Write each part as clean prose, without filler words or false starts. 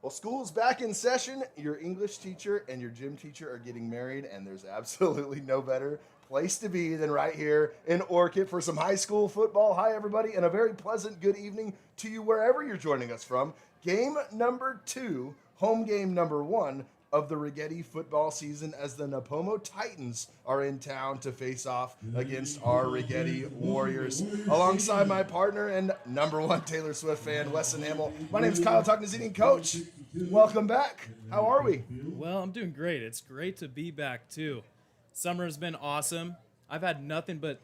Well, school's back in session. Your English teacher and your gym teacher are getting married, and there's absolutely no better place to be than right here in Orcutt for some high school football. Hi, everybody, and a very pleasant good evening to you wherever you're joining us from. Game number 2, home game number 1 of the Righetti football season as the Nipomo Titans are in town to face off against our Righetti Warriors. Alongside my partner and number 1 Taylor Swift fan, Weston Hamill. My name is Kyle Tucknazini. Coach, welcome back. How are we? Well, I'm doing great. It's great to be back, too. Summer's been awesome. I've had nothing but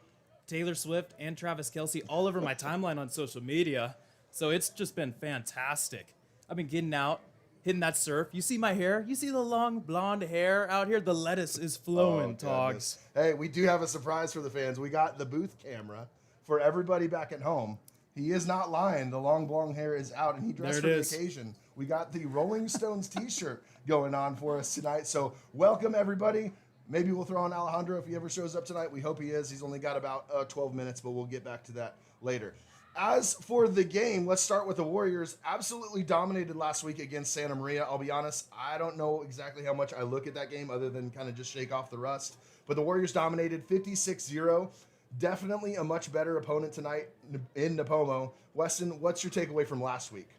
Taylor Swift and Travis Kelce all over my timeline on social media, so it's just been fantastic. I've been getting out, hitting that surf. You see my hair? You see the long blonde hair out here? The lettuce is flowing, Togs. Hey, we do have a surprise for the fans. We got the booth camera for everybody back at home. He is not lying. The long blonde hair is out, and he dressed for the occasion. We got the Rolling Stones t-shirt going on for us tonight. So welcome, everybody. Maybe we'll throw on Alejandro if he ever shows up tonight. We hope he is. He's only got about 12 minutes, but we'll get back to that later. As for the game, let's start with the Warriors. Absolutely dominated last week against Santa Maria. I'll be honest, I don't know exactly how much I look at that game other than kind of just shake off the rust. But the Warriors dominated 56-0. Definitely a much better opponent tonight in Nipomo. Weston, what's your takeaway from last week?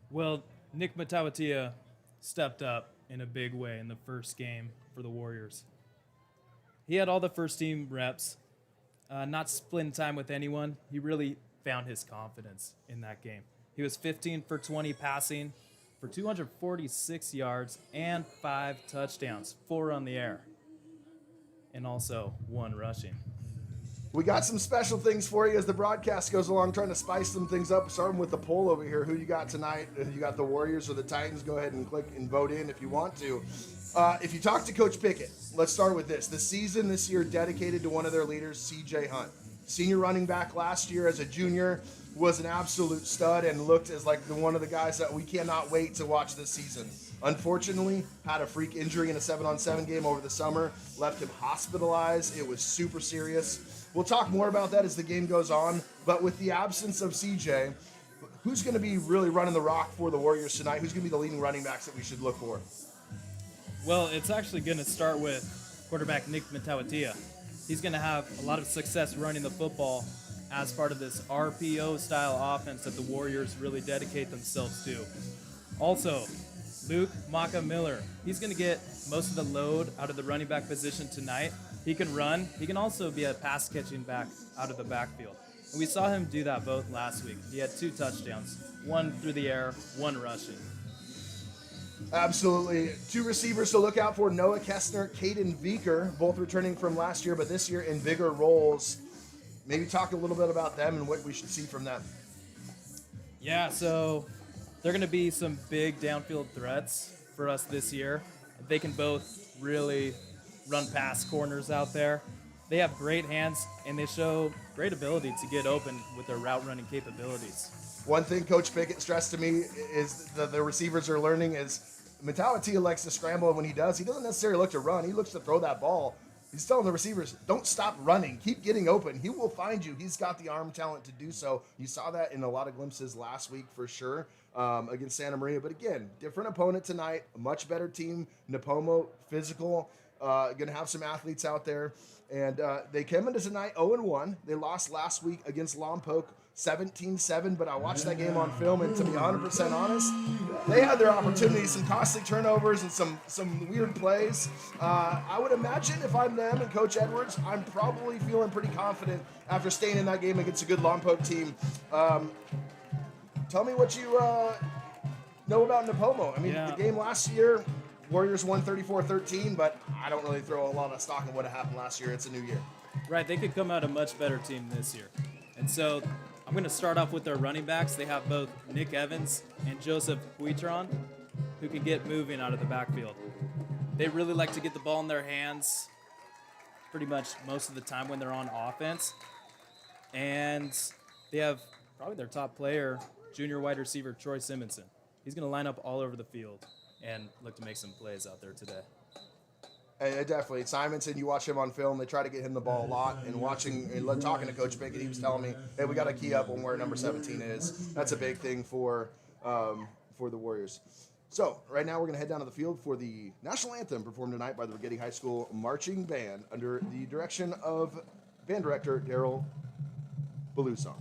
Well, Nick Matawatia stepped up in a big way in the first game for the Warriors. He had all the first team reps. Not splitting time with anyone. He really found his confidence in that game. He was 15 for 20 passing for 246 yards and 5 touchdowns, 4 on the air, and also 1 rushing. We got some special things for you as the broadcast goes along, trying to spice some things up, starting with the poll over here. Who you got tonight? You got the Warriors or the Titans? Go ahead and click and vote in if you want to. If you talk to Coach Pickett, let's start with this. The season this year dedicated to one of their leaders, C.J. Hunt. Senior running back last year as a junior, was an absolute stud and looked as like one of the guys that we cannot wait to watch this season. Unfortunately, had a freak injury in a 7-on-7 game over the summer, left him hospitalized. It was super serious. We'll talk more about that as the game goes on, but with the absence of CJ, who's going to be really running the rock for the Warriors tonight? Who's going to be the leading running backs that we should look for? Well, it's actually going to start with quarterback Nick Matawatia. He's going to have a lot of success running the football as part of this RPO-style offense that the Warriors really dedicate themselves to. Also, Luke Maka-Miller. He's going to get most of the load out of the running back position tonight. He can run. He can also be a pass-catching back out of the backfield. And we saw him do that both last week. He had 2 touchdowns, 1 through the air, 1 rushing. Absolutely. 2 receivers to look out for, Noah Kestner, Caden Veeker, both returning from last year, but this year in bigger roles. Maybe talk a little bit about them and what we should see from them. Yeah, so they're going to be some big downfield threats for us this year. They can both really run past corners out there. They have great hands, and they show great ability to get open with their route running capabilities. One thing Coach Pickett stressed to me is that the receivers are learning is Matawatia likes to scramble, and when he doesn't necessarily look to run. He looks to throw that ball. He's telling the receivers, don't stop running. Keep getting open. He will find you. He's got the arm talent to do so. You saw that in a lot of glimpses last week for sure against Santa Maria. But again, different opponent tonight, a much better team. Nipomo, physical, going to have some athletes out there. And they came into tonight 0-1. They lost last week against Lompoc 17-7, but I watched that game on film, and to be 100% honest, they had their opportunities, some costly turnovers and some weird plays. I would imagine if I'm them and Coach Edwards, I'm probably feeling pretty confident after staying in that game against a good Lompoc team. Tell me what you know about Nipomo. I mean, The game last year, Warriors won 34-13, but I don't really throw a lot of stock in what happened last year. It's a new year. Right, they could come out a much better team this year. And so I'm going to start off with their running backs. They have both Nick Evans and Joseph Huitron, who can get moving out of the backfield. They really like to get the ball in their hands pretty much most of the time when they're on offense. And they have probably their top player, junior wide receiver Troy Simonson. He's going to line up all over the field and look to make some plays out there today. Definitely. Simonson, you watch him on film, they try to get him the ball a lot. And talking to Coach Pickett, he was telling me, hey, we got to key up on where number 17 is. That's a big thing for for the Warriors. So, right now we're going to head down to the field for the national anthem performed tonight by the Righetti High School Marching Band under the direction of band director Daryl Belusong.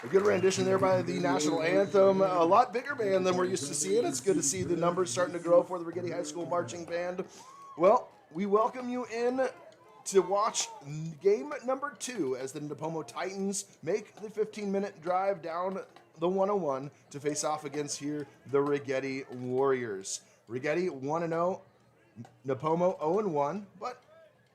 A good rendition there by the national anthem. A lot bigger band than we're used to seeing. It's good to see the numbers starting to grow for the Righetti High School Marching Band. Well, we welcome you in to watch game number 2 as the Nipomo Titans make the 15-minute drive down the 101 to face off against here the Righetti Warriors. Righetti 1-0, Nipomo 0-1, but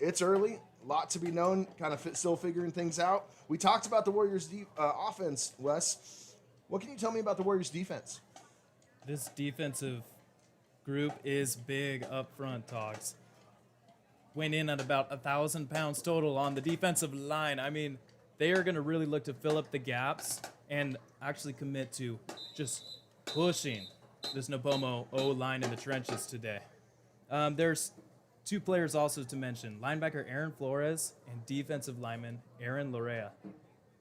it's early. A lot to be known, kind of still figuring things out. We talked about the Warriors' offense, Wes. What can you tell me about the Warriors' defense? This defensive group is big up front, Togs. Went in at about 1,000 pounds total on the defensive line. I mean, they are going to really look to fill up the gaps and actually commit to just pushing this Nipomo O-line in the trenches today. There's 2 players also to mention, linebacker Aaron Flores and defensive lineman Aaron Lorea,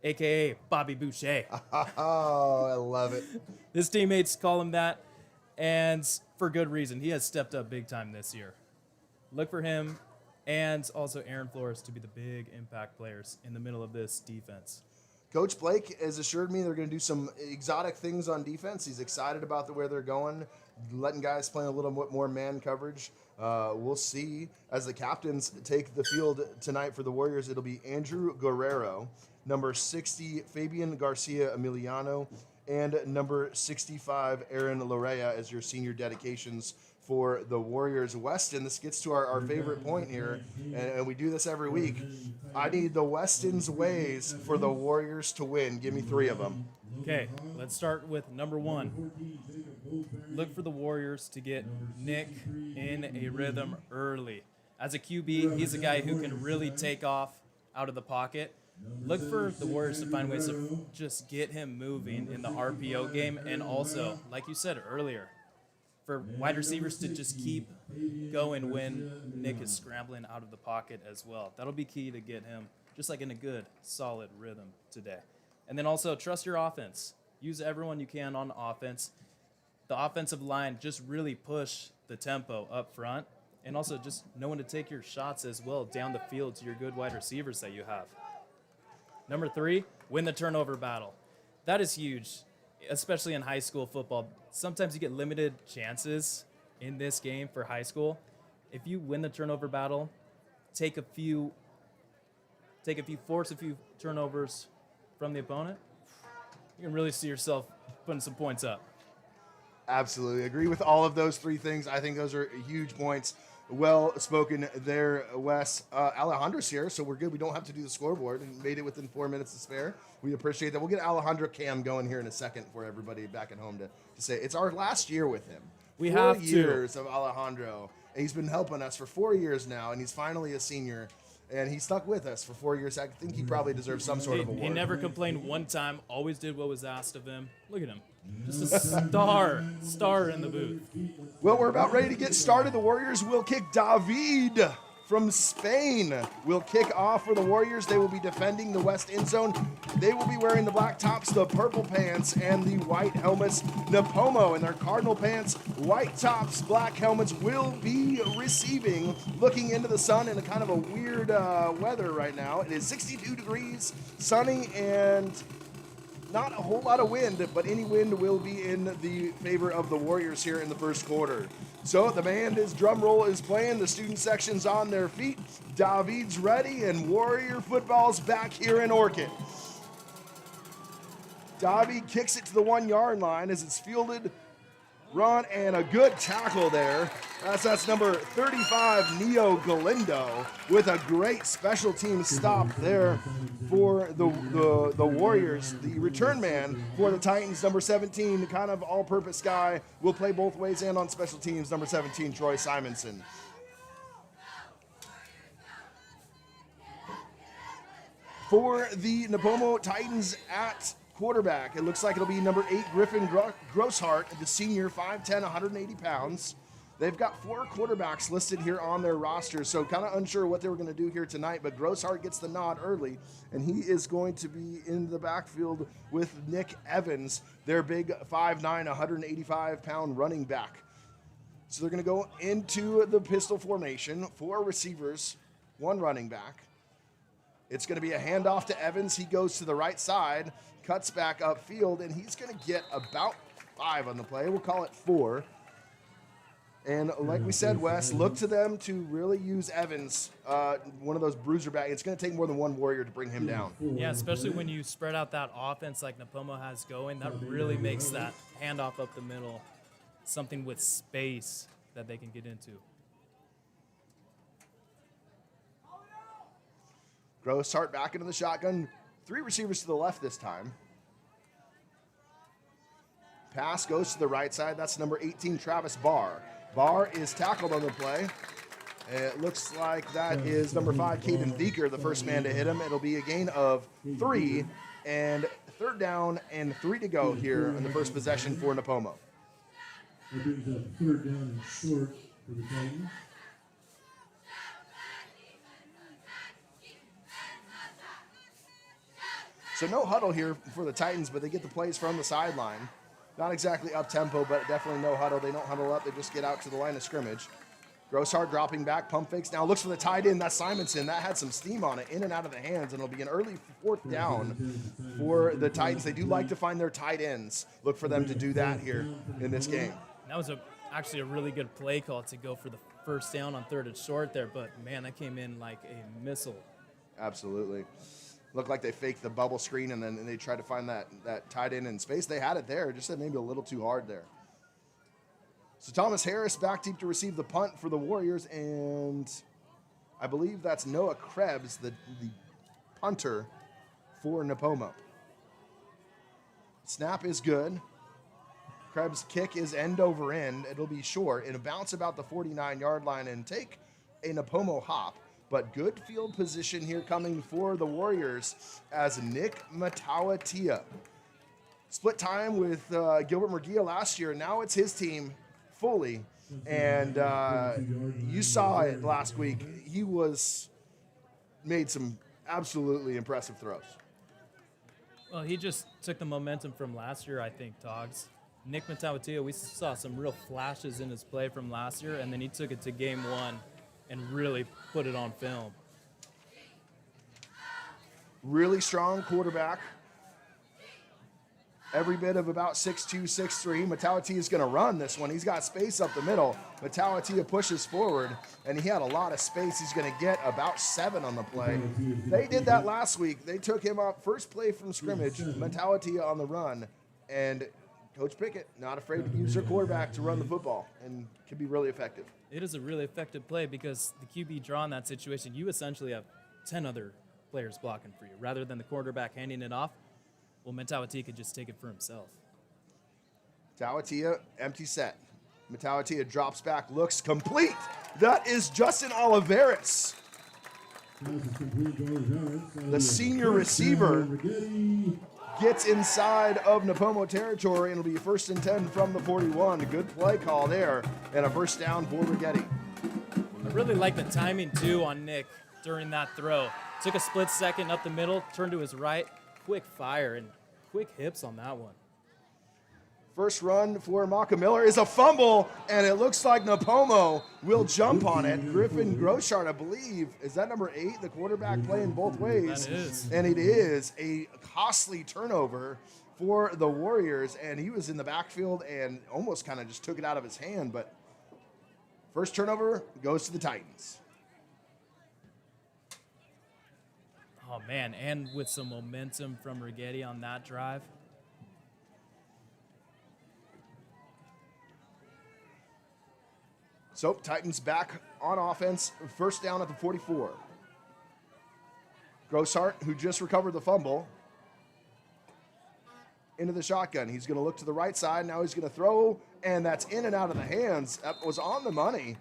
a.k.a. Bobby Boucher. Oh, I love it. His teammates call him that, and for good reason. He has stepped up big time this year. Look for him and also Aaron Flores to be the big impact players in the middle of this defense. Coach Blake has assured me they're going to do some exotic things on defense. He's excited about where they're going, letting guys play a little bit more man coverage. We'll see as the captains take the field tonight for the Warriors. It'll be Andrew Guerrero, number 60, Fabian Garcia Emiliano, and number 65, Aaron Lorea as your senior dedications for the Warriors. Weston, this gets to our favorite point here, and we do this every week. I need the Weston's ways for the Warriors to win. Give me 3 of them. Okay, let's start with number 1. Look for the Warriors to get Nick in a rhythm early. As a QB, he's a guy who can really take off out of the pocket. Look for the Warriors to find ways to just get him moving in the RPO game, and also, like you said earlier, for wide receivers to just keep going when Nick is scrambling out of the pocket as well. That'll be key to get him just like in a good, solid rhythm today. And then also trust your offense. Use everyone you can on offense. The offensive line, just really push the tempo up front, and also just know when to take your shots as well down the field to your good wide receivers that you have. Number 3, win the turnover battle. That is huge, especially in high school football. Sometimes you get limited chances in this game for high school. If you win the turnover battle, force a few turnovers from the opponent, you can really see yourself putting some points up. Absolutely. Agree with all of those 3 things. I think those are huge points. Well spoken there, Wes. Alejandro's here, so we're good. We don't have to do the scoreboard and made it within 4 minutes to spare. We appreciate that. We'll get Alejandro Cam going here in a second for everybody back at home to say it's our last year with him. We 4 have years of Alejandro. And he's been helping us for 4 years now, and he's finally a senior. And he stuck with us for 4 years. I think he probably deserves some sort of award. He never complained one time, always did what was asked of him. Look at him. Just a star in the booth. Well, we're about ready to get started. The Warriors will kick. David from Spain will kick off for the Warriors. They will be defending the west end zone. They will be wearing the black tops, the purple pants, and the white helmets. Nipomo in their cardinal pants, white tops, black helmets will be receiving. Looking into the sun in a kind of a weird weather right now. It is 62 degrees, sunny, and not a whole lot of wind, but any wind will be in the favor of the Warriors here in the first quarter. So the band, his drum roll is playing, the student section's on their feet, David's ready, and Warrior football's back here in Orcutt. David kicks it to the 1 yard line as it's fielded, run, and a good tackle there. That's number 35, Neo Galindo, with a great special team stop there for the Warriors. The return man for the Titans, number 17, kind of all-purpose guy, will play both ways and on special teams, number 17, Troy Simonson. For the Nipomo Titans at quarterback, it looks like it'll be number 8, Griffin Grosshart, the senior, 5'10", 180 pounds. They've got 4 quarterbacks listed here on their roster, so kind of unsure what they were going to do here tonight, but Grosshart gets the nod early, and he is going to be in the backfield with Nick Evans, their big 5'9", 185-pound running back. So they're going to go into the pistol formation, 4 receivers, 1 running back. It's going to be a handoff to Evans. He goes to the right side, cuts back upfield, and he's going to get about 5 on the play. We'll call it 4. And like we said, Wes, look to them to really use Evans, one of those bruiser backs. It's going to take more than one Warrior to bring him down. Yeah, especially when you spread out that offense like Nipomo has going. That really makes that handoff up the middle something with space that they can get into. Grosshart back into the shotgun. 3 receivers to the left this time. Pass goes to the right side. That's number 18, Travis Barr. Barr is tackled on the play. It looks like that is number 5, Caden Beaker, the first man to hit him. It'll be a gain of 3, and 3rd down and 3 to go here in the first possession for Nipomo. That brings up 3rd down and short for the Titans. So no huddle here for the Titans, but they get the plays from the sideline. Not exactly up-tempo, but definitely no huddle. They don't huddle up. They just get out to the line of scrimmage. Grosshart dropping back, pump fakes. Now looks for the tight end. That's Simonson. That had some steam on it, in and out of the hands, and it'll be an early 4th down for the Titans. They do like to find their tight ends. Look for them to do that here in this game. That was actually a really good play call to go for the first down on 3rd and short there, but, man, that came in like a missile. Absolutely. Looked like they faked the bubble screen, and then they tried to find that tight end in space. They had it there, just maybe a little too hard there. So Thomas Harris back deep to receive the punt for the Warriors, and I believe that's Noah Krebs, the punter for Nipomo. Snap is good. Krebs' kick is end over end. It'll be short. It'll bounce about the 49-yard line and take a Nipomo hop. But good field position here coming for the Warriors as Nick Matawatia. Split time with Gilbert Murguia last year. Now it's his team fully. And you saw it last week. He made some absolutely impressive throws. Well, he just took the momentum from last year, I think, Togs. Nick Matawatia, we saw some real flashes in his play from last year, and then he took it to game 1. And really put it on film. Really strong quarterback. Every bit of about 6'2", 6'3". Matawatia is going to run this one. He's got space up the middle. Matawatia pushes forward, and he had a lot of space. He's going to get about 7 on the play. They did that last week. They took him up first play from scrimmage, Matawatia on the run, and Coach Pickett not afraid to use their quarterback to run the football, and can be really effective. It is a really effective play because the QB draw in that situation, you essentially have 10 other players blocking for you. Rather than the quarterback handing it off, well, Matawatia could just take it for himself. Matawatia, empty set. Matawatia drops back, looks complete. That is Justin Oliveras, the senior receiver, gets inside of Nipomo territory, and it'll be 1st and 10 from the 41. A good play call there, and a first down for Righetti. I really like the timing, too, on Nick during that throw. Took a split second up the middle, turned to his right, quick fire, and quick hips on that one. First run for Maka Miller is a fumble, and it looks like Nipomo will jump on it. Griffin Groshart, I believe, is that number 8, the quarterback playing both ways? That is. And it is a costly turnover for the Warriors, and he was in the backfield and almost kind of just took it out of his hand, but first turnover goes to the Titans. Oh, man, and with some momentum from Righetti on that drive. So, Titans back on offense, first down at the 44. Groshart, who just recovered the fumble, into the shotgun. He's going to look to the right side. Now he's going to throw, and that's in and out of the hands. That was on the money.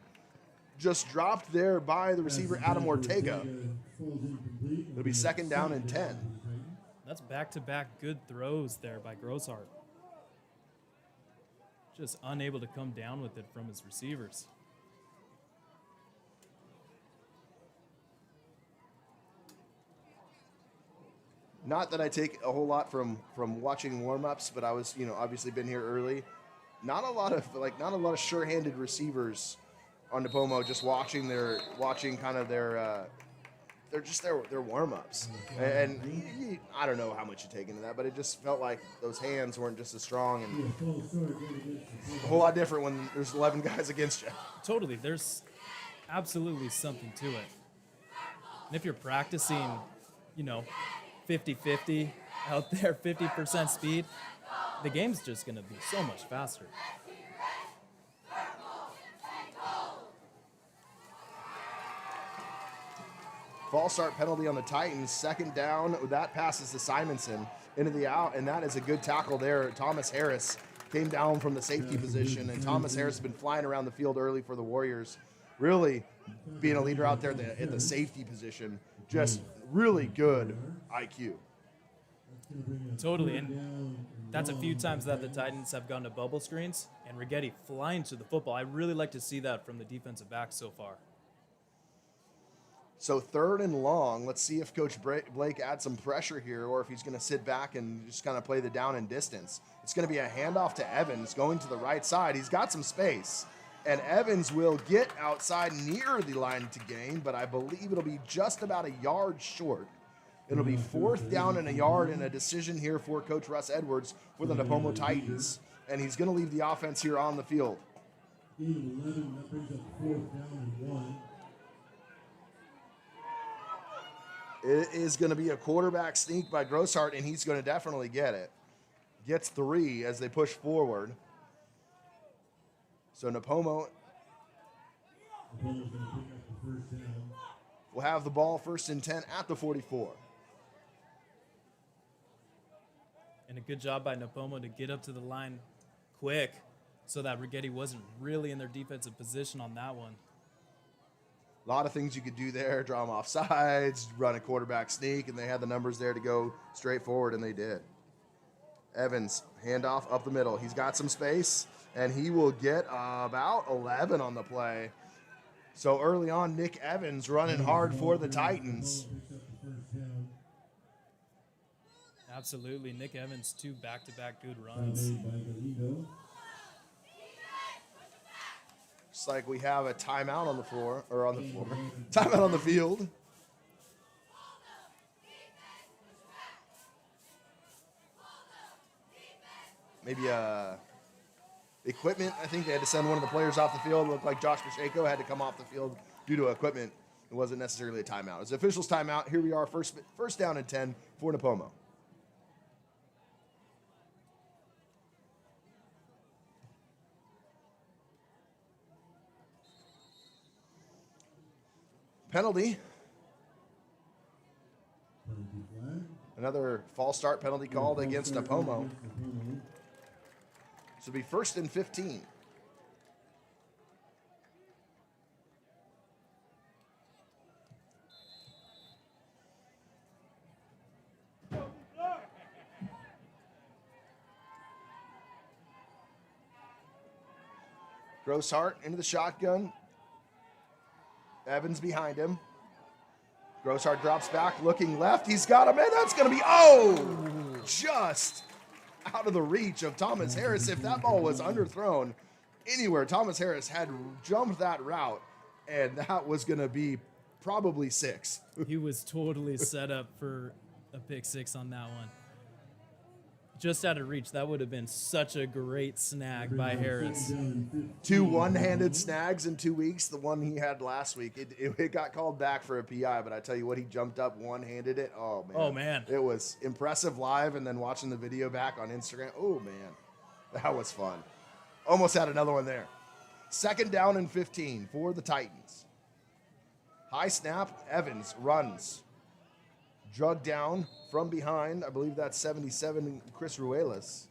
Just dropped there by the receiver, Adam Ortega. It'll be 2nd down and 10. That's back-to-back good throws there by Groshart. Just unable to come down with it from his receivers. Not that I take a whole lot from watching warm-ups, but I was, obviously been here early. Not a lot of sure-handed receivers on Nipomo. Just watching their warm-ups, and I don't know how much you take into that, but it just felt like those hands weren't just as strong, and a whole lot different when there's 11 guys against you. Totally, there's absolutely something to it. And if you're practicing, 50-50 out there, 50% speed, the game's just going to be so much faster. False start penalty on the Titans. 2nd down. That passes to Simonson into the out, and that is a good tackle there. Thomas Harris came down from the safety position, and Thomas Harris has been flying around the field early for the Warriors, really being a leader out there at the safety position. Just really good IQ. Totally, and that's a few times that the Titans have gone to bubble screens, and Righetti flying to the football. I really like to see that from the defensive back so far. So 3rd and long. Let's see if Coach Blake adds some pressure here, or if he's going to sit back and just kind of play the down and distance. It's going to be a handoff to Evans going to the right side. He's got some space, and Evans will get outside near the line to gain, but I believe it'll be just about a yard short. It'll be 4th down and a yard, and a decision here for Coach Russ Edwards for the Nipomo Titans, and he's going to leave the offense here on the field. 11, that brings up 4th down and 1. It is going to be a quarterback sneak by Groshart, and he's going to definitely get it. Gets 3 as they push forward. So Nipomo will have the ball 1st and 10 at the 44. And a good job by Nipomo to get up to the line quick so that Righetti wasn't really in their defensive position on that one. A lot of things you could do there, draw them off sides, run a quarterback sneak, and they had the numbers there to go straight forward, and they did. Evans, handoff up the middle. He's got some space, and he will get about 11 on the play. So early on, Nick Evans running hard for the Titans. Absolutely. Nick Evans, 2 back-to-back good runs. Looks like we have a timeout on the floor, timeout on the field. Maybe equipment. I think they had to send one of the players off the field. It looked like Josh Pacheco had to come off the field due to equipment. It wasn't necessarily a timeout. It was the officials' timeout. Here we are, first down and 10 for Nipomo. Penalty. Another false start penalty called against Nipomo. So it'll be 1st and 15. Grosshart into the shotgun. Evans behind him. Grosshart drops back, looking left. He's got him, and that's going to be, just out of the reach of Thomas Harris. If that ball was underthrown anywhere, Thomas Harris had jumped that route, and that was going to be probably 6. He was totally set up for a pick 6 on that one. Just out of reach. That would have been such a great snag by Harris. 2 one-handed snags in 2 weeks. The one he had last week, it got called back for a PI, but I tell you what, he jumped up, one-handed it. Oh, man. Oh, man. It was impressive live, and then watching the video back on Instagram. Oh, man. That was fun. Almost had another one there. 2nd down and 15 for the Titans. High snap. Evans runs. Drug down from behind. I believe that's 77, Chris Ruelas.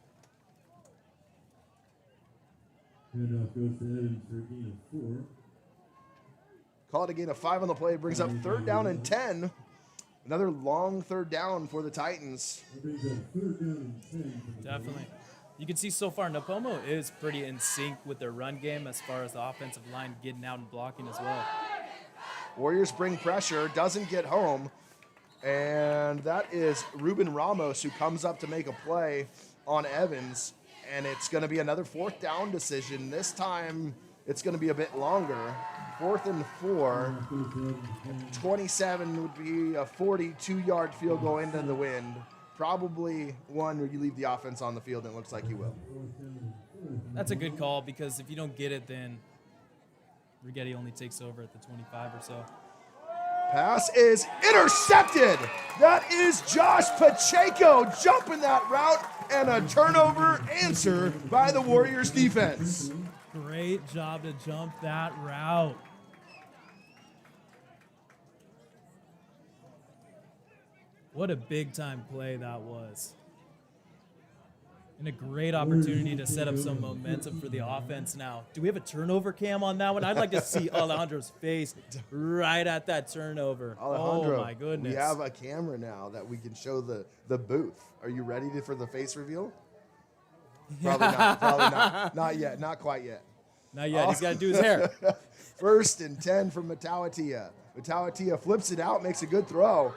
Handoff goes to Evans for a gain of 4. Call it a gain of 5 on the play. Brings up 3rd down and 10. Another long 3rd down for the Titans. That brings up 3rd down and 10. For the Definitely. You can see so far Nipomo is pretty in sync with their run game as far as the offensive line getting out and blocking as well. Warriors bring pressure. Doesn't get home. And that is Ruben Ramos who comes up to make a play on Evans. And it's going to be another 4th down decision. This time it's going to be a bit longer. 4th and 4. 27 would be a 42-yard field goal into the wind. Probably one where you leave the offense on the field, and it looks like you will. That's a good call because if you don't get it, then Righetti only takes over at the 25 or so. Pass is intercepted. That is Josh Pacheco jumping that route, and a turnover answer by the Warriors defense. Great job to jump that route. What a big-time play that was. And a great opportunity to set up some momentum for the offense now. Do we have a turnover cam on that one? I'd like to see Alejandro's face right at that turnover. Alejandro, oh, my goodness. we have a camera now that we can show the booth. Are you ready for the face reveal? Probably not. Probably not. Not yet. Not quite yet. Not yet. He's got to do his hair. 1st and 10 from Matawatia. Matawatia flips it out, makes a good throw.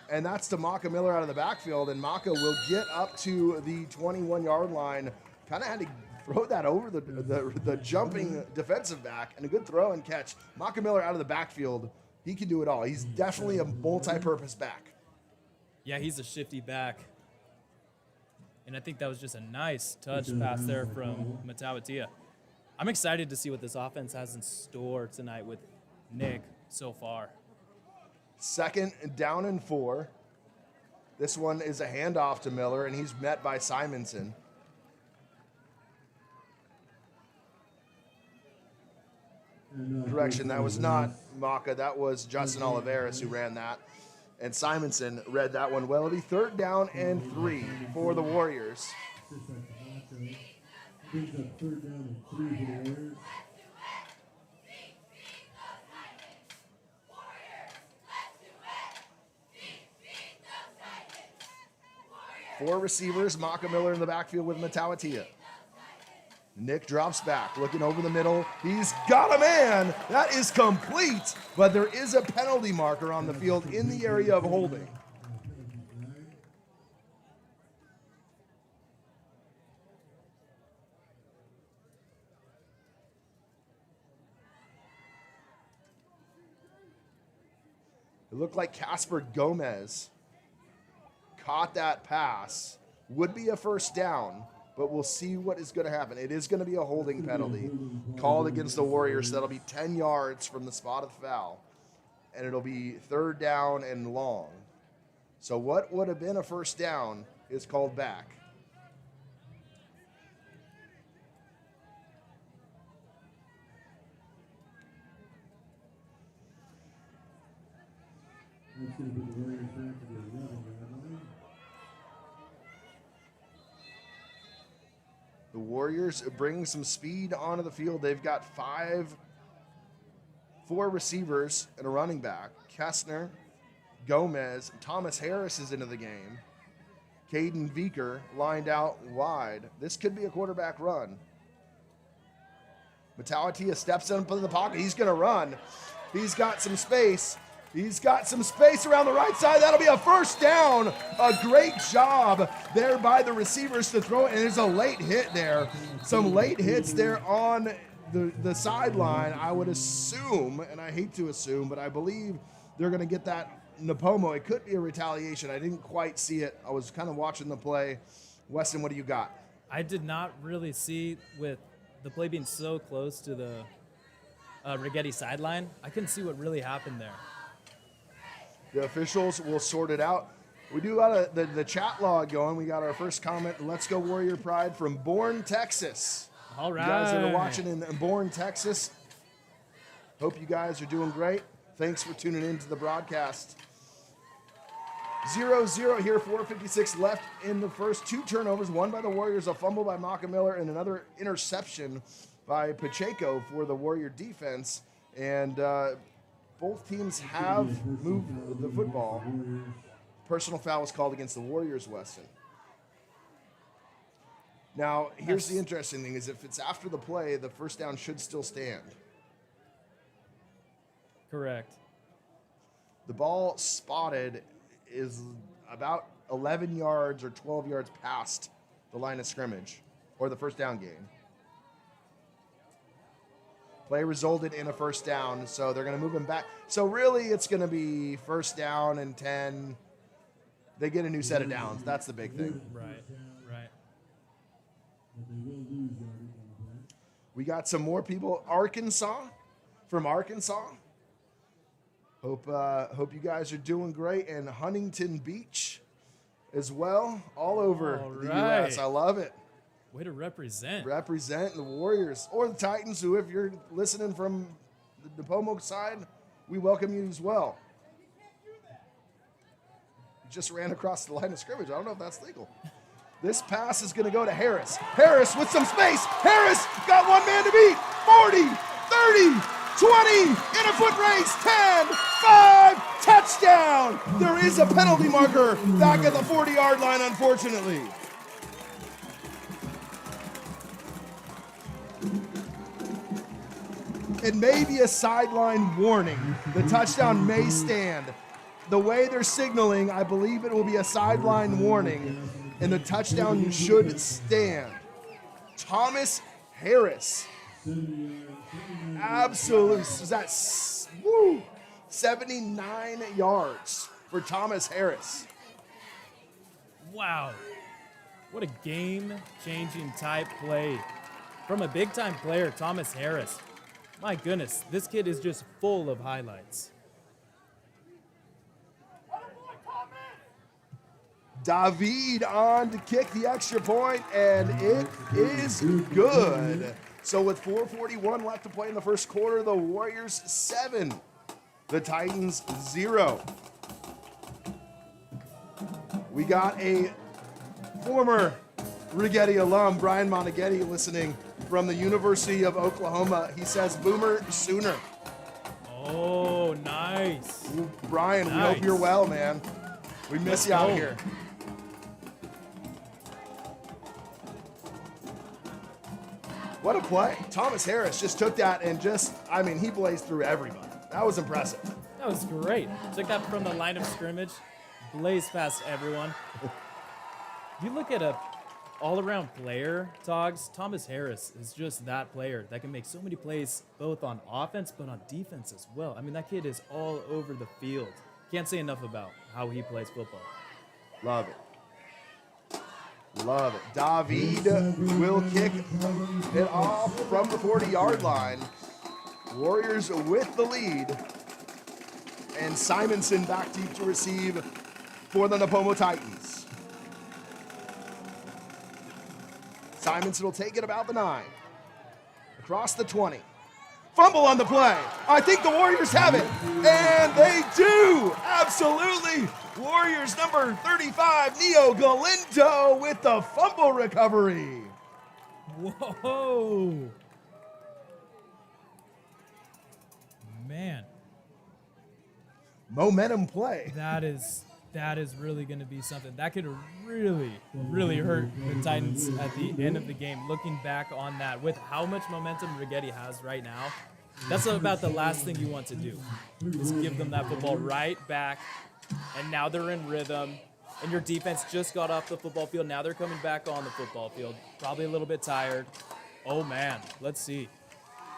And that's to Maka Miller out of the backfield. And Maka will get up to the 21-yard line. Kind of had to throw that over the jumping defensive back. And a good throw and catch. Maka Miller out of the backfield. He can do it all. He's definitely a multi-purpose back. Yeah, he's a shifty back. And I think that was just a nice touch pass there from Matawatia. I'm excited to see what this offense has in store tonight with Nick so far. 2nd down and 4. This one is a handoff to Miller, and he's met by Simonson. Correction, that was not Maka. That was Justin Oliveras who ran that. And Simonson read that one well. It'll be 3rd down and 3 for the Warriors. Brings up 3rd down and 3 for the Warriors. Four receivers, Maka Miller in the backfield with Matawatia. Nick drops back, looking over the middle. He's got a man. That is complete, but there is a penalty marker on the field in the area of holding. It looked like Casper Gomez caught that pass. Would be a 1st down, but we'll see what is going to happen. It is going to be a holding penalty called against the Warriors. That'll be 10 yards from the spot of the foul, and it'll be 3rd down and long. So what would have been a 1st down is called back. That's going to put the Warriors back to the 11-yard line. The Warriors bring some speed onto the field. They've got 4 receivers and a running back. Kessner, Gomez, Thomas Harris is into the game. Caden Veeker lined out wide. This could be a quarterback run. Matawatia steps up into the pocket. He's going to run. He's got some space. He's got some space around the right side. That'll be a first down. A great job there by the receivers to throw it. And there's a late hit there. Some late hits there on the sideline. I would assume, and I hate to assume, but I believe they're going to get that Nipomo. It could be a retaliation. I didn't quite see it. I was kind of watching the play. Weston, what do you got? I did not really see, with the play being so close to the Righetti sideline, I couldn't see what really happened there. The officials will sort it out. We do got the chat log going. We got our first comment. Let's go Warrior Pride from Bourne, Texas. All right. You guys that are watching in Bourne, Texas. Hope you guys are doing great. Thanks for tuning in to the broadcast. 0-0 here, 4:56 left in the first. 2 turnovers, one by the Warriors, a fumble by Maka Miller, and another interception by Pacheco for the Warrior defense. And both teams have moved the football. Personal foul was called against the Warriors, Weston. Now, here's the interesting thing, is if it's after the play, the first down should still stand. Correct. The ball spotted is about 11 yards or 12 yards past the line of scrimmage, or the first down game. Play resulted in a first down, so they're going to move him back. So really, it's going to be first down and 10. They get a new set of downs. That's the big thing. Right. We got some more people. From Arkansas. Hope you guys are doing great. And Huntington Beach as well, all over the U.S. I love it. Way to represent. Represent the Warriors or the Titans, who, if you're listening from the Nipomo side, we welcome you as well. You just ran across the line of scrimmage. I don't know if that's legal. This pass is going to go to Harris. Harris with some space. Harris got one man to beat. 40, 30, 20, in a foot race, 10, 5, touchdown. There is a penalty marker back at the 40-yard line, unfortunately. It may be a sideline warning. The touchdown may stand. The way they're signaling, I believe it will be a sideline warning, and the touchdown should stand. Thomas Harris. Absolutely. Is that 79 yards for Thomas Harris. Wow. What a game-changing type play from a big-time player, Thomas Harris. My goodness, this kid is just full of highlights. David on to kick the extra point, and it is good. So with 4:41 left to play in the first quarter, the Warriors 7, the Titans 0. We got a former Righetti alum, Brian Monaghetti, listening from the University of Oklahoma. He says, Boomer Sooner. Oh, nice. Brian, we hope you're well, man. We miss you out here. What a play. Thomas Harris just took that and he blazed through everybody. That was impressive. That was great. Took that from the line of scrimmage, blazed past everyone. You look at a all-around player, Togs, Thomas Harris is just that player that can make so many plays both on offense but on defense as well. I mean, that kid is all over the field. Can't say enough about how he plays football. Love it. Love it. David will kick it off from the 40-yard line. Warriors with the lead. And Simonson back deep to receive for the Nipomo Titans. Simonson will take it about the 9. Across the 20. Fumble on the play. I think the Warriors have it. And they do. Absolutely. Warriors number 35, Neo Galindo, with the fumble recovery. Whoa. Man. Momentum play. That is that is really going to be something that could really, really hurt the Titans at the end of the game. Looking back on that, with how much momentum Righetti has right now, that's about the last thing you want to do, is give them that football right back. And now they're in rhythm, and your defense just got off the football field. Now they're coming back on the football field, probably a little bit tired. Oh, man, let's see.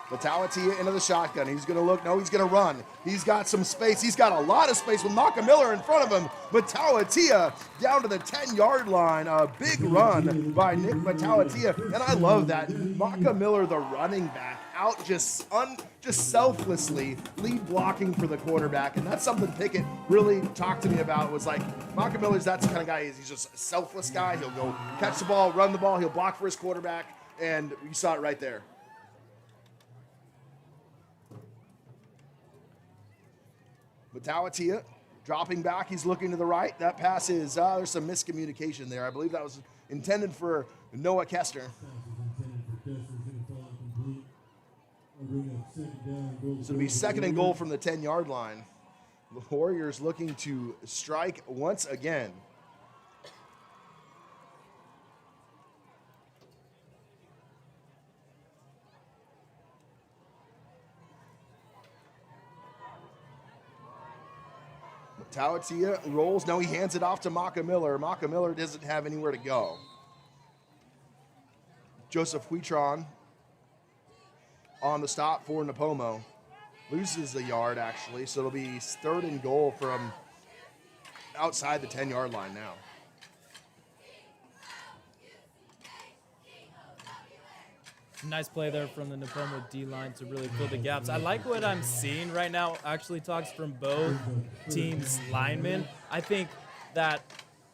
Matawatia into the shotgun. He's going to look. No, he's going to run. He's got some space. He's got a lot of space with Maka Miller in front of him. Matawatia down to the 10-yard line. A big run by Nick Matawatia. And I love that. Maka Miller, the running back, out just selflessly lead blocking for the quarterback. And that's something Pickett really talked to me about. Was like, Maka Miller's that's the kind of guy he is. He's just a selfless guy. He'll go catch the ball, run the ball. He'll block for his quarterback. And you saw it right there. Matawatia dropping back. He's looking to the right. That pass is, there's some miscommunication there. I believe that was intended for Noah Kester. So it'll be 2nd and goal from the 10-yard line. The Warriors looking to strike once again. Matawatia rolls. No, he hands it off to Maka Miller. Maka Miller doesn't have anywhere to go. Joseph Huitron on the stop for Nipomo. Loses a yard, actually, so it'll be 3rd and goal from outside the 10-yard line now. Nice play there from the Nipomo D-line to really fill the gaps. I like what I'm seeing right now, actually, talks from both teams' linemen. I think that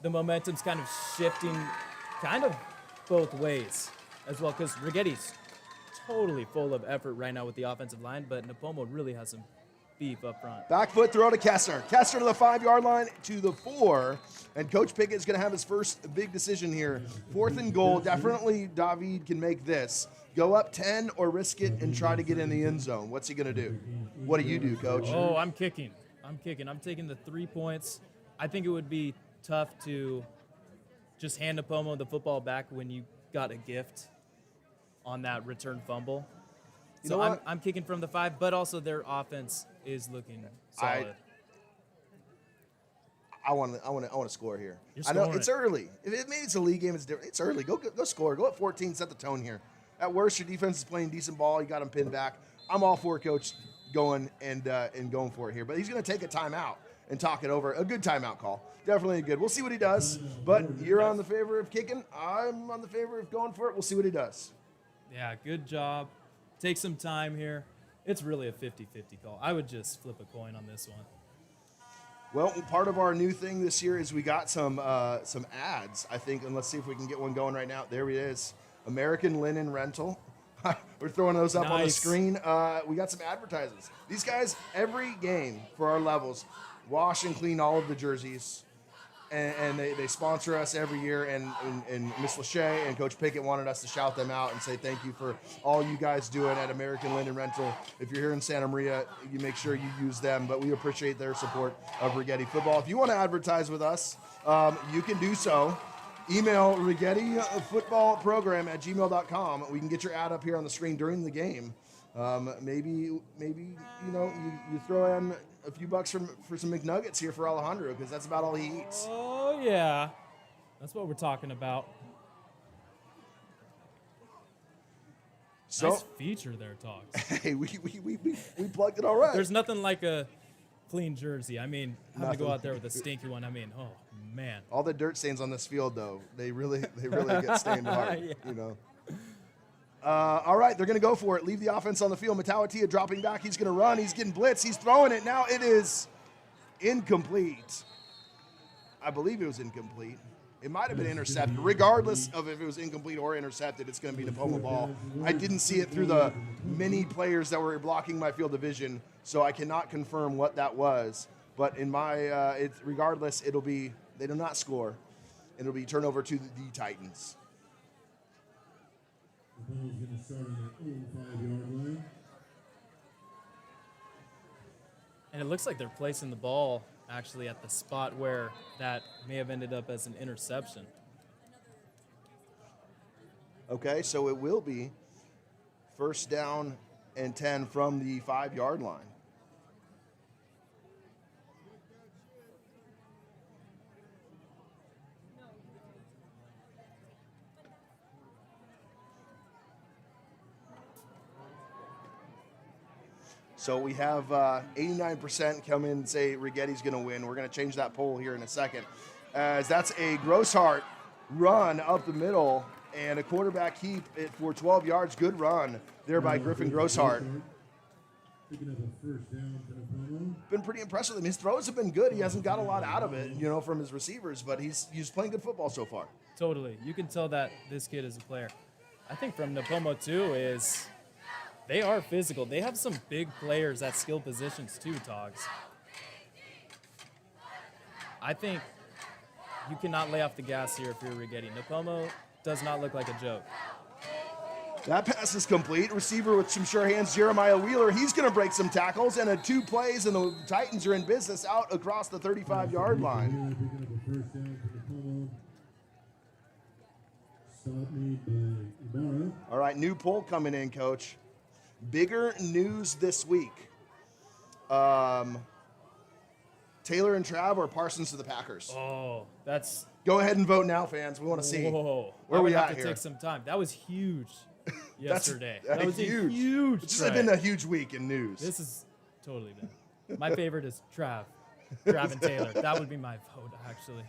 the momentum's kind of shifting kind of both ways as well, because Righetti's totally full of effort right now with the offensive line, but Nipomo really has some beef up front. Back foot throw to Kessler. Kessler to the 5-yard line to the 4. And Coach Pickett is going to have his first big decision here. 4th and goal. Definitely David can make this. Go up 10 or risk it and try to get in the end zone. What's he going to do? What do you do, Coach? Oh, I'm kicking. I'm taking the 3 points. I think it would be tough to just hand Nipomo the football back when you got a gift on that return fumble. So I'm kicking from the 5, but also their offense is looking solid. I want to score here. You're I know scoring. it's early. Maybe it's a league game, it's different. It's early. Go score. Go at 14. Set the tone here. At worst, your defense is playing decent ball. You got them pinned back. I'm all for Coach going and going for it here, but he's going to take a timeout and talk it over. A good timeout call. Definitely a good. We'll see what he does. But you're on the favor of kicking. I'm on the favor of going for it. We'll see what he does. Yeah, good job. Take some time here. It's really a 50-50 call. I would just flip a coin on this one. Well, part of our new thing this year is we got some ads, I think, and let's see if we can get one going right now. There it is. American Linen Rental. We're throwing those up on the screen. We got some advertisements. These guys, every game for our levels, wash and clean all of the jerseys. And they sponsor us every year, and Miss Lachey and Coach Pickett wanted us to shout them out and say thank you for all you guys doing at American Linen Rental. If you're here in Santa Maria, you make sure you use them, but we appreciate their support of Righetti football. If you want to advertise with us, you can do so. Email RighettiFootballProgram@gmail.com. We can get your ad up here on the screen during the game. Maybe you throw in a few bucks for some McNuggets here for Alejandro, because that's about all he eats. Oh, yeah. That's what we're talking about. So, nice feature there, Talks. Hey, we plugged it all right. There's nothing like a clean jersey. I mean, having to go out there with a stinky one, I mean, oh, man. All the dirt stains on this field, though, they really get stained hard, Yeah. you know. All right, they're going to go for it. Leave the offense on the field. Matawatia dropping back. He's going to run. He's getting blitzed. He's throwing it. Now it is incomplete. I believe it was incomplete. It might have been intercepted. Regardless of if it was incomplete or intercepted, it's going to be Nipomo ball. I didn't see it through the many players that were blocking my field of vision, so I cannot confirm what that was. But in my, regardless, they do not score. It'll be turnover to the Titans. The ball's going to start on their own 5-yard line. And it looks like they're placing the ball actually at the spot where that may have ended up as an interception. Okay, so it will be first down and 10 from the 5-yard line. So we have 89% come in and say Righetti's going to win. We're going to change that poll here in a second, as that's a Grosshart run up the middle and a quarterback keep it for 12 yards. Good run there by Griffin Grosshart. Picking up a first down for Nipomo. Been pretty impressed with him. His throws have been good. He hasn't got a lot out of it, from his receivers, but he's playing good football so far. Totally. You can tell that this kid is a player. I think from Nipomo, too, is they are physical. They have some big players at skill positions, too, Togs. I think you cannot lay off the gas here if you're Righetti. Nipomo does not look like a joke. That pass is complete. Receiver with some sure hands, Jeremiah Wheeler. He's going to break some tackles, and 2 plays, and the Titans are in business out across the 35-yard line. Picking up a first down for Nipomo. Stop made by Ibarra. All right, new poll coming in, Coach. Bigger news this week. Taylor and Trav or Parsons to the Packers? Oh, that's... Go ahead and vote now, fans. We want to see. Whoa. Where we have at to here? Take some time. That was huge yesterday. That's that was huge. a huge It's trade. been a huge week in news. This is totally been. My favorite is Trav and Taylor. That would be my vote, actually.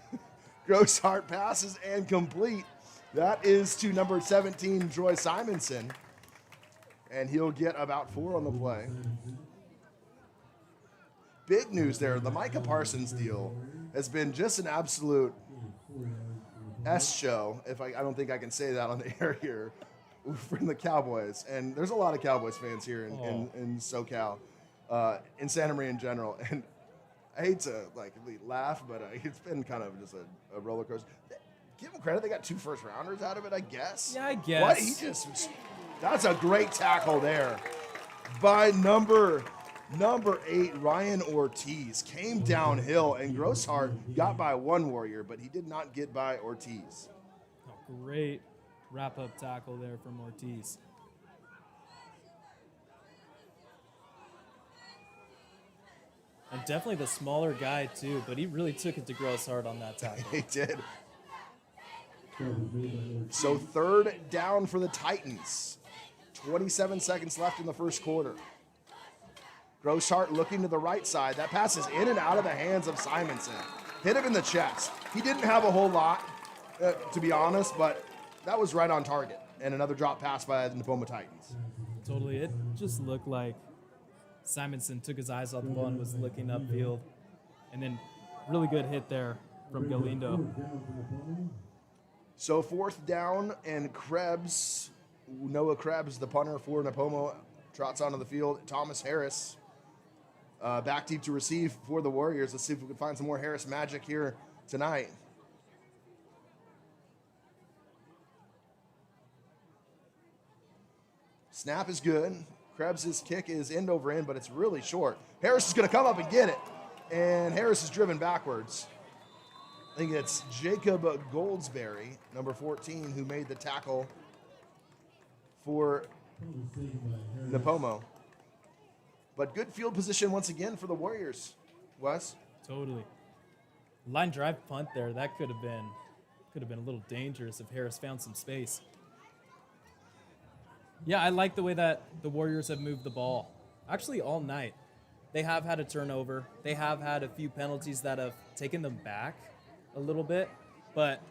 Grosshart passes and complete. That is to number 17, Troy Simonson. And he'll get about 4 on the play. Big news there. The Micah Parsons deal has been just an absolute S show, if I don't think I can say that on the air here, from the Cowboys. And there's a lot of Cowboys fans here in SoCal, in Santa Maria in general. And I hate to laugh, but it's been kind of just a roller coaster. Give them credit; they got 2 first-rounders out of it, I guess. Yeah, I guess. What that's a great tackle there by number 8, Ryan Ortiz. Came downhill, and Grosshart got by one Warrior, but he did not get by Ortiz. Oh, great wrap-up tackle there from Ortiz. And definitely the smaller guy, too, but he really took it to Grosshart on that tackle. He did. Trouble made by Orcutt. So 3rd down for the Titans. 27 seconds left in the first quarter. Grosshart looking to the right side. That pass is in and out of the hands of Simonson. Hit him in the chest. He didn't have a whole lot, to be honest, but that was right on target. And another drop pass by the Nipomo Titans. Totally. It just looked like Simonson took his eyes off the ball and was looking upfield. And then really good hit there from Galindo. Fourth down for Nipomo. So 4th down, and Krebs, Noah Krebs, the punter for Nipomo, trots onto the field. Thomas Harris, back deep to receive for the Warriors. Let's see if we can find some more Harris magic here tonight. Snap is good. Krebs' kick is end over end, but it's really short. Harris is going to come up and get it, and Harris is driven backwards. I think it's Jacob Goldsberry, number 14, who made the tackle for Ball was taken by Harris. Nipomo. But good field position once again for the Warriors. Wes? Totally. Line drive punt there. That could have been a little dangerous if Harris found some space. Yeah, I like the way that the Warriors have moved the ball. Actually, all night. They have had a turnover. They have had a few penalties that have taken them back a little bit, but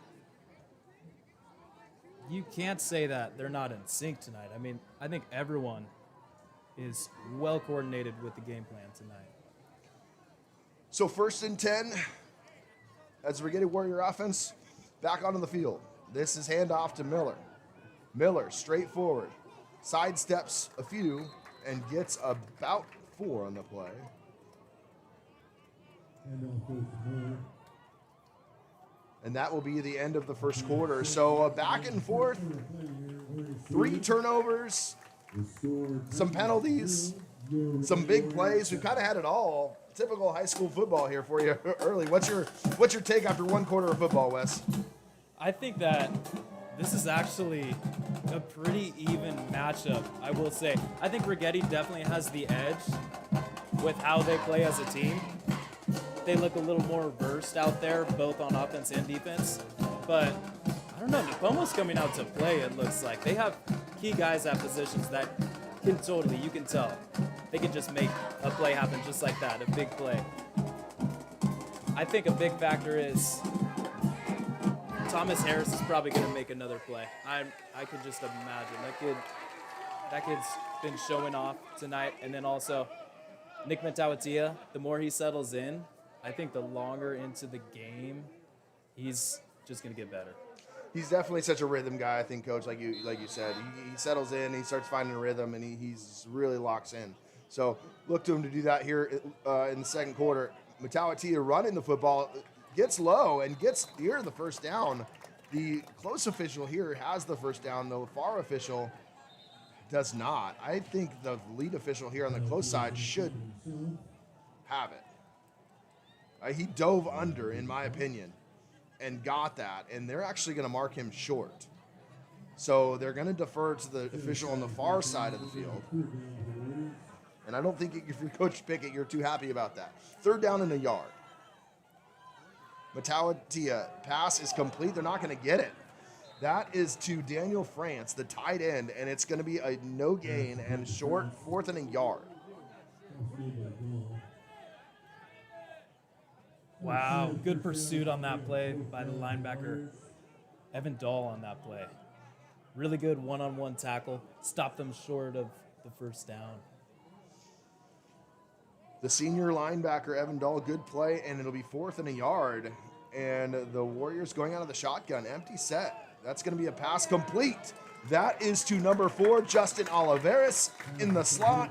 you can't say that they're not in sync tonight. I mean, I think everyone is well coordinated with the game plan tonight. So 1st and 10, as the Righetti Warrior offense back onto the field. This is handoff to Miller. Miller, straight forward, sidesteps a few and gets about 4 on the play. Handoff goes to Miller. And that will be the end of the first quarter. So back and forth, 3 turnovers, some penalties, some big plays. We've kind of had it all typical high school football here for you early. What's your take after one quarter of football, Wes? I think that this is actually a pretty even matchup, I will say. I think Righetti definitely has the edge with how they play as a team. They look a little more versed out there, both on offense and defense. But I don't know, Nipomo's coming out to play, it looks like. They have key guys at positions that can totally, you can tell, they can just make a play happen just like that, a big play. I think a big factor is Thomas Harris is probably going to make another play. I could just imagine. That kid's been showing off tonight. And then also, Nick Matawatia, the more he settles in, I think the longer into the game, he's just going to get better. He's definitely such a rhythm guy, I think, Coach, like you said. He settles in, he starts finding a rhythm, and he's really locks in. So look to him to do that here in the second quarter. Matawatia running the football, gets low and gets here the first down. The close official here has the first down. The far official does not. I think the lead official here on the close side should have it. He dove under, in my opinion, and got that, and they're actually going to mark him short. So they're going to defer to the official on the far side of the field. And I don't think if you're Coach Pickett, you're too happy about that. Third down and a yard. Matawatia, pass is complete. They're not going to get it. That is to Daniel France, the tight end, and it's going to be a no gain and short, fourth and a yard. Wow, good pursuit on that play by the linebacker, Evan Dahl on that play. Really good one-on-one tackle. Stopped them short of the first down. The senior linebacker, Evan Dahl, good play, and it'll be fourth and a yard. And the Warriors going out of the shotgun, empty set. That's going to be a pass complete. That is to number 4, Justin Oliveris in the slot.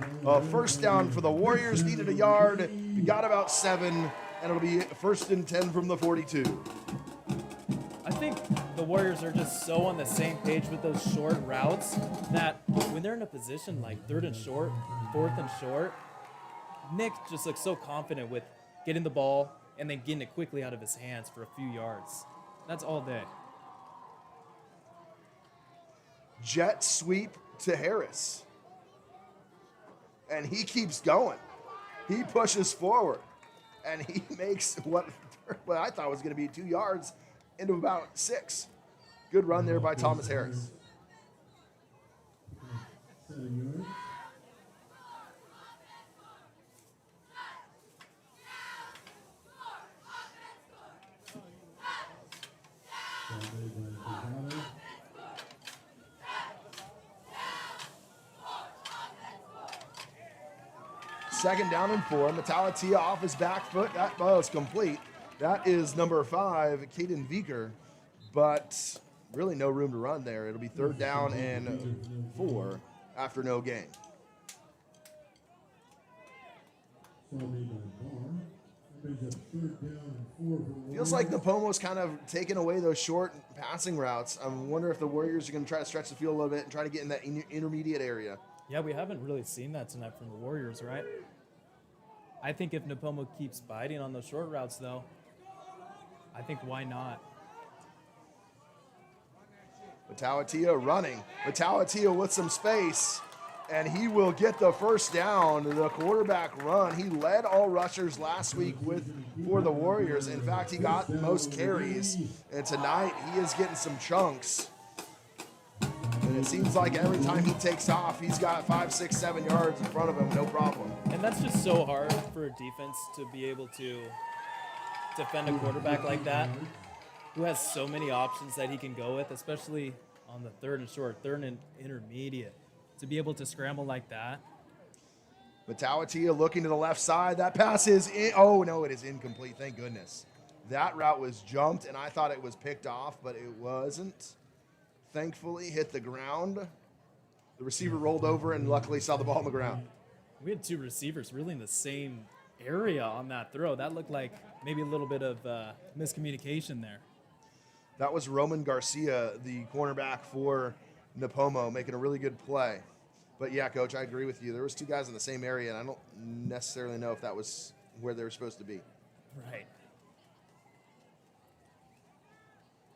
First down for the Warriors, needed a yard. We got about 7, and it'll be first and 10 from the 42. I think the Warriors are just so on the same page with those short routes that when they're in a position like third and short, fourth and short, Nick just looks so confident with getting the ball and then getting it quickly out of his hands for a few yards. That's all day. Jet sweep to Harris. And he keeps going. He pushes forward. And he makes what I thought was going to be 2 yards into about 6. Good run there by Thomas Harris. Second down and 4. Matawatia off his back foot. That ball is complete. That is number 5, Caden Vieker. But really no room to run there. It'll be third down and 4 after no gain. Feels like Nipomo's kind of taking away those short passing routes. I wonder if the Warriors are going to try to stretch the field a little bit and try to get in that intermediate area. Yeah, we haven't really seen that tonight from the Warriors, right? I think if Nipomo keeps biting on those short routes, though, I think why not? Matawatia running. Matawatia with some space, and he will get the first down. The quarterback run. He led all rushers last week for the Warriors. In fact, he got most carries, and tonight he is getting some chunks. And it seems like every time he takes off, he's got 5, 6, 7 yards in front of him, no problem. And that's just so hard for a defense to be able to defend a quarterback like that, who has so many options that he can go with, especially on the third and short, third and intermediate. To be able to scramble like that. Matawatia looking to the left side. That pass is in. Oh, no, it is incomplete. Thank goodness. That route was jumped, and I thought it was picked off, but it wasn't. Thankfully, hit the ground. The receiver rolled over and luckily saw the ball on the ground. We had 2 receivers really in the same area on that throw. That looked like maybe a little bit of miscommunication there. That was Roman Garcia, the cornerback for Nipomo, making a really good play. But yeah, Coach, I agree with you. There was 2 guys in the same area, and I don't necessarily know if that was where they were supposed to be. Right.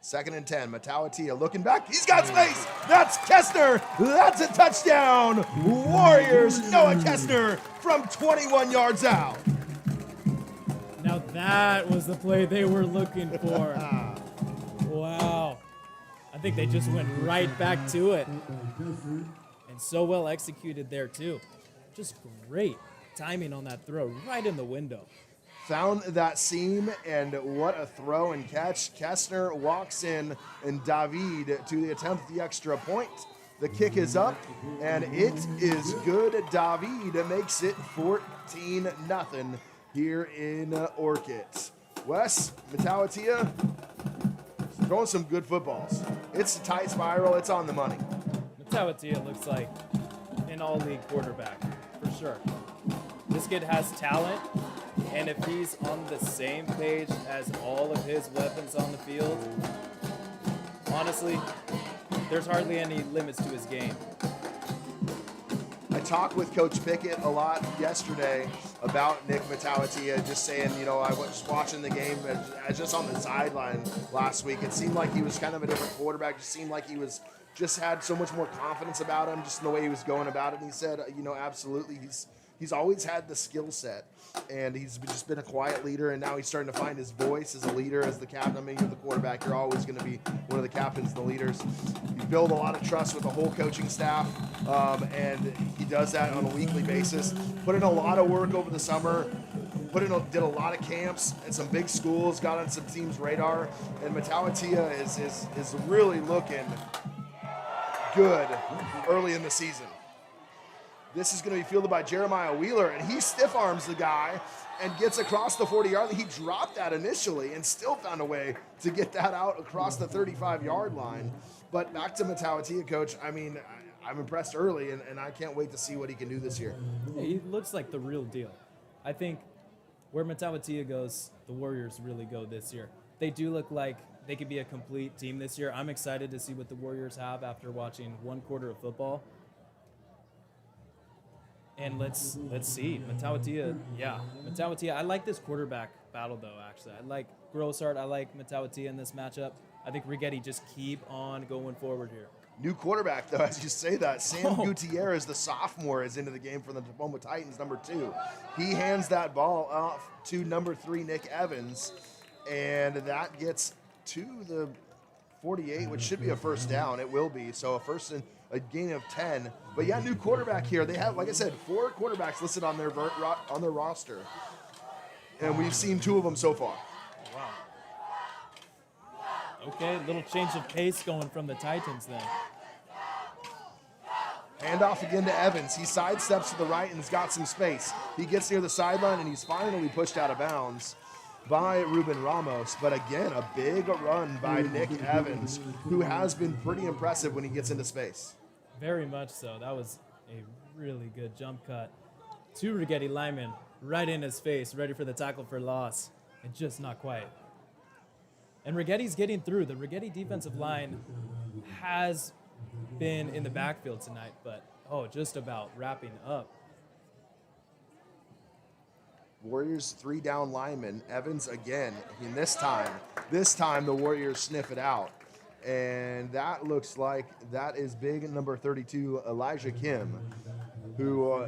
2nd and 10. Matawatia looking back. He's got space. That's Kestner. That's a touchdown. Warriors. Noah Kestner from 21 yards out. Now that was the play they were looking for. Wow. I think they just went right back to it. And so well executed there, too. Just great timing on that throw right in the window. Found that seam, and what a throw and catch. Kestner walks in, and David to attempt the extra point. The kick is up, and it is good. David makes it 14-0 here in Orcutt. Wes, Matawatia, throwing some good footballs. It's a tight spiral. It's on the money. Matawatia looks like an all-league quarterback, for sure. This kid has talent, and if he's on the same page as all of his weapons on the field, honestly, there's hardly any limits to his game. I talked with Coach Pickett a lot yesterday about Nick Matawatia, just saying, I was watching the game just on the sideline last week. It seemed like he was kind of a different quarterback. It seemed like he was just had so much more confidence about him, just in the way he was going about it. And he said, absolutely, he's always had the skill set, and he's just been a quiet leader, and now he's starting to find his voice as a leader, as the captain. I mean, you're the quarterback, you're always going to be one of the captains and the leaders. You build a lot of trust with the whole coaching staff, and he does that on a weekly basis. Put in a lot of work over the summer, did a lot of camps at some big schools, got on some teams' radar, and Matawatia is really looking good early in the season. This is going to be fielded by Jeremiah Wheeler, and he stiff arms the guy and gets across the 40-yard line. He dropped that initially and still found a way to get that out across the 35-yard line. But back to Matawatia, Coach. I mean, I'm impressed early, and I can't wait to see what he can do this year. Yeah, he looks like the real deal. I think where Matawatia goes, the Warriors really go this year. They do look like they could be a complete team this year. I'm excited to see what the Warriors have after watching one quarter of football. And let's see. Matawatia, I like this quarterback battle, though, actually. I like Grossart. I like Matawatia in this matchup. I think Righetti just keep on going forward here. New quarterback, though, as you say that. Sam Gutierrez, the sophomore, is into the game for the Nipomo Titans, number 2. He hands that ball off to number 3, Nick Evans, and that gets to the 48, which should be a first down. It will be. So a gain of 10. But yeah, new quarterback here. They have, like I said, 4 quarterbacks listed on their roster, and we've seen 2 of them so far. Wow. Okay, little change of pace going from the Titans then. Handoff again to Evans. He sidesteps to the right and has got some space. He gets near the sideline, and he's finally pushed out of bounds by Ruben Ramos. But again, a big run by Nick Evans, who has been pretty impressive when he gets into space. Very much so. That was a really good jump cut to Righetti Lyman, right in his face, ready for the tackle for loss, and just not quite. And Righetti's getting through. The Righetti defensive line has been in the backfield tonight, but just about wrapping up. Warriors 3 down linemen. Evans again. And this time the Warriors sniff it out. And that looks like that is big number 32, Elijah Kim, who,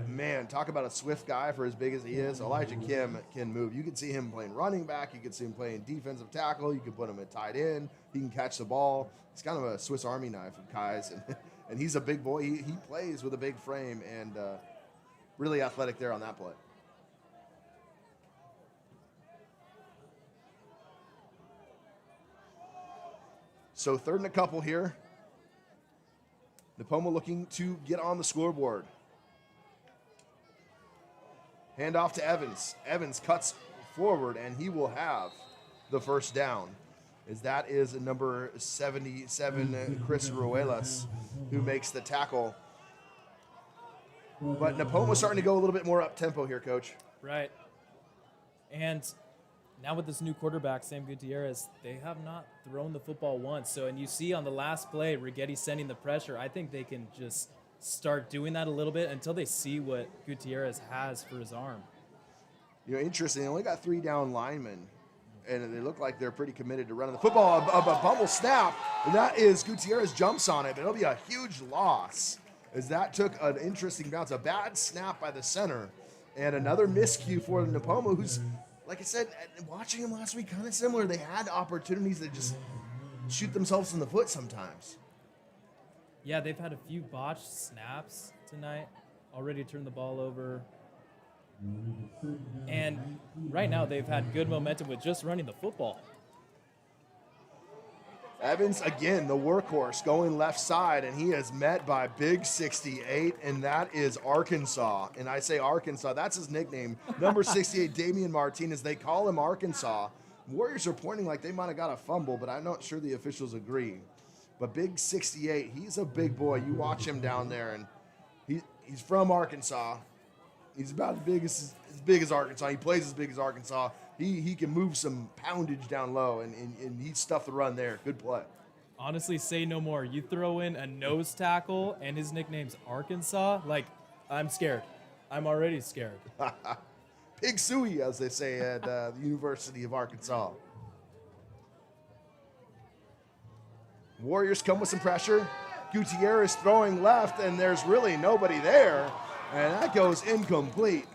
talk about a swift guy for as big as he is. Elijah Kim can move. You can see him playing running back. You can see him playing defensive tackle. You can put him at tight end. He can catch the ball. He's kind of a Swiss Army knife of guys, and he's a big boy. He plays with a big frame and really athletic there on that play. So 3rd and a couple here. Nipomo looking to get on the scoreboard. Hand off to Evans. Evans cuts forward, and he will have the first down. As that is number 77, Chris Ruelas, who makes the tackle. But Nipomo's starting to go a little bit more up-tempo here, Coach. Right. And now with this new quarterback, Sam Gutierrez, they have not thrown the football once. So, and you see on the last play, Righetti sending the pressure. I think they can just start doing that a little bit until they see what Gutierrez has for his arm. Interesting. They only got 3 down linemen, and they look like they're pretty committed to running the football. A bumble snap, and that is Gutierrez jumps on it, but it'll be a huge loss as that took an interesting bounce. A bad snap by the center, and another miscue for Nipomo, who's, like I said, watching him last week, kind of similar. They had opportunities to just shoot themselves in the foot sometimes. Yeah, they've had a few botched snaps tonight. Already turned the ball over. And right now they've had good momentum with just running the football. Evans, again, the workhorse, going left side, and he is met by Big 68, and that is Arkansas. And I say Arkansas, that's his nickname. Number 68, Damian Martinez. They call him Arkansas. Warriors are pointing like they might have got a fumble, but I'm not sure the officials agree. But Big 68, he's a big boy. You watch him down there, and he's from Arkansas. He's about as big as Arkansas. He plays as big as Arkansas. He can move some poundage down low, and he stuffed the run there. Good play. Honestly, say no more. You throw in a nose tackle, and his nickname's Arkansas. Like, I'm scared. I'm already scared. Pig suey, as they say at the University of Arkansas. Warriors come with some pressure. Gutierrez throwing left, and there's really nobody there, and that goes incomplete.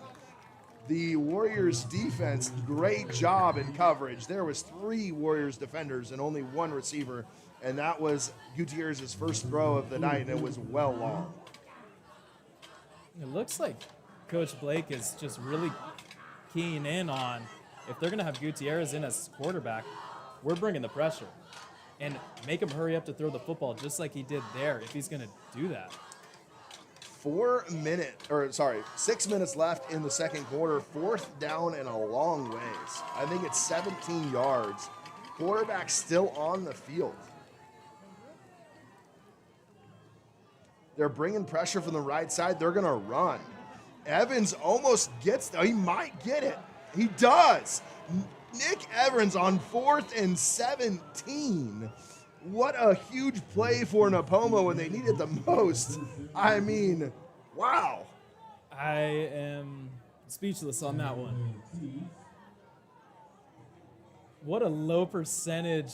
The Warriors defense, great job in coverage. There was 3 Warriors defenders and only 1 receiver, and that was Gutierrez's first throw of the night, and it was well long. It looks like Coach Blake is just really keying in on, if they're going to have Gutierrez in as quarterback, we're bringing the pressure. And make him hurry up to throw the football just like he did there if he's going to do that. 6 minutes left in the second quarter. 4th down and a long ways. I think it's 17 yards. Quarterback still on the field. They're bringing pressure from the right side. They're going to run. Evans almost gets there. He might get it. He does. Nick Evans on 4th and 17. What a huge play for Nipomo when they need it the most. I mean, wow. I am speechless on that one. What a low percentage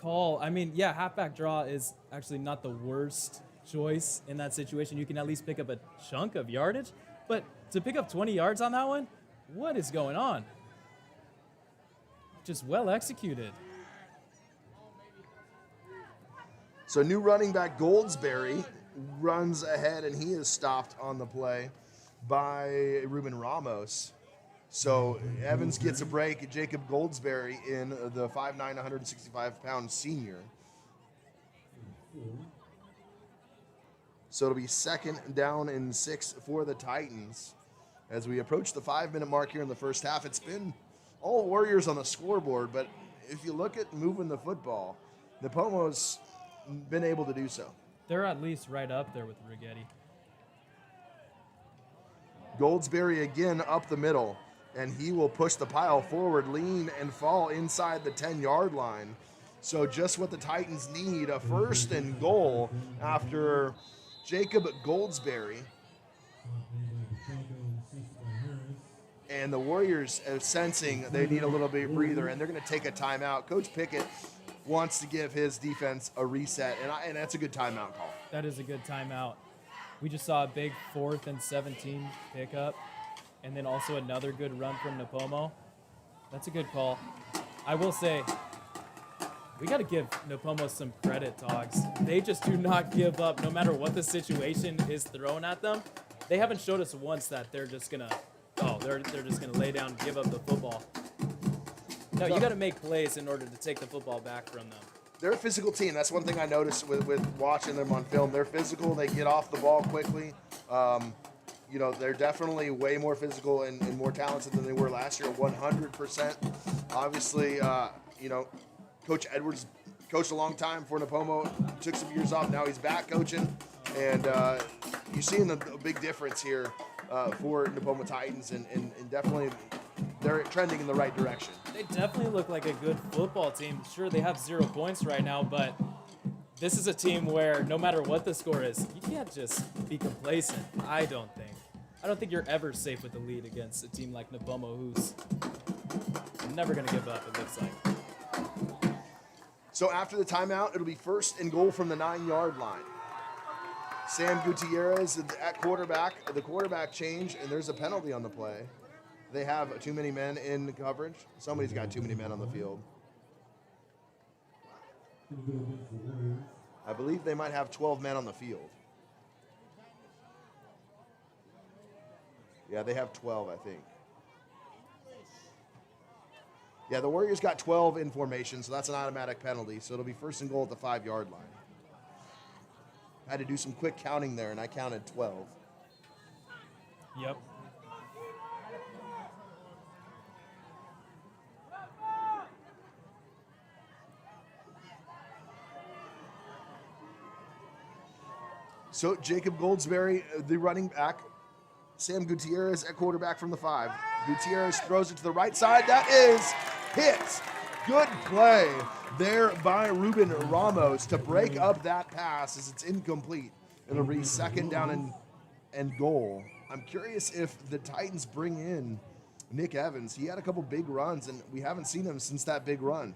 call. I mean, yeah, halfback draw is actually not the worst choice in that situation. You can at least pick up a chunk of yardage. But to pick up 20 yards on that one, what is going on? Just well executed. So new running back Goldsberry runs ahead, and he is stopped on the play by Ruben Ramos. So Evans gets a break. Jacob Goldsberry in the 5'9", 165-pound senior. So it'll be 2nd down and 6 for the Titans. As we approach the 5-minute mark here in the first half, it's been all Warriors on the scoreboard, but if you look at moving the football, Nipomo's been able to do so. They're at least right up there with Righetti. Goldsberry again up the middle, and he will push the pile forward, lean, and fall inside the 10-yard line. So just what the Titans need, a 1st and goal after Jacob Goldsberry. And the Warriors are sensing they need a little bit of breather, and they're going to take a timeout. Coach Pickett wants to give his defense a reset, and that's a good timeout call. That is a good timeout. We just saw a big 4th and 17 pickup, and then also another good run from Nipomo. That's a good call. I will say, we got to give Nipomo some credit, Dogs. They just do not give up no matter what the situation is thrown at them. They haven't showed us once that they're just going to they're just going to lay down and give up the football. No, you got to make plays in order to take the football back from them. They're a physical team. That's one thing I noticed with watching them on film. They're physical. They get off the ball quickly. They're definitely way more physical and more talented than they were last year, 100%. Obviously, Coach Edwards coached a long time for Nipomo, took some years off. Now he's back coaching, and you're seeing a big difference here for Nipomo Titans, and definitely they're trending in the right direction. They definitely look like a good football team. Sure, they have 0 points right now, but this is a team where no matter what the score is, you can't just be complacent, I don't think. I don't think you're ever safe with the lead against a team like Nipomo, who's never going to give up, it looks like. So after the timeout, it'll be first and goal from the 9-yard line. Sam Gutierrez at quarterback. The quarterback change, and there's a penalty on the play. They have too many men in coverage. Somebody's got too many men on the field. I believe they might have 12 men on the field. Yeah, they have 12, I think. Yeah, the Warriors got 12 in formation, so that's an automatic penalty. So it'll be first and goal at the 5-yard line. I had to do some quick counting there, and I counted 12. Yep. So Jacob Goldsberry, the running back. Sam Gutierrez at quarterback from the 5. Gutierrez throws it to the right side. That is hit. Good play there by Ruben Ramos to break up that pass as it's incomplete. It'll be second down and goal. I'm curious if the Titans bring in Nick Evans. He had a couple big runs, and we haven't seen him since that big run.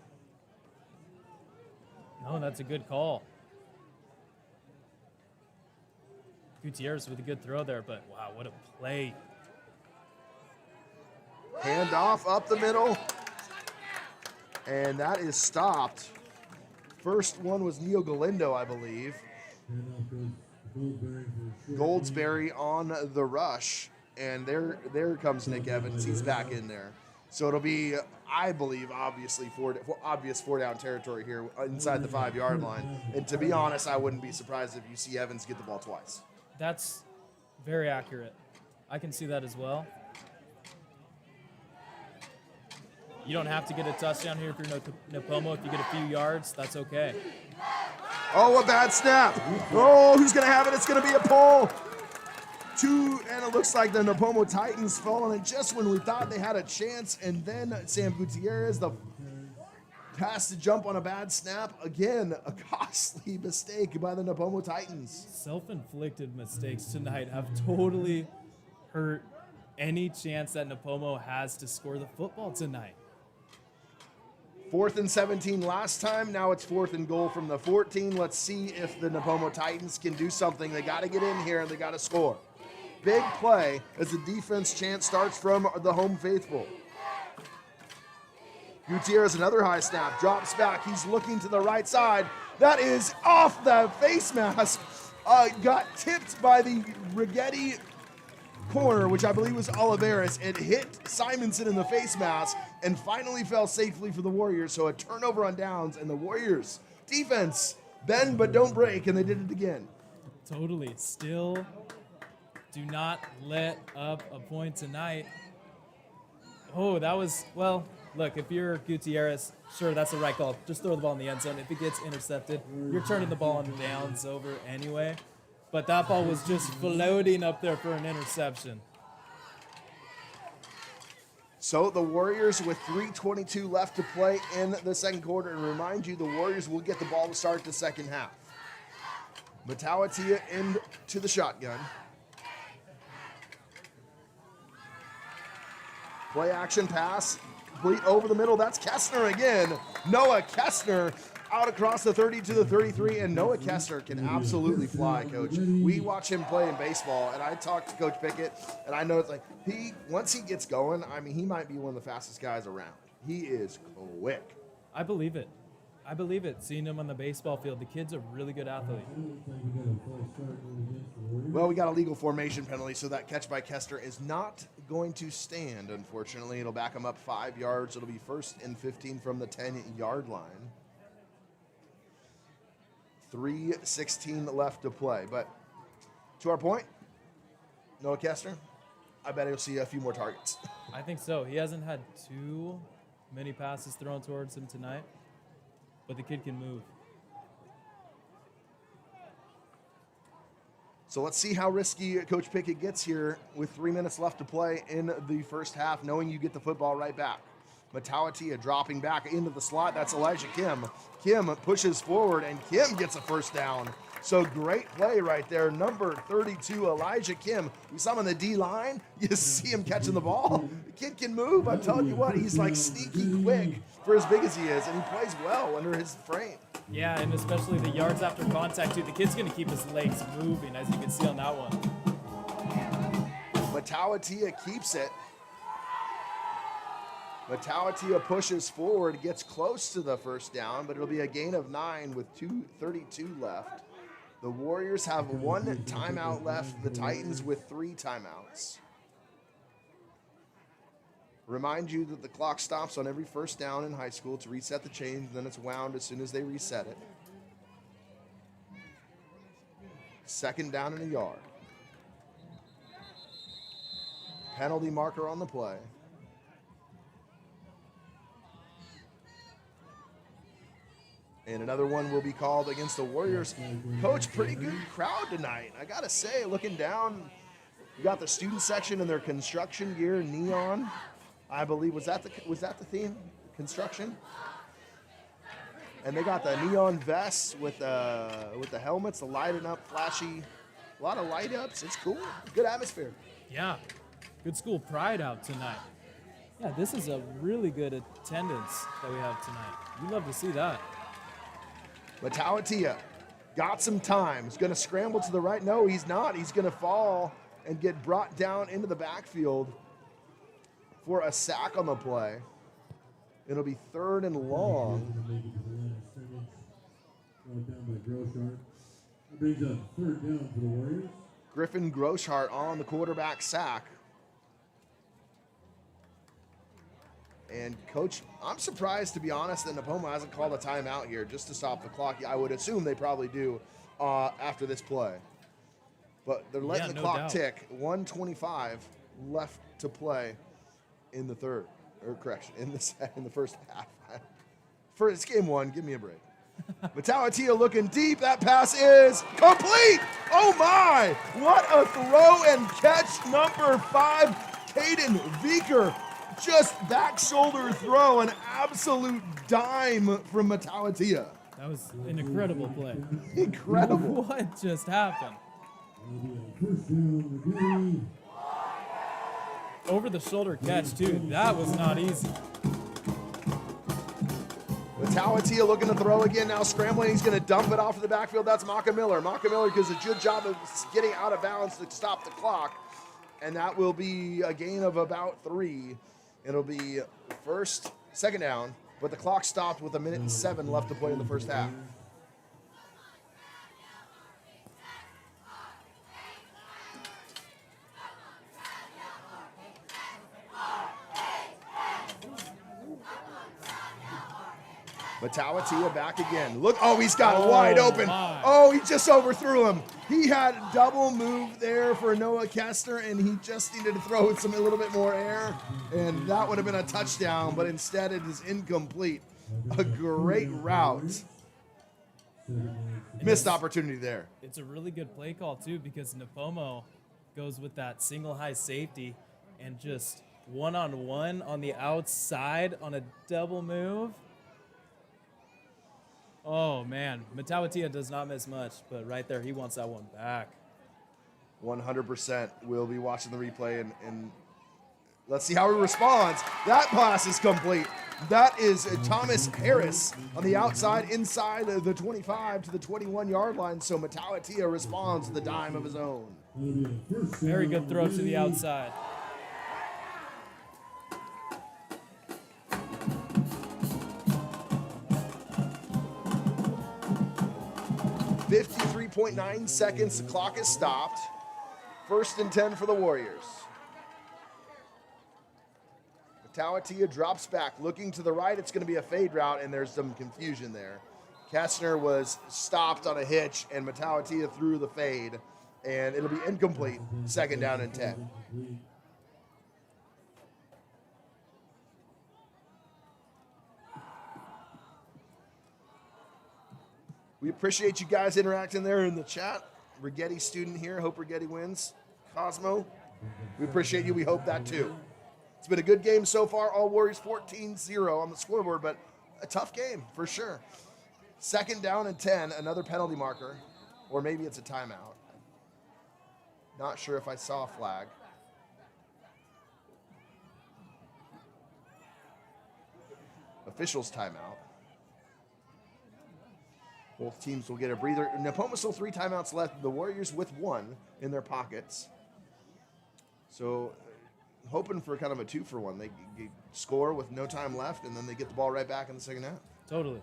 No, that's a good call. Gutierrez with a good throw there, but wow, what a play. Hand off up the middle. And that is stopped. First one was Neo Galindo, I believe. Goldsberry on the rush. And there comes Nick Evans. He's back in there. So it'll be, I believe, obviously obvious 4-down territory here inside the 5-yard line. And to be honest, I wouldn't be surprised if you see Evans get the ball twice. That's very accurate. I can see that as well. You don't have to get a touchdown here if you're Nipomo. If you get a few yards, that's okay. Oh, a bad snap. Oh, who's going to have it? It's going to be a pull. And it looks like the Nipomo Titans fell on it just when we thought they had a chance. And then Sam Gutierrez, the pass to jump on a bad snap. Again, a costly mistake by the Nipomo Titans. Self-inflicted mistakes tonight have totally hurt any chance that Nipomo has to score the football tonight. 4th and 17 last time. Now it's 4th and goal from the 14. Let's see if the Nipomo Titans can do something. They got to get in here and they got to score. Big play as the defense chant starts from the home faithful. Gutierrez, another high snap, drops back. He's looking to the right side. That is off the face mask. Got tipped by the Righetti corner, which I believe was Oliveras. It hit Simonson in the face mask and finally fell safely for the Warriors. So a turnover on downs, and the Warriors defense bend but don't break, and they did it again. Totally. Still do not let up a point tonight. Oh, that was, well, look, if you're Gutierrez, sure, that's the right call. Just throw the ball in the end zone. If it gets intercepted, you're turning the ball on downs over anyway. But that ball was just floating up there for an interception. So the Warriors with 3:22 left to play in the second quarter. And remind you, the Warriors will get the ball to start the second half. Matawatia into the shotgun. Play action pass, complete over the middle. That's Kessner again. Noah Kessner out across the 30 to the 33, and Noah Kessner can absolutely fly, Coach. We watch him play in baseball, and I talked to Coach Pickett, and I know it's like once he gets going, I mean, he might be one of the fastest guys around. He is quick. I believe it. I believe it. Seeing him on the baseball field, the kid's a really good athlete. Well, we got a legal formation penalty, so that catch by Kessner is not going to stand, unfortunately. It'll back him up 5 yards. It'll be 1st and 15 from the 10-yard line. 3:16 left to play. But to our point, Noah Kessner, I bet he'll see a few more targets. I think so. He hasn't had too many passes thrown towards him tonight, but the kid can move. So let's see how risky Coach Pickett gets here with 3 minutes left to play in the first half, knowing you get the football right back. Matawatia dropping back into the slot. That's Elijah Kim. Kim pushes forward, and Kim gets a first down So great play right there. Number 32, Elijah Kim. We saw him on the D line. You see him catching the ball. The kid can move. I'm telling you what, he's like sneaky quick for as big as he is, and he plays well under his frame. Yeah, and especially the yards after contact, too. The kid's going to keep his legs moving, as you can see on that one. Matawatia keeps it. Matawatia pushes forward, gets close to the first down, but it'll be a gain of 9 with 2:32 left. The Warriors have 1 timeout left, the Titans with 3 timeouts. Remind you that the clock stops on every first down in high school to reset the change, and then it's wound as soon as they reset it. Second down and a yard. Penalty marker on the play. And another one will be called against the Warriors. Coach, pretty good crowd tonight. I gotta say, looking down, you got the student section in their construction gear, neon. I believe was that the theme? Construction. And they got the neon vests with the helmets, the lighting up, flashy, a lot of light ups. It's cool. Good atmosphere. Yeah, good school pride out tonight. Yeah, this is a really good attendance that we have tonight. You love to see that. Matawatia got some time. He's going to scramble to the right. No, he's not. He's going to fall and get brought down into the backfield for a sack on the play. It'll be 3rd and long. That brings up 3rd down for the Warriors. Griffin Groshart on the quarterback sack. And, Coach, I'm surprised, to be honest, that Nipomo hasn't called a timeout here just to stop the clock. I would assume they probably do after this play. But they're letting the clock tick. 1:25 left to play in the third. Or, correction, in the first half. It's game 1. Give me a break. Matawatia looking deep. That pass is complete. Oh, my. What a throw and catch. Number 5, Caden Vicker. Just back shoulder throw, an absolute dime from Matawatia. That was an incredible play. Incredible. What just happened? Over the shoulder catch, too. That was not easy. Matawatia looking to throw again, now scrambling. He's going to dump it off to the backfield. That's Maka Miller. Maka Miller does a good job of getting out of bounds to stop the clock. And that will be a gain of about 3. It'll be second down, but the clock stopped with 1:07 left to play in the first half. Matawatia back again. Look, he's got it wide open. My. Oh, he just overthrew him. He had double move there for Noah Kester, and he just needed to throw with a little bit more air, and that would have been a touchdown, but instead it is incomplete. A great route. Missed opportunity there. It's a really good play call, too, because Nipomo goes with that single high safety and just one-on-one on the outside on a double move. Oh, man. Matawatia does not miss much, but right there, he wants that one back. 100%. We'll be watching the replay, and let's see how he responds. That pass is complete. That is Thomas Harris on the outside, inside of the 25 to the 21-yard line, so Matawatia responds to the dime of his own. Very good throw to the outside. 53.9 seconds. The clock is stopped. 1st and 10 for the Warriors. Matawatia drops back, looking to the right. It's going to be a fade route, and there's some confusion there. Kastner was stopped on a hitch, and Matawatia threw the fade, and it'll be incomplete. 2nd down and 10. We appreciate you guys interacting there in the chat. Righetti student here. Hope Righetti wins. Cosmo, we appreciate you. We hope that too. It's been a good game so far. All Warriors 14-0 on the scoreboard, but a tough game for sure. 2nd down and 10, another penalty marker. Or maybe it's a timeout. Not sure if I saw a flag. Officials timeout. Both teams will get a breather. Nipomo still 3 timeouts left. The Warriors with 1 in their pockets. So hoping for kind of a 2-for-1. They score with no time left, and then they get the ball right back in the second half. Totally.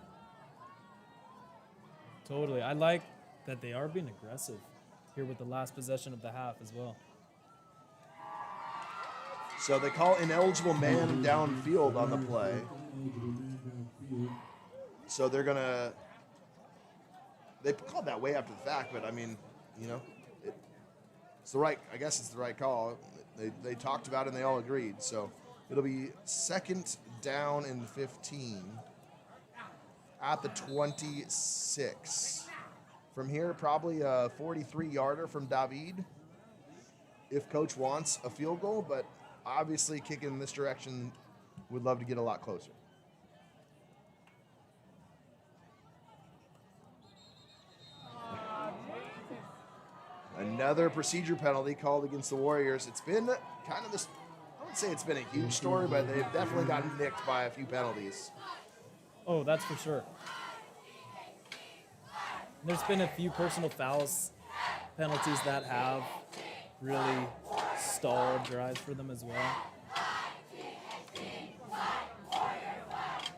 I like that they are being aggressive here with the last possession of the half as well. So they call ineligible man downfield on the play. So they're going to... They called that way after the fact, but I mean, it's the right... I guess it's the right call. They talked about it and they all agreed. So it'll be second down and 15 at the 26. From here, probably a 43-yarder from David if coach wants a field goal, but obviously kicking in this direction would love to get a lot closer. Another procedure penalty called against the Warriors. It's been kind of this, I wouldn't say it's been a huge story, but they've definitely gotten nicked by a few penalties. Oh, that's for sure. There's been a few personal fouls penalties that have really stalled drives for them as well.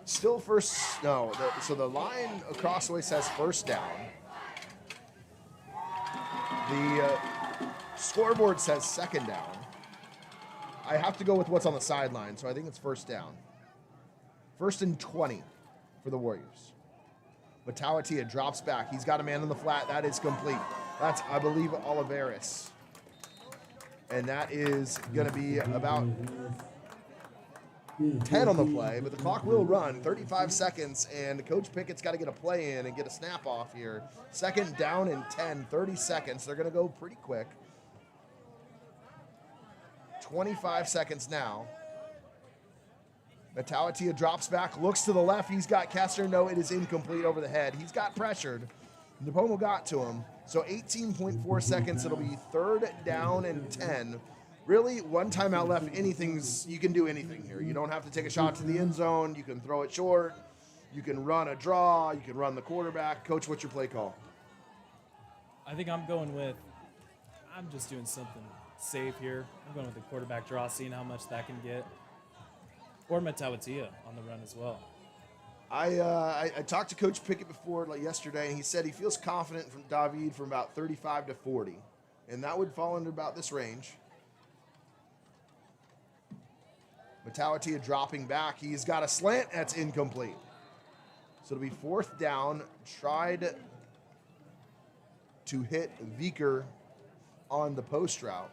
Still so the line across the way says first down. The scoreboard says second down. I have to go with what's on the sideline, so I think it's first down. First and 20 for the Warriors. Matawatia drops back. He's got a man in the flat. That is complete. That's, I believe, Oliveris. And that is going to be about 10 on the play, but the clock will run. 35 seconds, and Coach Pickett's got to get a play in and get a snap off here. Second down and 10, 30 seconds. They're going to go pretty quick. 25 seconds now. Matawatia drops back, looks to the left. He's got Kessler. No, it is incomplete over the head. He's got pressured. Nipomo got to him. So 18.4 seconds. It'll be third down and 10. Really, one timeout left. You can do anything here. You don't have to take a shot to the end zone. You can throw it short. You can run a draw. You can run the quarterback. Coach, what's your play call? I think I'm just doing something safe here. I'm going with the quarterback draw, seeing how much that can get. Or Matawatia on the run as well. I talked to Coach Pickett before, like yesterday, and he said he feels confident from David from about 35 to 40. And that would fall under about this range. Matawatia dropping back. He's got a slant. That's incomplete. So it'll be fourth down. Tried to hit Viker on the post route.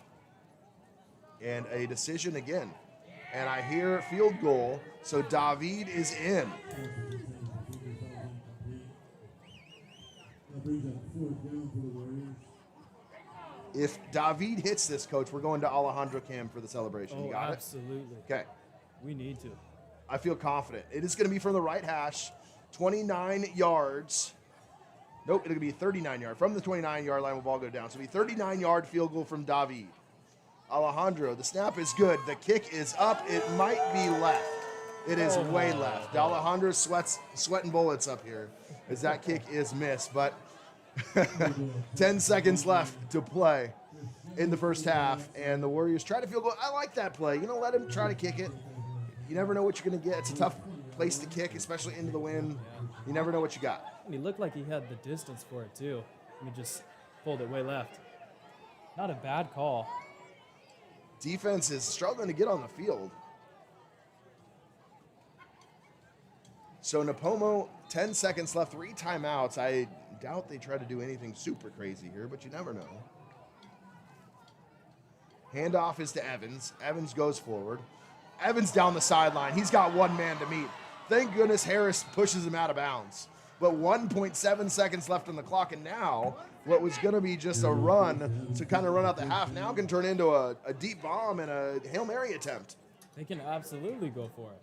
And a decision again. And I hear field goal. So David is in. If David hits this, Coach, we're going to Alejandro Cam for the celebration. You got absolutely. it? Okay. We need to. I feel confident. It is going to be from the right hash, 29 yards. Nope, it'll be 39 yards. From the 29-yard line, will ball go down. So it'll be 39-yard field goal from David. Alejandro, the snap is good. The kick is up. It might be left. It is way left. Alejandro sweating bullets up here as that kick is missed. But 10 seconds left to play in the first half. And the Warriors try to field goal. I like that play. Let him try to kick it. You never know what you're going to get. It's a tough place to kick, especially into the wind. You never know what you got. And he looked like he had the distance for it, too. He just pulled it way left. Not a bad call. Defense is struggling to get on the field. So Nipomo, 10 seconds left, 3 timeouts. I doubt they try to do anything super crazy here, but you never know. Handoff is to Evans. Evans goes forward. Evans down the sideline. He's got one man to meet. Thank goodness Harris pushes him out of bounds. But 1.7 seconds left on the clock, and now what was going to be just a run to kind of run out the half now can turn into a deep bomb and a Hail Mary attempt. They can absolutely go for it.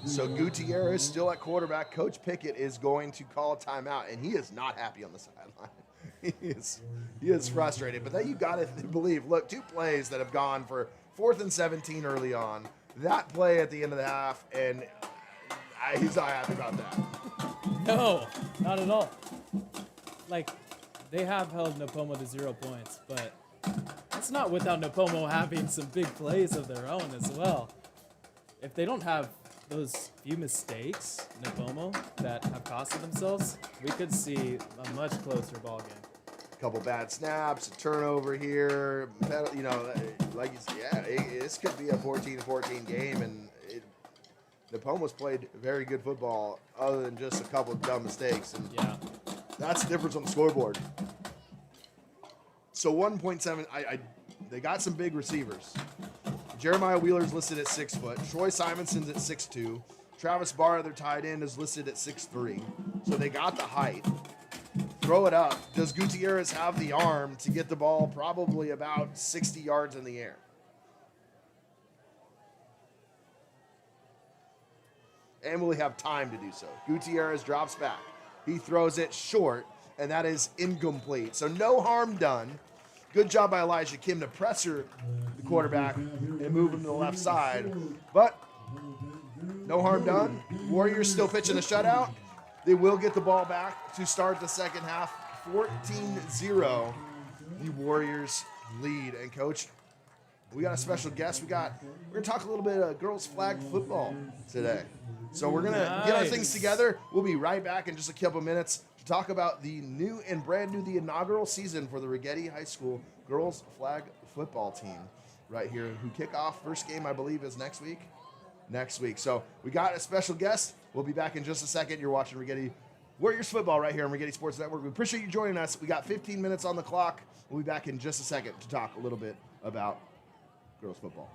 So Gutierrez still at quarterback. Coach Pickett is going to call timeout, and he is not happy on the sideline. he is frustrated. But then you got to believe. Look, 2 plays that have gone for 4th and 17 early on. That play at the end of the half, and he's not happy about that. No, not at all. Like, they have held Nipomo to 0 points, but it's not without Nipomo having some big plays of their own as well. If they don't have those few mistakes, Nipomo, that have costed themselves, we could see a much closer ball game. A couple bad snaps, a turnover here. You know, like you said, this could be a 14-14 game, and Nipomo's played very good football other than just a couple of dumb mistakes. And Yeah. that's the difference on the scoreboard. So 1.7, they got some big receivers. Jeremiah Wheeler's listed at 6 foot. Troy Simonson's at 6'2". Travis Barr, their tight end, is listed at 6'3". So they got the height. Throw it up. Does Gutierrez have the arm to get the ball probably about 60 yards in the air? And will he have time to do so? Gutierrez drops back. He throws it short, and that is incomplete. So no harm done. Good job by Elijah Kim to pressure the quarterback and move him to the left side. But no harm done. Warriors still pitching a shutout. They will get the ball back to start the second half. 14-0. The Warriors lead. And Coach, we got a special guest. We're gonna talk a little bit of girls flag football today. So we're gonna get our things together. We'll be right back in just a couple minutes to talk about the new and brand new, the inaugural season for the Righetti High School girls flag football team right here, who kick off first game, I believe, is next week. So we got a special guest. We'll be back in just a second. You're watching Righetti Warriors football right here on Righetti Sports Network. We appreciate you joining us. We got 15 minutes on the clock. We'll be back in just a second to talk a little bit about girls football.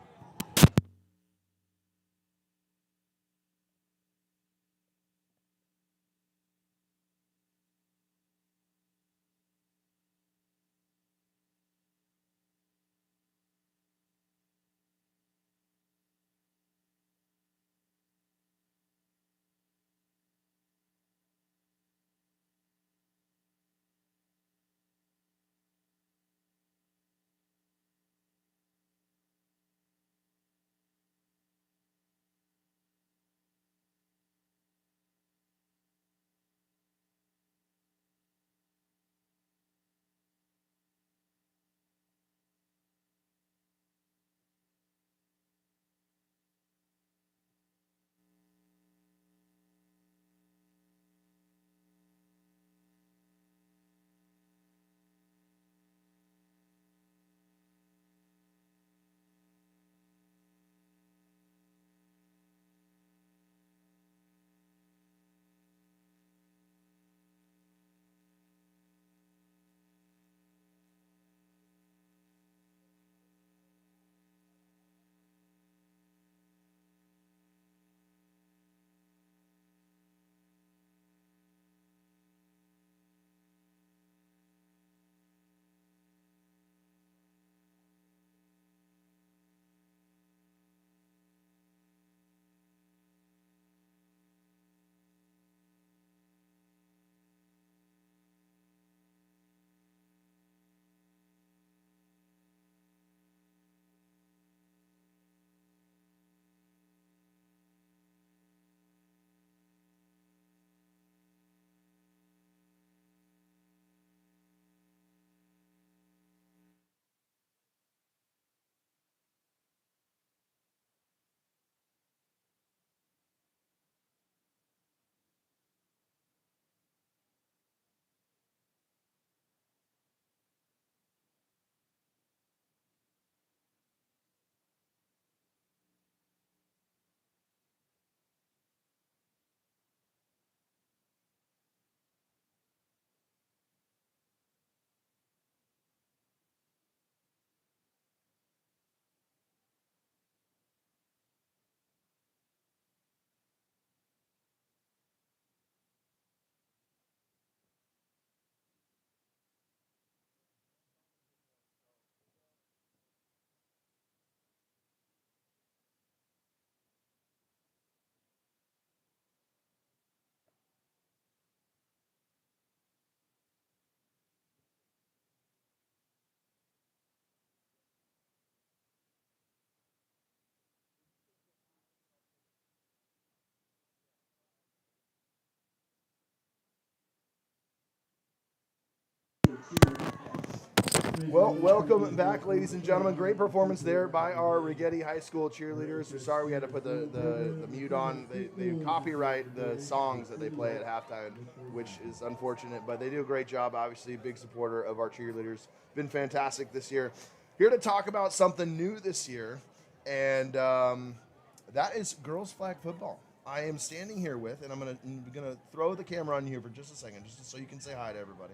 Well, welcome back, ladies and gentlemen. Great performance there by our Righetti High School cheerleaders. We're sorry we had to put the mute on. They copyright the songs that they play at halftime, which is unfortunate, but they do a great job. Obviously, big supporter of our cheerleaders. Been fantastic this year. Here to talk about something new this year, and that is girls flag football. I am standing here with, and I'm gonna throw the camera on you here for just a second, just so you can say hi to everybody.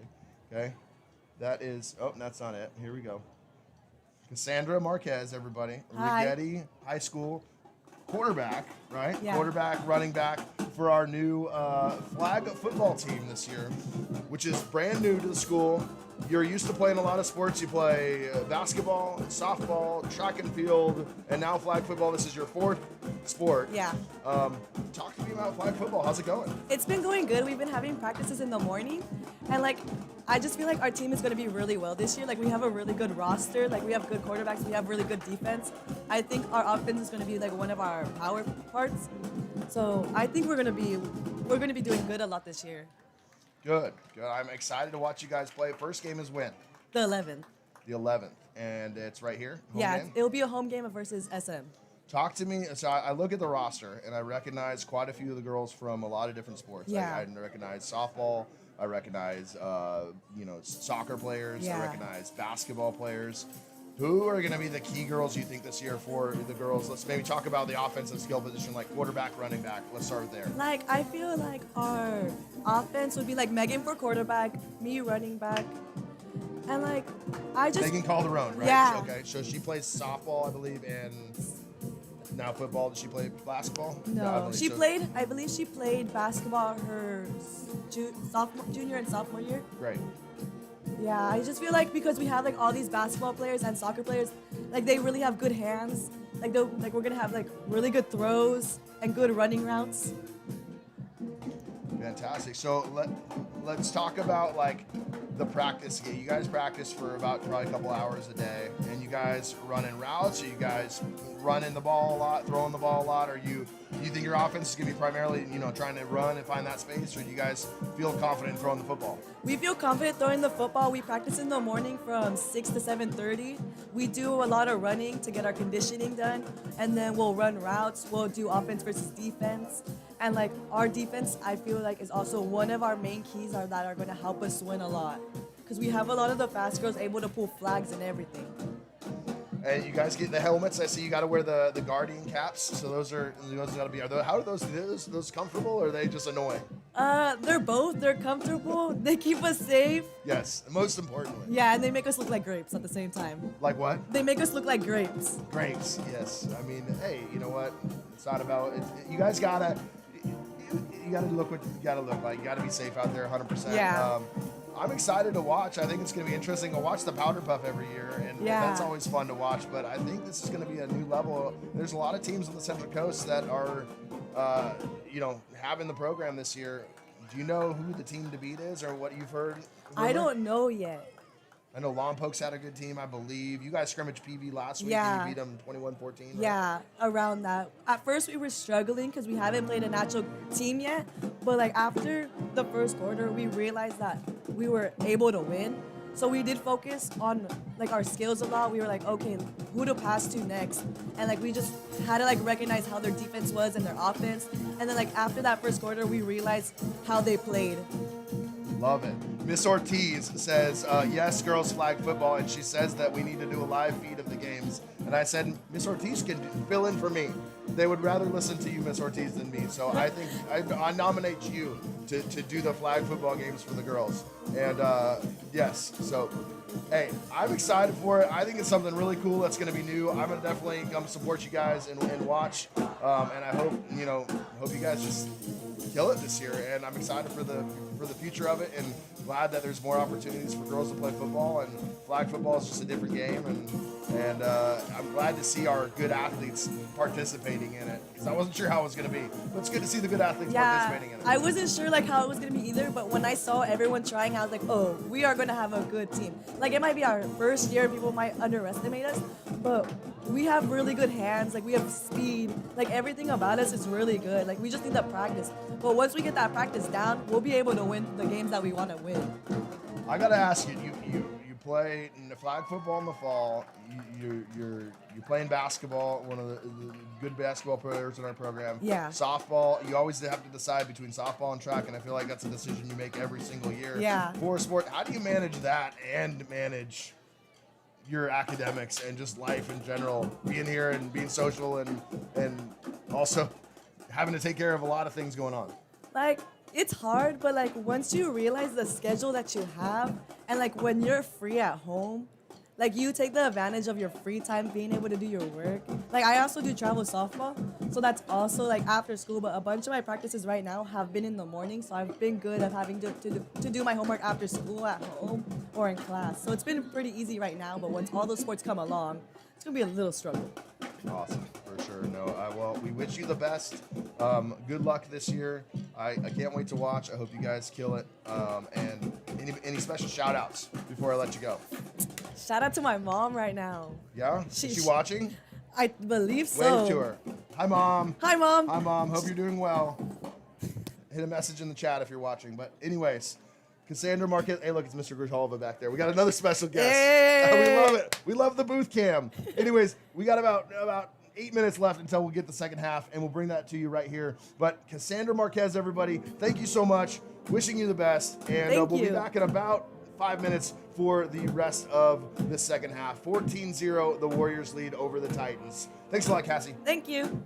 Okay. That is, oh, that's not it. Here we go. Cassandra Marquez, everybody. Hi. Righetti High School quarterback, right? Yeah. Quarterback, running back for our new flag football team this year, which is brand new to the school. You're used to playing a lot of sports. You play basketball, softball, track and field, and now flag football. This is your fourth sport. Yeah. Talk to me about flag football. How's it going? It's been going good. We've been having practices in the morning. And, I just feel like our team is going to be really well this year. We have a really good roster. We have good quarterbacks. We have really good defense. I think our offense is going to be, one of our power parts. So I think we're going to be doing good a lot this year. Good. I'm excited to watch you guys play. First game is when? The 11th. The 11th. And it's right here? Home Yeah, game? it'll be a home game versus SM. Talk to me. So I look at the roster, and I recognize quite a few of the girls from a lot of different sports. Yeah. I recognize softball. I recognize, soccer players. Yeah. I recognize basketball players. Who are going to be the key girls you think this year for the girls? Let's maybe talk about the offensive skill position, like quarterback, running back. Let's start there. I feel like our offense would be Megan for quarterback, me running back. And, I just... Megan Calderon, right? Yeah. Okay, so she plays softball, I believe, and now football. Did she play basketball? I No, believe I believe she played basketball her junior and sophomore year. Great. Yeah, I just feel because we have all these basketball players and soccer players, they really have good hands. We're gonna have really good throws and good running routes. Fantastic. So let's talk about the practice. You guys practice for about probably a couple hours a day, and you guys running routes. Are you guys running the ball a lot, throwing the ball a lot? Do you think your offense is gonna be primarily trying to run and find that space, or do you guys feel confident in throwing the football? We feel confident throwing the football. We practice in the morning from 6 to 7:30. We do a lot of running to get our conditioning done, and then we'll run routes. We'll do offense versus defense. And our defense, I feel is also one of our main keys that are going to help us win a lot. Because we have a lot of the fast girls able to pull flags and everything. And you guys get the helmets. I see you got to wear the Guardian caps. So those got to be. How are those comfortable, or are they just annoying? They're both. They're comfortable. They keep us safe. Yes, most importantly. Yeah, and they make us look like grapes at the same time. Like what? They make us look like grapes. Grapes. Yes. I mean, hey, you know what? It's not about. You guys gotta. You gotta look what you gotta look like. You gotta be safe out there, 100%. Yeah. I'm excited to watch. I think it's going to be interesting. I watch the Powder Puff every year, and Yeah. that's always fun to watch. But I think this is going to be a new level. There's a lot of teams on the Central Coast that are, having the program this year. Do you know who the team to beat is, or what you've heard? I don't know yet. I know Lompocs had a good team, I believe. You guys scrimmaged PV last week, Yeah. and you beat them 21-14. Right? Yeah, around that. At first, we were struggling because we haven't played a natural team yet. But after the first quarter, we realized that we were able to win. So we did focus on our skills a lot. We were okay, who to pass to next, and we just had to recognize how their defense was and their offense. And then after that first quarter, we realized how they played. Love it. Miss Ortiz says, yes, girls flag football, and she says that we need to do a live feed of the games. And I said, Miss Ortiz can fill in for me. They would rather listen to you, Miss Ortiz, than me. So I think I nominate you to do the flag football games for the girls. And yes, so hey, I'm excited for it. I think it's something really cool that's going to be new. I'm going to definitely come support you guys and watch. And I hope you guys just kill it this year. And I'm excited for the future of it, and glad that there's more opportunities for girls to play football. And flag football is just a different game, and I'm glad to see our good athletes participating in it, because I wasn't sure how it was going to be. But it's good to see the good athletes participating in it. I wasn't sure how it was gonna be either, but when I saw everyone trying, I was like, oh, we are gonna have a good team. It might be our first year, people might underestimate us, but we have really good hands. We have speed. Everything about us is really good. We just need that practice. But once we get that practice down, we'll be able to win the games that we want to win. I gotta ask you, you play flag football in the fall. You're playing basketball, one of the good basketball players in our program. Yeah. Softball, you always have to decide between softball and track, and I feel like that's a decision you make every single year. Yeah. For a sport, how do you manage that and manage your academics and just life in general, being here and being social and also having to take care of a lot of things going on? Like, it's hard, but like once you realize the schedule that you have, and like when you're free at home, like you take the advantage of your free time being able to do your work. Like I also do travel softball, so that's also like after school, but a bunch of my practices right now have been in the morning, so I've been good at having to do my homework after school at home or in class. So it's been pretty easy right now, but once all those sports come along, it's gonna be a little struggle. Awesome, for sure. No, well, we wish you the best. Good luck this year. I can't wait to watch. I hope you guys kill it. And any special shout outs before I let you go? Shout out to my mom right now. Yeah? Is she watching? I believe so. Wave to her. Hi, Mom. Hi, Mom. Hi, Mom. Hope you're doing well. Hit a message in the chat if you're watching. But anyways, Cassandra Marquez. Hey, look, it's Mr. Grijalva back there. We got another special guest. Hey. We love it. We love the booth cam. Anyways, we got about 8 minutes left until we get the second half, and we'll bring that to you right here. But Cassandra Marquez, everybody, thank you so much. Wishing you the best. And we'll be back in about 5 minutes for the rest of the second half. 14-0, the Warriors lead over the Titans. Thanks a lot, Cassie. Thank you.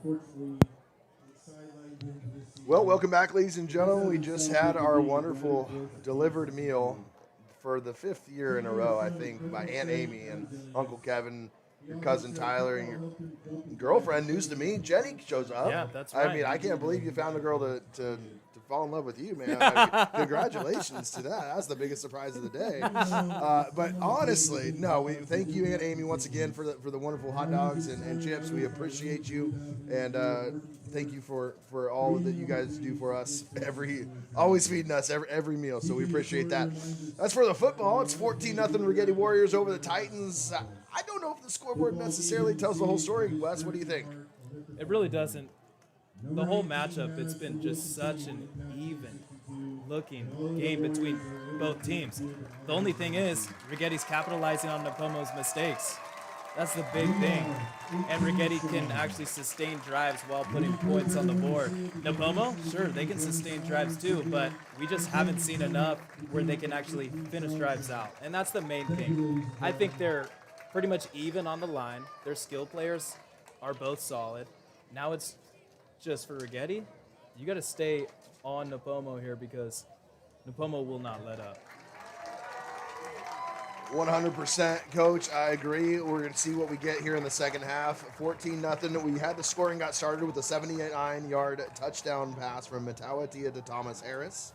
unfortunately, sidelined him for this season. Well, welcome back, ladies and gentlemen. We just had our wonderful delivered meal for the 5th year in a row, I think, by Aunt Amy and Uncle Kevin, your cousin Tyler, and your girlfriend, news to me, Jenny, shows up. Yeah, that's I right. mean, I can't believe you found a girl to fall in love with you, man. I mean, congratulations to that. That's the biggest surprise of the day. But honestly, no, we thank you, Aunt Amy, once again for the wonderful hot dogs and chips. We appreciate you, and thank you for all that you guys do for us. Always feeding us every meal, so we appreciate that. As for the football, it's 14-0 Righetti Warriors over the Titans. I don't know if the scoreboard necessarily tells the whole story. Wes, what do you think? It really doesn't. The whole matchup, it's been just such an even-looking game between both teams. The only thing is, Righetti's capitalizing on Nipomo's mistakes. That's the big thing. And Righetti can actually sustain drives while putting points on the board. Nipomo, sure, they can sustain drives too, but we just haven't seen enough where they can actually finish drives out. And that's the main thing. I think they're pretty much even on the line. Their skill players are both solid. Now it's just for Righetti. You got to stay on Nipomo here because Nipomo will not let up. 100%, Coach. I agree. We're going to see what we get here in the second half. 14-0. We had the scoring got started with a 79-yard touchdown pass from Matawatia to Thomas Harris.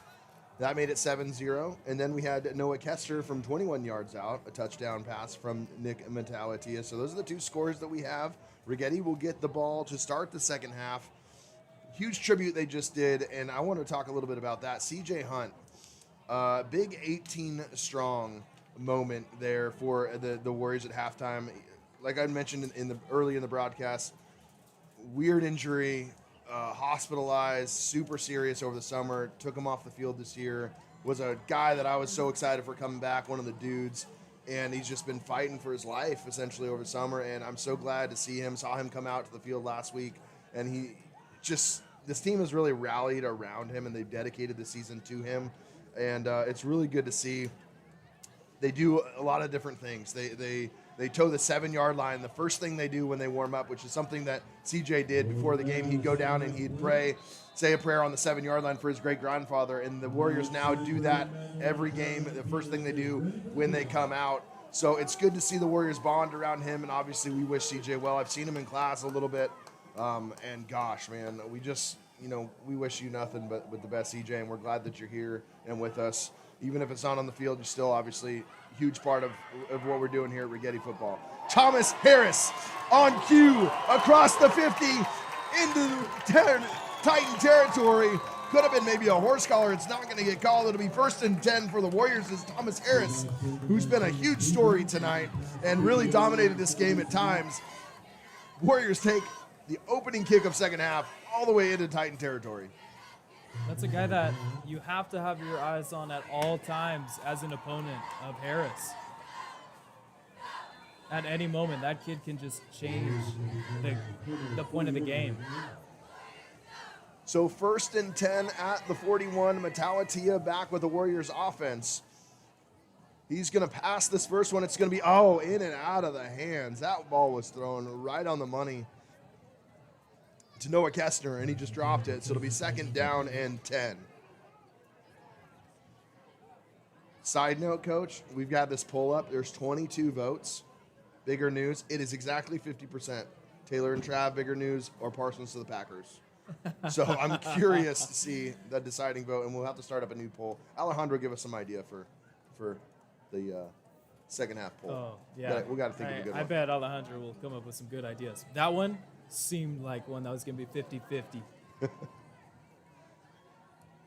That made it 7-0. And then we had Noah Kester from 21 yards out, a touchdown pass from Nick Matawatia. So those are the two scores that we have. Righetti will get the ball to start the second half. Huge tribute they just did, and I want to talk a little bit about that. CJ Hunt, big 18-strong moment there for the Warriors at halftime. Like I mentioned early in the broadcast, weird injury, hospitalized, super serious over the summer. Took him off the field this year. Was a guy that I was so excited for coming back, one of the dudes, and he's just been fighting for his life essentially over summer. And I'm so glad to see him. Saw him come out to the field last week, and this team has really rallied around him, and they've dedicated the season to him, and it's really good to see. They do a lot of different things. They toe the 7-yard line. The first thing they do when they warm up, which is something that CJ did before the game, he'd go down and he'd say a prayer on the 7-yard line for his great-grandfather, and the Warriors now do that every game. The first thing they do when they come out. So it's good to see the Warriors bond around him, and obviously we wish CJ well. I've seen him in class a little bit. And gosh, man, we wish you nothing but the best, CJ, and we're glad that you're here and with us. Even if it's not on the field, you're still obviously a huge part of what we're doing here at Righetti football. Thomas Harris on cue across the 50 into Titan territory. Could have been maybe a horse collar. It's not going to get called. It'll be 1st and 10 for the Warriors as Thomas Harris, who's been a huge story tonight and really dominated this game at times. Warriors take the opening kick of second half all the way into Titan territory. That's a guy that you have to have your eyes on at all times as an opponent of Harris. At any moment, that kid can just change the point of the game. So 1st and 10 at the 41. Matawatia back with the Warriors offense. He's going to pass this first one. It's going to be, in and out of the hands. That ball was thrown right on the money to Noah Kestner, and he just dropped it. So it'll be 2nd down and 10. Side note, Coach, we've got this poll up. There's 22 votes. Bigger news. It is exactly 50%. Taylor and Trav, bigger news, or Parsons to the Packers. So I'm curious to see the deciding vote, and we'll have to start up a new poll. Alejandro, give us some idea for the second half poll. Oh, yeah. We got to think of a good one. I bet Alejandro will come up with some good ideas. That one seemed like one that was going to be 50-50.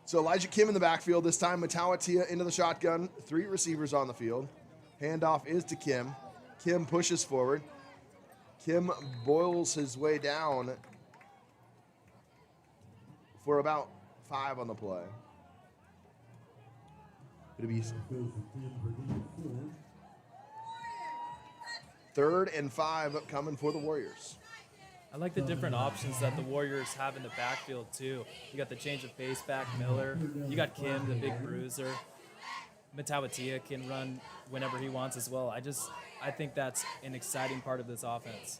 So Elijah Kim in the backfield. This time Matawatia into the shotgun. 3 receivers on the field. Handoff is to Kim. Kim pushes forward. Kim boils his way down for about 5 on the play. It'll be 3rd and 5 coming for the Warriors. I like the different options that the Warriors have in the backfield, too. You got the change of pace back, Miller. You got Kim, the big bruiser. Matawatia can run whenever he wants as well. I think that's an exciting part of this offense.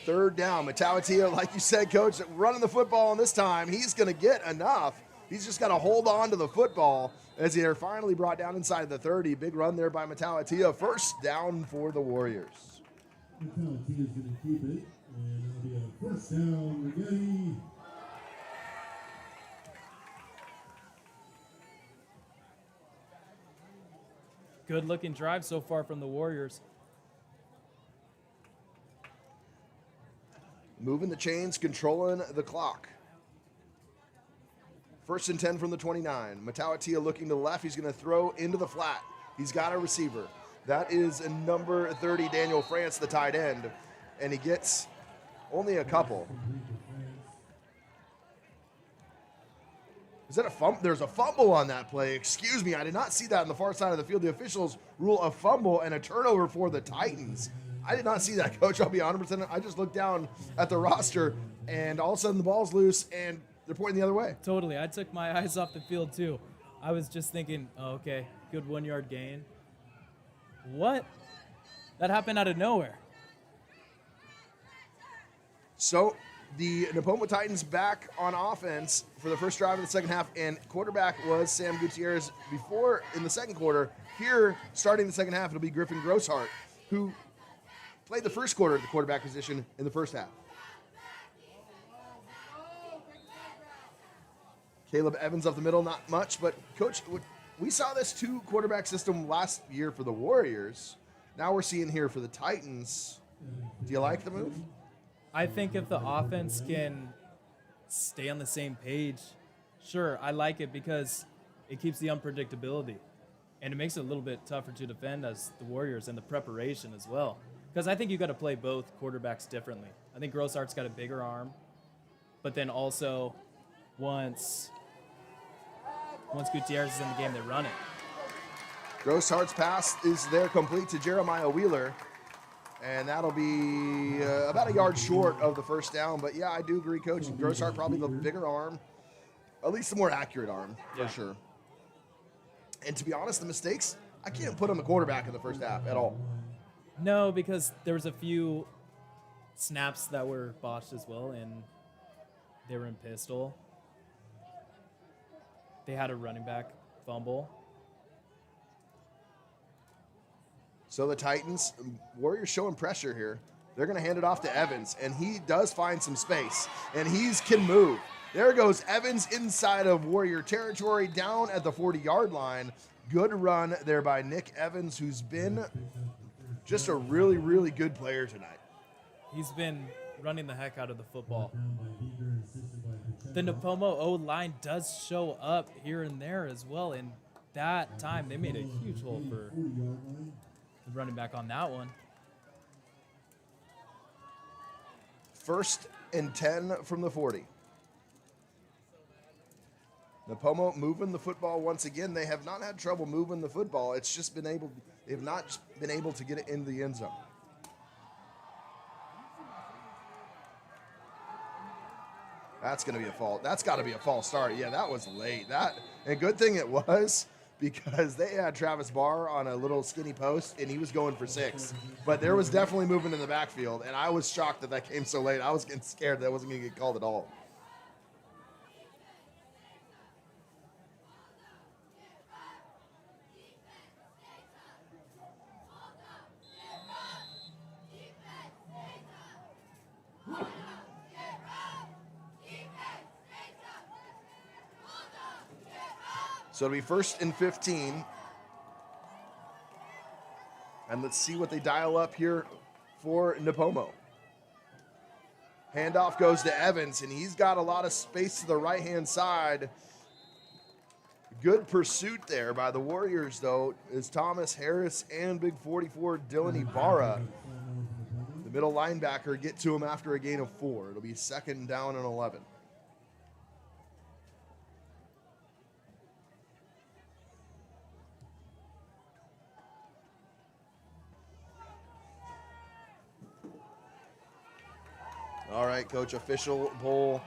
third down. Matawatia, like you said, Coach, running the football, and this time he's going to get enough. He's just got to hold on to the football as they're finally brought down inside the 30. Big run there by Matawatia. First down for the Warriors. Mentality is going to keep it, and it'll be a first down, Righetti. Good looking drive so far from the Warriors. Moving the chains, controlling the clock. First and 10 from the 29. Matawatia looking to the left. He's going to throw into the flat. He's got a receiver. That is number 30, Daniel France, the tight end. And he gets only a couple. Is that a fumble? There's a fumble on that play. Excuse me, I did not see that on the far side of the field. The officials rule a fumble and a turnover for the Titans. I did not see that, Coach. I'll be 100%. I just looked down at the roster, and all of a sudden the ball's loose, and they're pointing the other way. Totally. I took my eyes off the field, too. I was just thinking, oh, okay, good 1 yard gain. What? That happened out of nowhere. So the Nipomo Titans back on offense for the first drive of the second half, and quarterback was Sam Gutierrez before in the second quarter. Here, starting the second half, it'll be Griffin Grosshart, who played the first quarter at the quarterback position in the first half. Caleb Evans up the middle, not much, but Coach, we saw this two-quarterback system last year for the Warriors. Now we're seeing here for the Titans. Do you like the move? I think if the offense can stay on the same page, sure, I like it because it keeps the unpredictability. And it makes it a little bit tougher to defend as the Warriors and the preparation as well. Because I think you got to play both quarterbacks differently. I think Grosshart's got a bigger arm, but then also once Gutierrez is in the game, they run it. Grosshart's pass is there complete to Jeremiah Wheeler. And that'll be about a yard short of the first down. But, yeah, I do agree, Coach. Grosshart probably the bigger arm, at least the more accurate arm, for sure. And to be honest, the mistakes, I can't put on the quarterback in the first half at all. No, because there was a few snaps that were botched as well, and they were in pistol. They had a running back fumble. So the Titans, Warriors showing pressure here. They're going to hand it off to Evans, and he does find some space, and he can move. There goes Evans inside of Warrior territory down at the 40-yard line. Good run there by Nick Evans, who's been just a really, really good player tonight. He's been running the heck out of the football. The Nipomo O-line does show up here and there as well, and that time they made a huge hole for the running back on that one. First and 10 from the 40. Nipomo moving the football once again. They have not had trouble moving the football. It's just they have not been able to get it into the end zone. That's going to be a fault. That's got to be a false start. Yeah, that was late. And good thing it was, because they had Travis Barr on a little skinny post, and he was going for 6. But there was definitely movement in the backfield, and I was shocked that came so late. I was getting scared that wasn't going to get called at all. So it'll be first and 15. And let's see what they dial up here for Nipomo. Handoff goes to Evans, and he's got a lot of space to the right-hand side. Good pursuit there by the Warriors, though, is Thomas Harris and big 44 Dylan Ibarra. The middle linebacker get to him after a gain of 4. It'll be second down and 11. All right, Coach, official poll.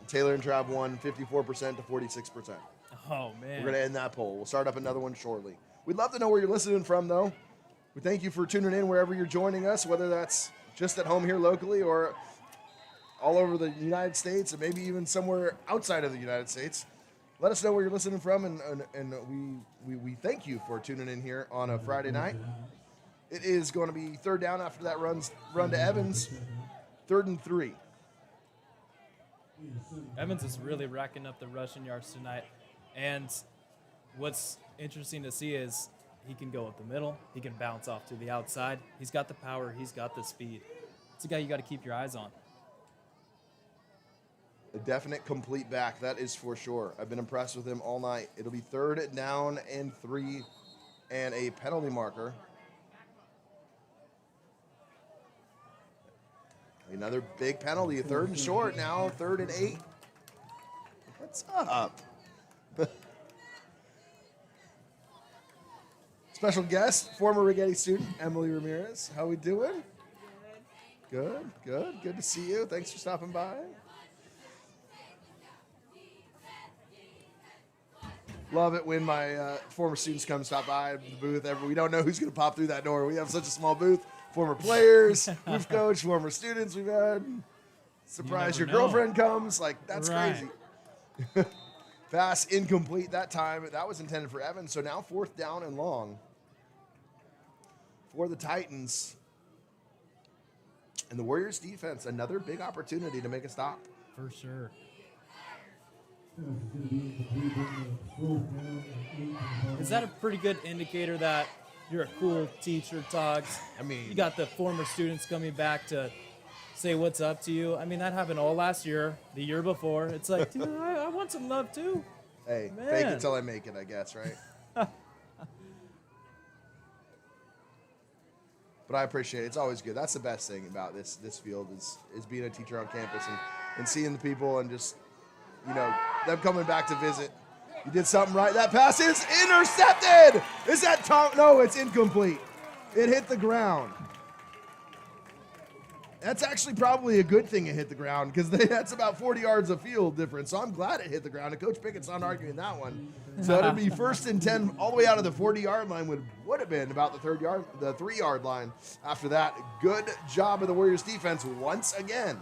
Taylor and Trav won 54% to 46%. Oh, man. We're going to end that poll. We'll start up another one shortly. We'd love to know where you're listening from, though. We thank you for tuning in wherever you're joining us, whether that's just at home here locally or all over the United States and maybe even somewhere outside of the United States, let us know where you're listening from, and we thank you for tuning in here on a Friday night. It is going to be third down after that run to Evans, 3rd and 3. Evans is really racking up the rushing yards tonight. And what's interesting to see is he can go up the middle. He can bounce off to the outside. He's got the power. He's got the speed. It's a guy you got to keep your eyes on. A definite complete back, that is for sure. I've been impressed with him all night. It'll be 3rd down and 3 and a penalty marker. Another big penalty, 3rd and short now, 3rd and 8. What's up? Special guest, former Righetti student, Emily Ramirez. How we doing? Good. Good to see you. Thanks for stopping by. Love it when my former students come stop by the booth. We don't know who's going to pop through that door. We have such a small booth. Former players, we've coached, former students we've had. Surprise, your girlfriend comes. Like, that's crazy. Pass incomplete that time. That was intended for Evans. So now 4th down and long for the Titans. And the Warriors defense, another big opportunity to make a stop. For sure. Is that a pretty good indicator that you're a cool teacher, Togs? I mean, you got the former students coming back to say what's up to you. I mean, that happened all last year, the year before. It's like, dude, I want some love too. Hey, Man. fake it till I make it, I guess, right? But I appreciate it. It's always good. That's the best thing about this field is being a teacher on campus and seeing the people and just, them coming back to visit. You did something right. That pass is intercepted. Is that Tom? No, it's incomplete. It hit the ground. That's actually probably a good thing it hit the ground because that's about 40 yards of field difference. So I'm glad it hit the ground. And Coach Pickett's not arguing that one. So it'd be 1st and 10 all the way out of the 40-yard line would have been about the 3-yard line. After that, good job of the Warriors defense once again.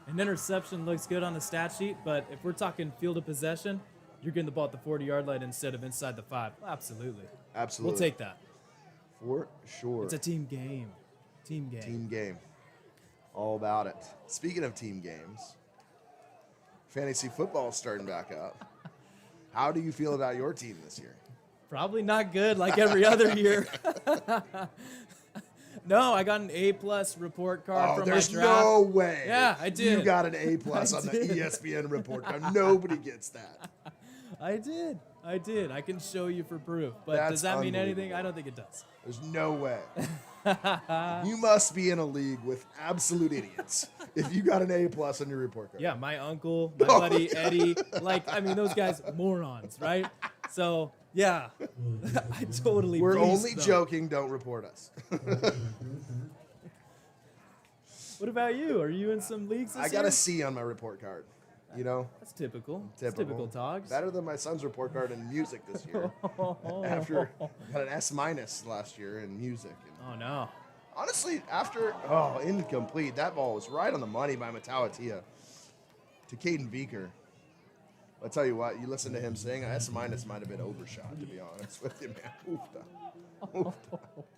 An interception looks good on the stat sheet, but if we're talking field of possession, you're getting the ball at the 40-yard line instead of inside the 5. Absolutely. Absolutely. We'll take that. For sure. It's a team game. Team game. Team game. All about it. Speaking of team games, fantasy football is starting back up. How do you feel about your team this year? Probably not good like every other year. No, I got an A+ report card from my there's draft. no way. Yeah, I did. You got an A+ on the did. ESPN report card. Nobody gets that. I did. I can show you for proof. But That's does that mean anything? unbelievable. I don't think it does. There's no way. You must be in a league with absolute idiots if you got an A+ on your report card. Yeah, my uncle, my buddy Eddie, those guys, morons, right? So, yeah, I totally We're breezed only them. joking. Don't report us. What about you? Are you in some leagues this I got year? a C on my report card. That's typical. That's typical Togs. Better than my son's report card in music this year. After got an S- last year in music. Oh, no. Honestly, incomplete. That ball was right on the money by Matawatia to Caden Beaker. I'll tell you what, you listen to him sing, S- might have been overshot, to be honest with you, man. Oofta.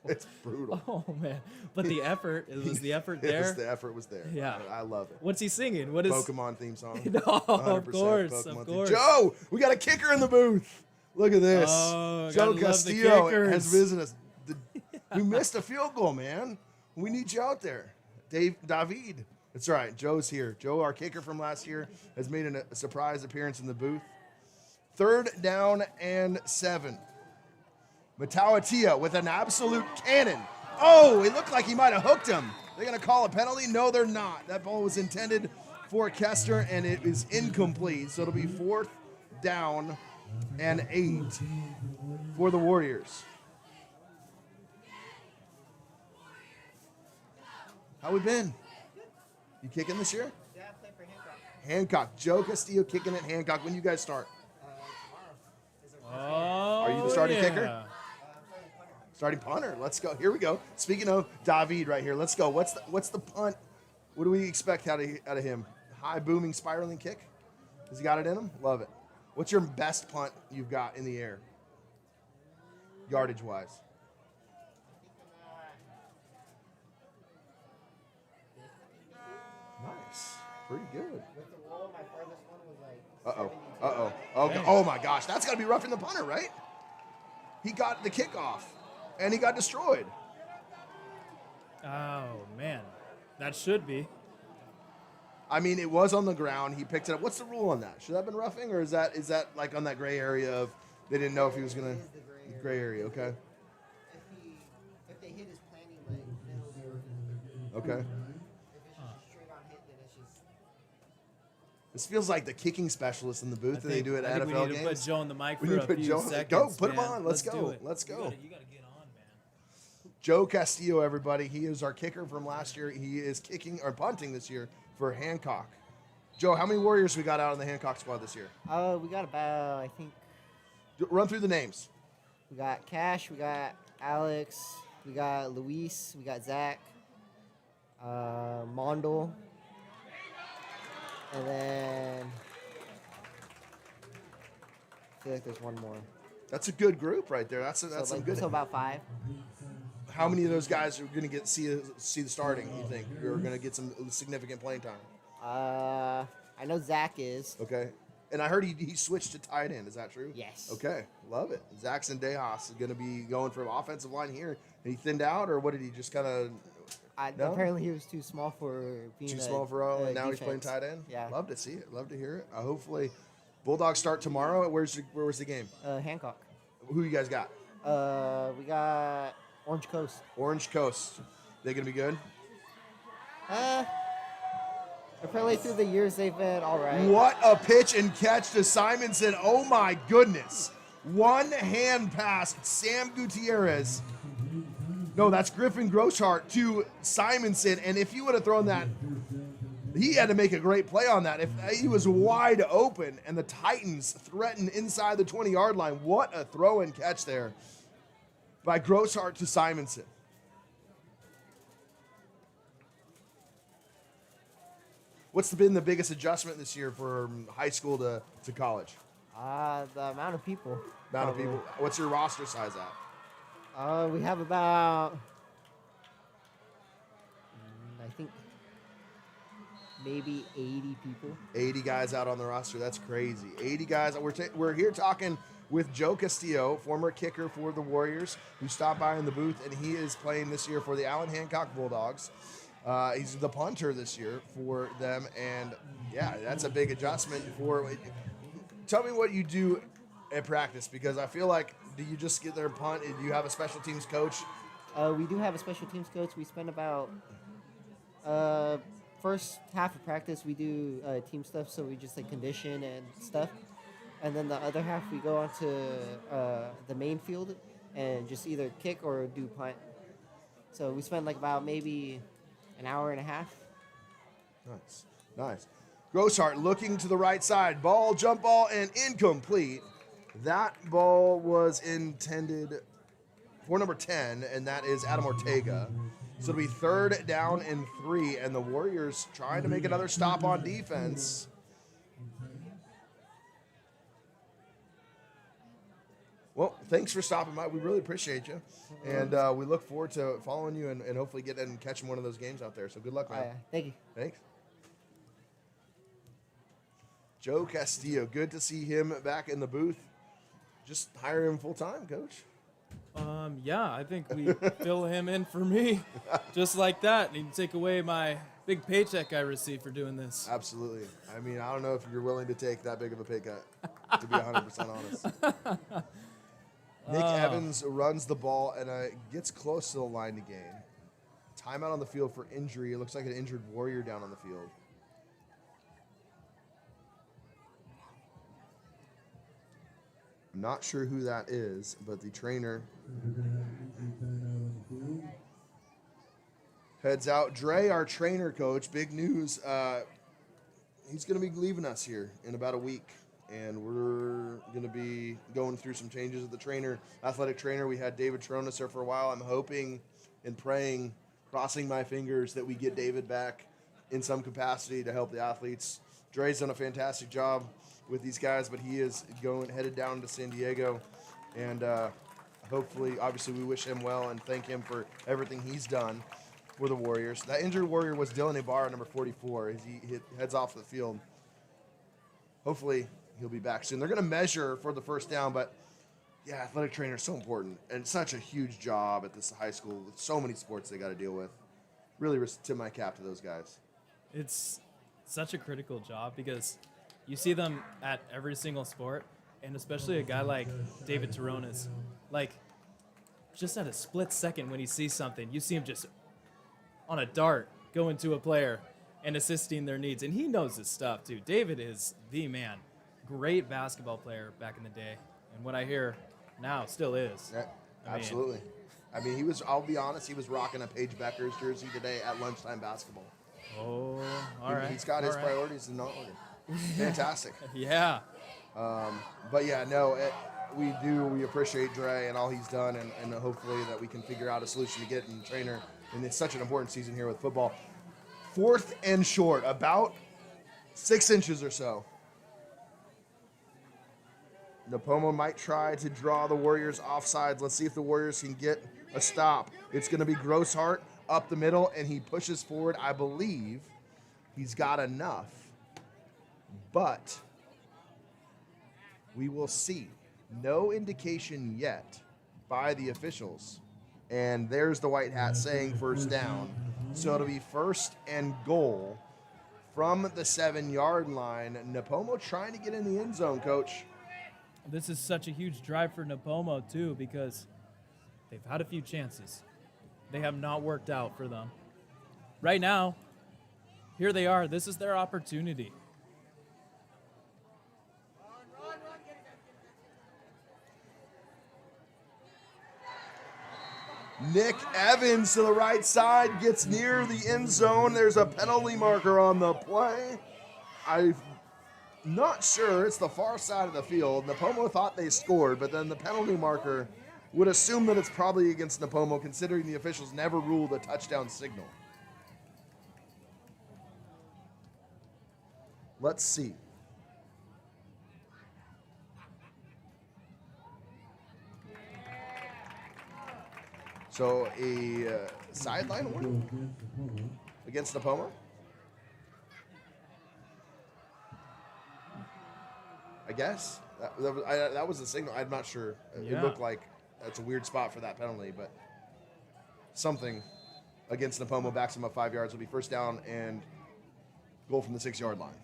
It's brutal. Oh, man. But the effort, the effort there. The effort was there. Yeah. I love it. What's he singing? What is Pokemon theme song. No, of 100% course, Pokemon of theme. course. Joe, we got a kicker in the booth. Look at this. Oh, Joe gotta love the Castillo kickers. has visited us. We missed a field goal, man. We need you out there. David. That's right. Joe's here. Joe, our kicker from last year, has made a surprise appearance in the booth. 3rd down and 7. Matawatia with an absolute cannon. Oh, it looked like he might have hooked him. They're going to call a penalty? No, they're not. That ball was intended for Kester, and it is incomplete. So it'll be 4th down and 8 for the Warriors. How we been? You kicking this year? Yeah, I play for Hancock. Hancock. Joe Castillo kicking at Hancock. When you guys start? Tomorrow. Is it Oh, Are you the starting yeah. kicker? I'm playing the punter. Starting punter. Let's go. Here we go. Speaking of David right here, let's go. What's the punt? What do we expect out of him? High booming spiraling kick? Has he got it in him? Love it. What's your best punt you've got in the air? Yardage wise. Nice. Pretty good. With the roll, my farthest one was like. Okay. Oh my gosh. That's got to be roughing the punter, right? He got the kickoff, and he got destroyed. Oh, man. That should be. I mean, it was on the ground. He picked it up. What's the rule on that? Should that have been roughing, or is that like on that gray area of they didn't know if he was going to – gray area, okay. If they hit his planting leg, then it'll be Okay. If it's just a straight on hit, then it's just. This feels like the kicking specialist in the booth, and they do it I at think NFL we need to games. put Joe on the mic We for need a to put few Joe on. seconds. Go, put him man. on. Let's go. do it. Let's go. You gotta get on, man. Joe Castillo, everybody. He is our kicker from last year. He is kicking or punting this year for Hancock. Joe, how many Warriors we got out on the Hancock squad this year? We got about, I think, Run through the names. we got Cash, we got Alex, we got Luis, we got Zach, Mondel, and then I feel like there's one more. That's a good group right there. That's So, some good. so about 5. How many of those guys are going to get see the starting? You think you're going to get some significant playing time? I know Zach is. Okay. And I heard he switched to tight end. Is that true? Yes. Okay. Love it. Zaxon Dejas is going to be going from offensive line here. And he thinned out, or what did he just kind of No? Apparently he was too small for being too small for O, and now he's defense. playing tight end? Yeah. Love to see it. Love to hear it. Hopefully, Bulldogs start tomorrow. Where was the game? Hancock. Who you guys got? We got Orange Coast. Orange Coast. They going to be good? Apparently through the years they've been all right. What a pitch and catch to Simonson. Oh, my goodness. One hand pass, Sam Gutierrez. No, that's Griffin Groshart to Simonson. And if you would have thrown that, he had to make a great play on that. If he was wide open and the Titans threatened inside the 20-yard line, what a throw and catch there by Groshart to Simonson. What's been the biggest adjustment this year from high school to college? The amount of people. Amount of people. What's your roster size at? We have about, I think, maybe 80 people. 80 guys out on the roster. That's crazy. 80 guys. We're here talking with Joe Castillo, former kicker for the Warriors, who stopped by in the booth, and he is playing this year for the Allen Hancock Bulldogs. He's the punter this year for them, and yeah, that's a big adjustment for. Tell me what you do at practice, because I feel like, do you just get there and punt? Do you have a special teams coach? We do have a special teams coach. We spend about first half of practice we do team stuff, so we just like condition and stuff, and then the other half we go onto the main field and just either kick or do punt. So we spend like about maybe an hour and a half. Nice. Groshart looking to the right side. Ball, jump ball, and incomplete. That ball was intended for number 10, and that is Adam Ortega. So it'll be 3rd down and 3, and the Warriors trying to make another stop on defense. Well, thanks for stopping by. We really appreciate you. And we look forward to following you and hopefully getting and catching one of those games out there. So good luck, man. Thank you. Thanks. Joe Castillo, good to see him back in the booth. Just hire him full time, coach. Yeah, I think we fill him in for me, just like that. Need to take away my big paycheck I receive for doing this. Absolutely. I mean, I don't know if you're willing to take that big of a pay cut, to be 100% honest. Nick Evans runs the ball and gets close to the line to gain. Timeout on the field for injury. It looks like an injured Warrior down on the field. I'm not sure who that is, but the trainer heads out. Dre, our trainer coach, big news. He's going to be leaving us here in about a week. and we're going to be going through some changes of the athletic trainer. We had David Tronis there for a while. I'm hoping and praying, crossing my fingers, that we get David back in some capacity to help the athletes. Dre's done a fantastic job with these guys, but he is headed down to San Diego, and hopefully, obviously, we wish him well and thank him for everything he's done for the Warriors. That injured Warrior was Dylan Ibarra, number 44, as he heads off the field. Hopefully, he'll be back soon. They're going to measure for the first down, but yeah, athletic trainer is so important and such a huge job at this high school with so many sports they got to deal with. Really tip my cap to those guys. It's such a critical job because you see them at every single sport, and especially a guy like David Taronis, like just at a split second when he sees something, you see him just on a dart go into a player and assisting their needs. And he knows his stuff too. David is the man. Great basketball player back in the day. And what I hear now still is. Yeah, absolutely. I'll be honest, he was rocking a Paige Becker's jersey today at lunchtime basketball. Oh, all right. He's got his priorities in order. Fantastic. Yeah. But yeah, no, we appreciate Dre and all he's done, and hopefully that we can figure out a solution to get in the trainer. And it's such an important season here with football. 4th and short, about 6 inches or so. Nipomo might try to draw the Warriors offsides. Let's see if the Warriors can get a stop. It's going to be Grosshart up the middle, and he pushes forward. I believe he's got enough, but we will see. No indication yet by the officials. And there's the white hat saying first down. So it'll be 1st and goal from the 7-yard line. Nipomo trying to get in the end zone, Coach. This is such a huge drive for Nipomo, too, because they've had a few chances. They have not worked out for them. Right now, here they are. This is their opportunity. Nick Evans to the right side, gets near the end zone. There's a penalty marker on the play. I'm not sure. It's the far side of the field. Nipomo thought they scored, but then the penalty marker would assume that it's probably against Nipomo, considering the officials never ruled a touchdown signal. Let's see. So a sideline warning against Nipomo. I guess that was the signal. I'm not sure. Yeah. It looked like that's a weird spot for that penalty, but something against Nipomo backs him up 5 yards. Will be first down and goal from the 6-yard line.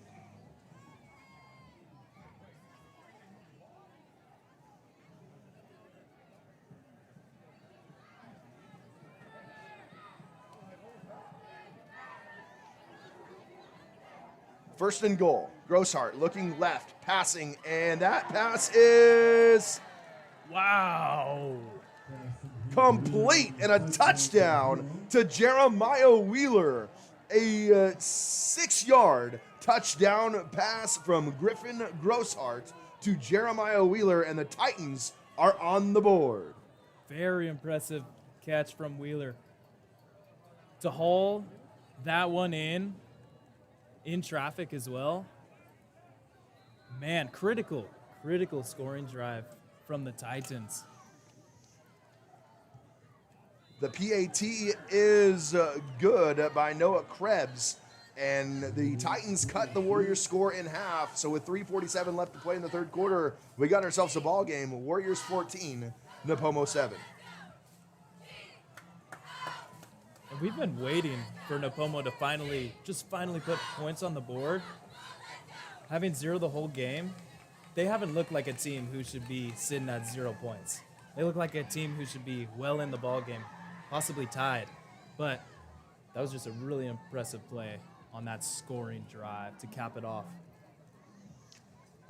First and goal. Grosshart looking left, passing, and that pass is Wow. complete and a touchdown to Jeremiah Wheeler. A 6-yard touchdown pass from Griffin Grosshart to Jeremiah Wheeler, and the Titans are on the board. Very impressive catch from Wheeler. To haul that one in traffic as well. Man, critical scoring drive from the Titans. The PAT is good by Noah Krebs, and the Titans cut the Warriors' score in half. So with 3:47 left to play in the third quarter, we got ourselves a ball game. Warriors 14, Nipomo 7. And we've been waiting for Nipomo to finally put points on the board. Having 0 the whole game, they haven't looked like a team who should be sitting at 0 points. They look like a team who should be well in the ball game, possibly tied. But that was just a really impressive play on that scoring drive to cap it off.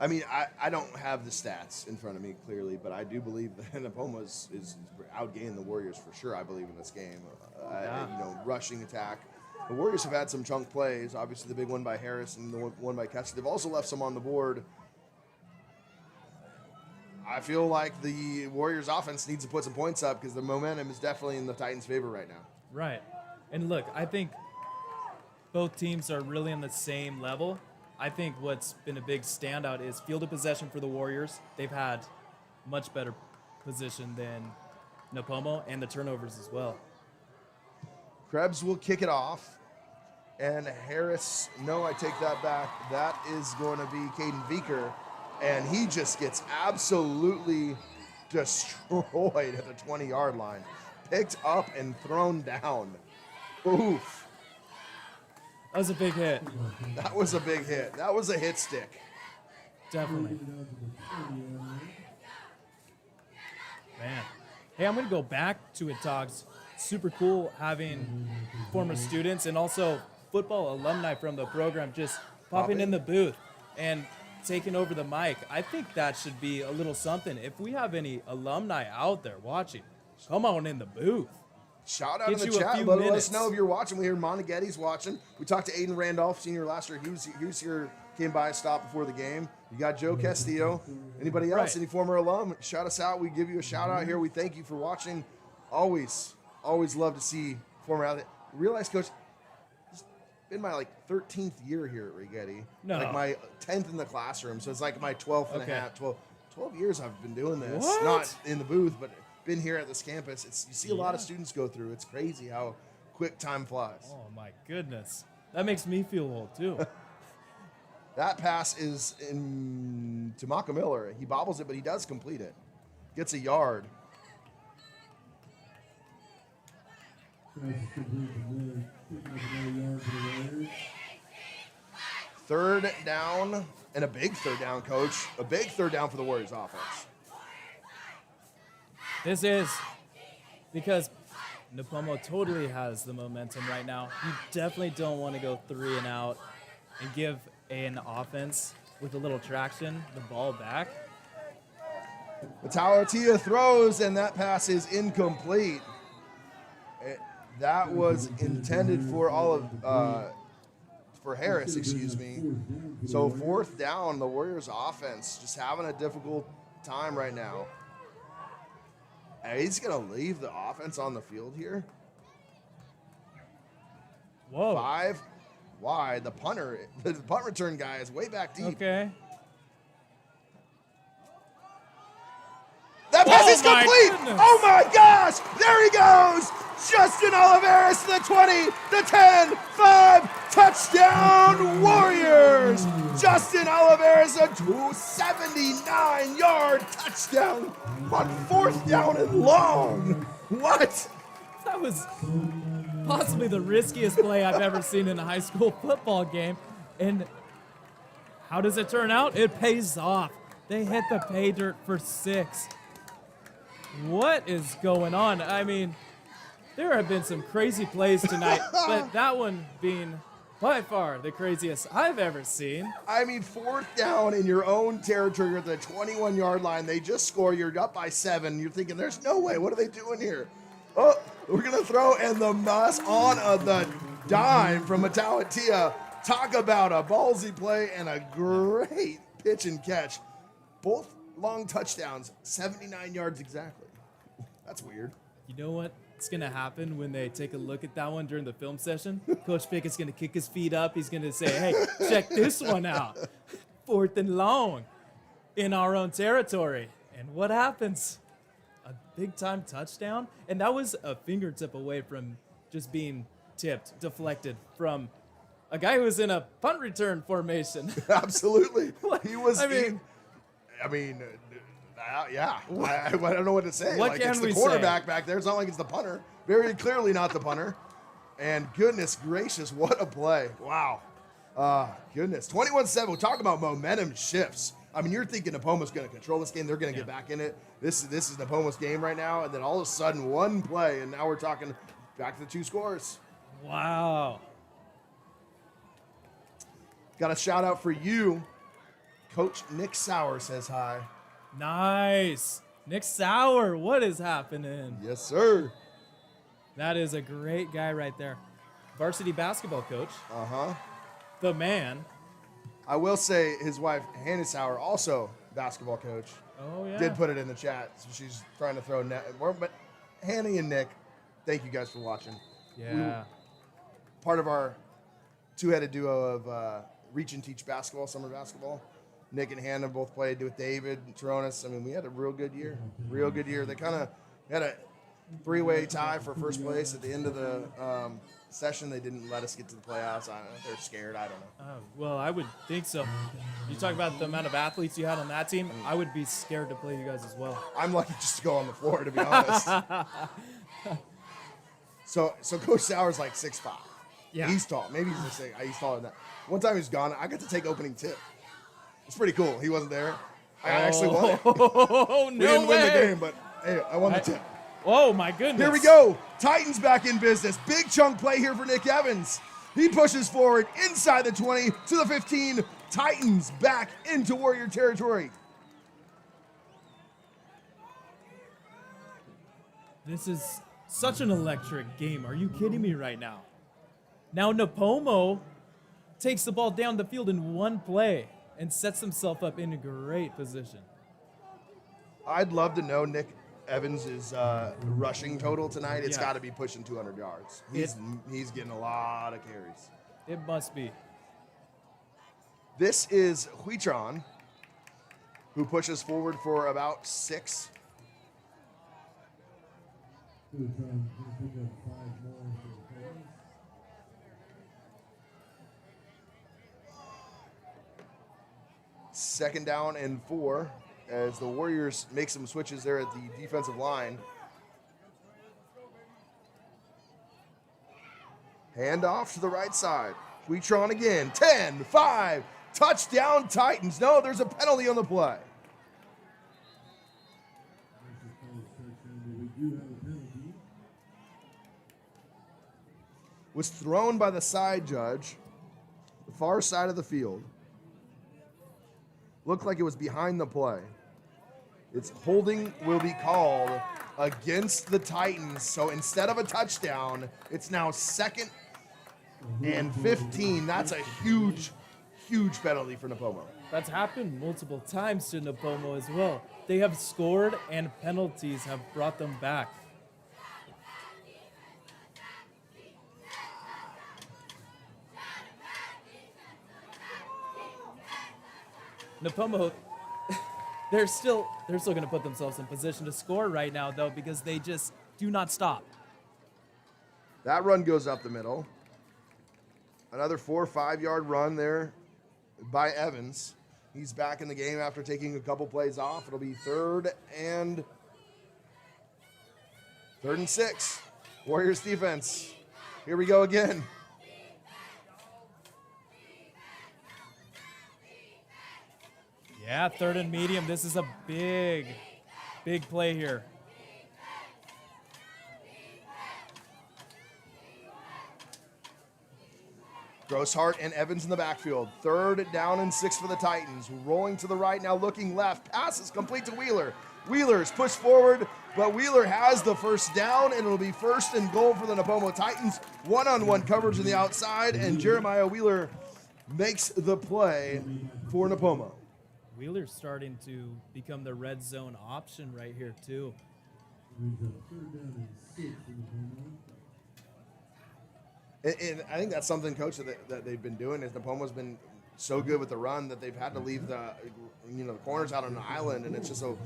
I mean, I don't have the stats in front of me clearly, but I do believe that Nipomo is outgaining the Warriors for sure, I believe, in this game. Rushing attack. The Warriors have had some chunk plays, obviously the big one by Harris and the one by Kessler. They've also left some on the board I feel like the Warriors offense needs to put some points up because the momentum is definitely in the Titans' favor right now. Right. And look, I think both teams are really on the same level. I think what's been a big standout is field of possession for the Warriors. They've had much better position than Nipomo, and the turnovers as well. Krebs will kick it off. And Harris, no, I take that back. That is going to be Caden Veeker. And he just gets absolutely destroyed at the 20-yard line. Picked up and thrown down. Oof. That was a big hit. That was a big hit. That was a hit stick. Definitely. Man. Hey, I'm going to go back to it, Togs. Super cool having former students and also football alumni from the program just popping in the booth and taking over the mic. I think that should be a little something. If we have any alumni out there watching, come on in the booth. Shout out Get in the you a chat. few Let us minutes. know if you're watching. We hear Monteghetti's watching. We talked to Aiden Randolph, senior last year. He was here, came by and stopped before the game. You got Joe Castillo. Anybody else? Right. Any former alum? Shout us out. We give you a shout out here. We thank you for watching. Always love to see former athlete. Realize, Coach, it's been my 13th year here at Righetti. No. Like my 10th in the classroom. So it's like my 12th and a half, 12 years I've been doing this. What? Not in the booth, but been here at this campus. You see a lot of students go through. It's crazy how quick time flies. Oh, my goodness. That makes me feel old, too. That pass is in to Maka Miller. He bobbles it, but he does complete it. Gets a yard. Third down, and a big third down, Coach. A big third down for the Warriors offense. This is because Nipomo totally has the momentum right now. You definitely don't want to go 3 and out and give an offense with a little traction the ball back. Matalatia throws, and that pass is incomplete. That was intended for for Harris, excuse me. So fourth down, the Warriors offense just having a difficult time right now. And he's going to leave the offense on the field here. Whoa. 5 wide. The punt return guy is way back deep. Okay. That pass Oh is my complete. goodness. Oh my gosh. There he goes. Justin Oliveris to the 20, the 10, 5, touchdown Warriors. Justin Oliveris, a 279-yard touchdown on fourth down and long. What? That was possibly the riskiest play I've ever seen in a high school football game. And how does it turn out? It pays off. They hit the pay dirt for 6. What is going on? I mean, there have been some crazy plays tonight, but that one being by far the craziest I've ever seen. I mean, fourth down in your own territory at the 21-yard line. They just score. You're up by 7. You're thinking, there's no way. What are they doing here? Oh, we're going to throw, and the mess on the dime from Matalatia. Talk about a ballsy play and a great pitch and catch. Both long touchdowns, 79 yards exactly. That's weird. You know what's going to happen when they take a look at that one during the film session? Coach Pickett's going to kick his feet up. He's going to say, hey, check this one out. 4th and long in our own territory. And what happens? A big-time touchdown? And that was a fingertip away from just being tipped, deflected from a guy who was in a punt return formation. Absolutely. He was. I mean, yeah. I don't know what to say. What like can it's the we quarterback say? back there. It's not like it's the punter. Very clearly not the punter. And goodness gracious, what a play! Wow. Goodness. 21-7. We're talking about momentum shifts. I mean, you're thinking Nipomo's going to control this game. They're going to get back in it. This is Nipomo's game right now. And then all of a sudden, one play, and now we're talking back to the 2 scores. Wow. Got a shout out for you. Coach Nick Sauer says hi. Nice. Nick Sauer, what is happening? Yes, sir. That is a great guy right there. Varsity basketball coach. Uh-huh. The man. I will say his wife, Hannah Sauer, also basketball coach, Oh yeah. did put it in the chat. So she's trying to throw net. But Hanny and Nick, thank you guys for watching. Yeah. Part of our two-headed duo of Reach and Teach basketball, summer basketball. Nick and Hannah both played with David and Toronis. I mean, we had a real good year. Real good year. They kind of had a three-way tie for first place at the end of the session. They didn't let us get to the playoffs. I don't know. They're scared. I don't know. Well, I would think so. You talk about the amount of athletes you had on that team. I would be scared to play you guys as well. I'm lucky just to go on the floor, to be honest. So Coach Sauer's like 6'5". Yeah. He's tall. Maybe he's just saying he's taller than that. One time he's gone, I got to take opening tip. It's pretty cool. He wasn't there. I actually won it. Oh, We no didn't win the way. game, but hey, I won the tip. Oh, my goodness. Here we go. Titans back in business. Big chunk play here for Nick Evans. He pushes forward inside the 20 to the 15. Titans back into Warrior territory. This is such an electric game. Are you kidding me right now? Now Nipomo takes the ball down the field in one play and sets himself up in a great position. I'd love to know Nick Evans' rushing total tonight. It's Yeah. got to be pushing 200 yards. He's getting a lot of carries. It must be. This is Huitron, who pushes forward for about 6. Good time. Pick up 5 more for the Titans. Second down and 4 as the Warriors make some switches there at the defensive line. Hand off to the right side. Huitron again. 10-5. Touchdown Titans. No, there's a penalty on the play. We do have a penalty. Was thrown by the side judge, the far side of the field. Looked like it was behind the play. Its holding will be called against the Titans. So instead of a touchdown, it's now 2nd and 15. That's a huge, huge penalty for Nipomo. That's happened multiple times to Nipomo as well. They have scored and penalties have brought them back. Nipomo, they're still going to put themselves in position to score right now though because they just do not stop. That run goes up the middle. Another 4 or 5 yard run there by Evans. He's back in the game after taking a couple plays off. It'll be 3rd and 6. Warriors defense. Here we go again. Yeah, 3rd and medium. This is a big play here. Grosshart and Evans in the backfield. 3rd down and 6 for the Titans. Rolling to the right, now looking left. Pass is complete to Wheeler. Wheeler's pushed forward, but Wheeler has the first down, and it'll be 1st and goal for the Nipomo Titans. One-on-one coverage on the outside, and Jeremiah Wheeler makes the play for Nipomo. Wheeler's starting to become the red zone option right here too. Brings up 3rd down and 6 for the Titans. And I think that's something, Coach, that they've been doing is Nipomo's been so good with the run that they've had to leave the corners out on an island, and it's just an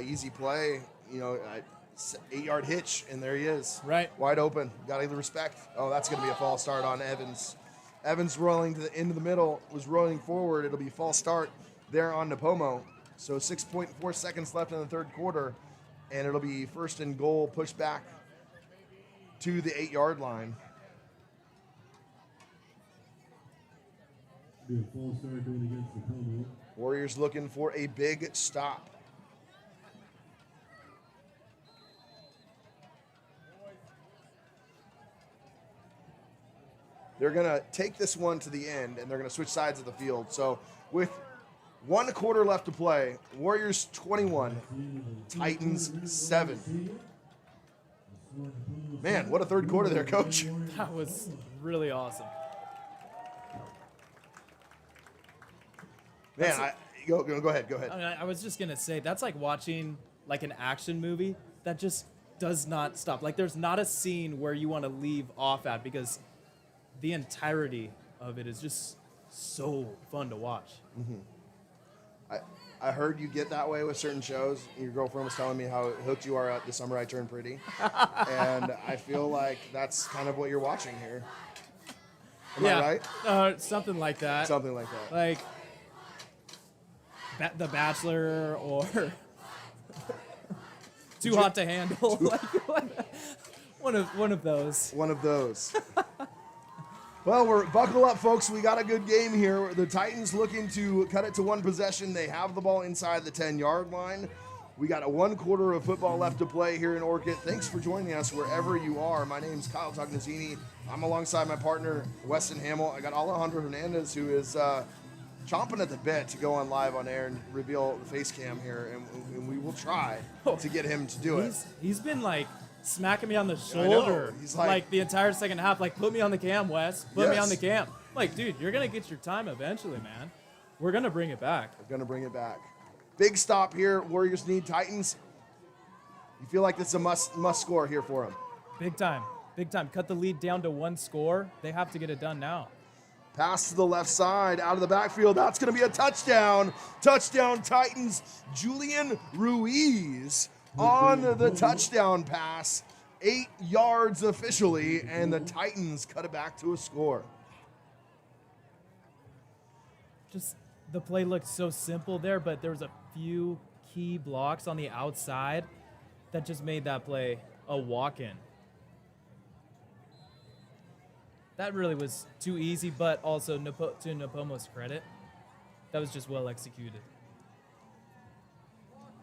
easy play, 8-yard hitch, and there he is. Right. Wide open. Got to respect. Oh, that's going to be a false start on Evans. Evans rolling to the end of the middle, was rolling forward. It'll be false start there on Nipomo. So 6.4 seconds left in the 3rd quarter, and it'll be 1st and goal, pushed back to the 8-yard line. Be a false start going against the Nipomo. Warriors looking for a big stop. They're going to take this one to the end, and they're going to switch sides of the field. So with 1 quarter left to play, Warriors 21, Titans 7. Man, what a 3rd quarter there, Coach. That was really awesome. Man, Go ahead. I mean, I was just gonna say that's like watching like an action movie that just does not stop. Like there's not a scene where you want to leave off at because the entirety of it is just so fun to watch. I heard you get that way with certain shows. Your girlfriend was telling me how hooked you are at The Summer I Turned Pretty. And I feel like that's kind of what you're watching here. Am I right? Something like that. Something like that. Like The Bachelor or Too Hot to Handle. Like one of those. One of those. Well, we're buckle up, folks. We got a good game here. The Titans looking to cut it to one possession. They have the ball inside the 10-yard line. We got a 1 quarter of football left to play here in Orcutt. Thanks for joining us wherever you are. My name's Kyle Tognazzini. I'm alongside my partner, Weston Hamill. I got Alejandro Hernandez, who is chomping at the bit to go on live on air and reveal the face cam here, and we will try to get him to do it. He's been like smacking me on the shoulder. He's like the entire second half, like, put me on the cam, Wes. Put me Yes. on the cam. Like, dude, you're going to get your time eventually, man. We're going to bring it back. We're going to bring it back. Big stop here. Warriors need Titans. You feel like this is a must score here for them. Big time. Big time. Cut the lead down to 1 score. They have to get it done now. Pass to the left side, out of the backfield. That's going to be a touchdown. Touchdown Titans. Julian Ruiz on the touchdown pass. 8 yards officially, and the Titans cut it back to a score. Just the play looked so simple there, but there was a few key blocks on the outside that just made that play a walk-in. That really was too easy, but also to Nipomo's credit, that was just well executed.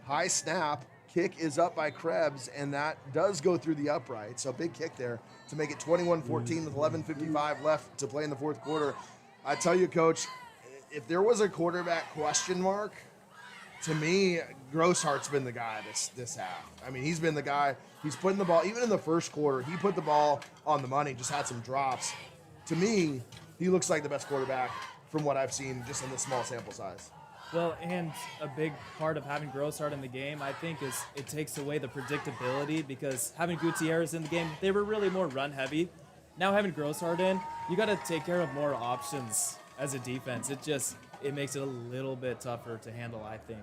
High snap. Kick is up by Krebs, and that does go through the upright. So big kick there to make it 21-14 with 11:55 left to play in the fourth quarter. I tell you, Coach, if there was a quarterback question mark, to me, Grosshart's been the guy this half. I mean, he's been the guy. He's putting the ball, even in the first quarter, he put the ball on the money, just had some drops. To me, he looks like the best quarterback from what I've seen just in this small sample size. Well, and a big part of having Grossart in the game, I think, is it takes away the predictability because having Gutierrez in the game, they were really more run heavy. Now having Grossart in, you got to take care of more options as a defense. It makes it a little bit tougher to handle, I think.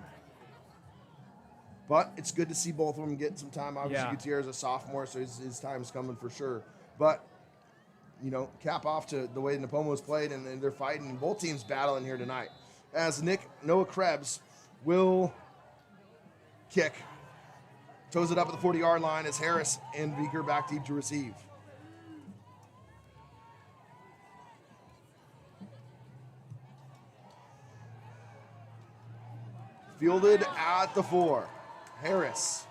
But it's good to see both of them get some time. Obviously, Yeah. Gutierrez is a sophomore, so his time's coming for sure. But, cap off to the way Nipomo's played, and they're fighting. Both teams battling here tonight. As Noah Krebs will kick. Toes it up at the 40-yard line as Harris and Beaker back deep to receive. Fielded at the 4. Harris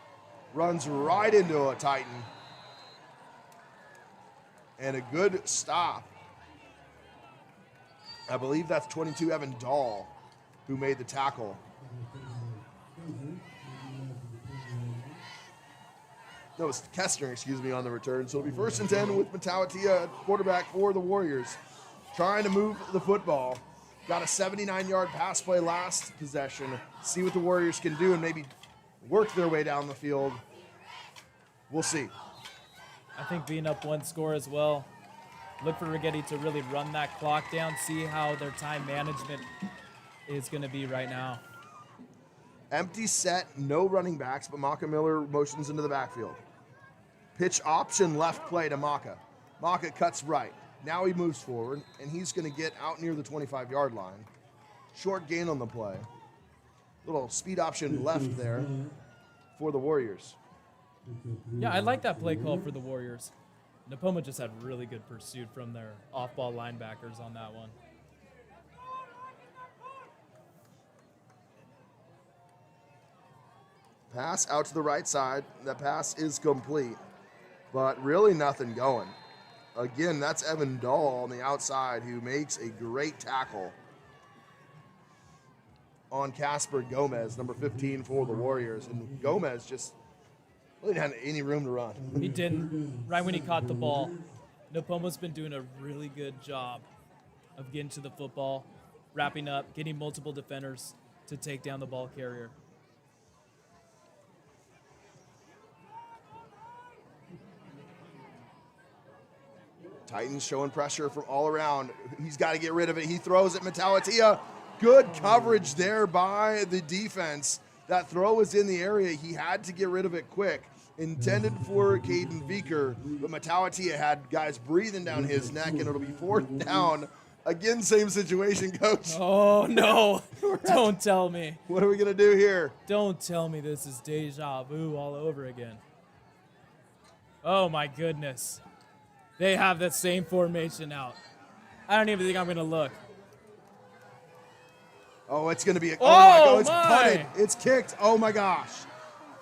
runs right into a Titan. And a good stop. I believe that's 22 Evan Dahl who made the tackle. That was Kestner, on the return. So it'll be 1st and 10 with Matawatia at quarterback for the Warriors. Trying to move the football. Got a 79-yard pass play last possession. See what the Warriors can do and maybe work their way down the field. We'll see. I think being up 1 score as well. Look for Righetti to really run that clock down, see how their time management is going to be right now. Empty set, no running backs, but Maka Miller motions into the backfield. Pitch option left play to Maka. Maka cuts right. Now he moves forward, and he's going to get out near the 25-yard line. Short gain on the play. Little speed option left there for the Warriors. Yeah, I like that play call for the Warriors. Nipomo just had really good pursuit from their off-ball linebackers on that one. Pass out to the right side. That pass is complete, but really nothing going. Again, that's Evan Dahl on the outside who makes a great tackle on Casper Gomez, number 15 for the Warriors. And Gomez just really didn't have any room to run. He didn't. Right when he caught the ball, Nipomo's been doing a really good job of getting to the football, wrapping up, getting multiple defenders to take down the ball carrier. Titans showing pressure from all around. He's got to get rid of it. He throws it. Matauatia. Good coverage there by the defense. That throw was in the area. He had to get rid of it quick. Intended for Caden Veeker, but Matauatia had guys breathing down his neck, and it'll be 4th down. Again, same situation, Coach. Oh, no. Don't tell me. What are we going to do here? Don't tell me this is deja vu all over again. Oh, my goodness. They have that same formation out. I don't even think I'm going to look. Oh, it's going to be a... Oh, my God, it's my. punted. It's kicked. Oh, my gosh.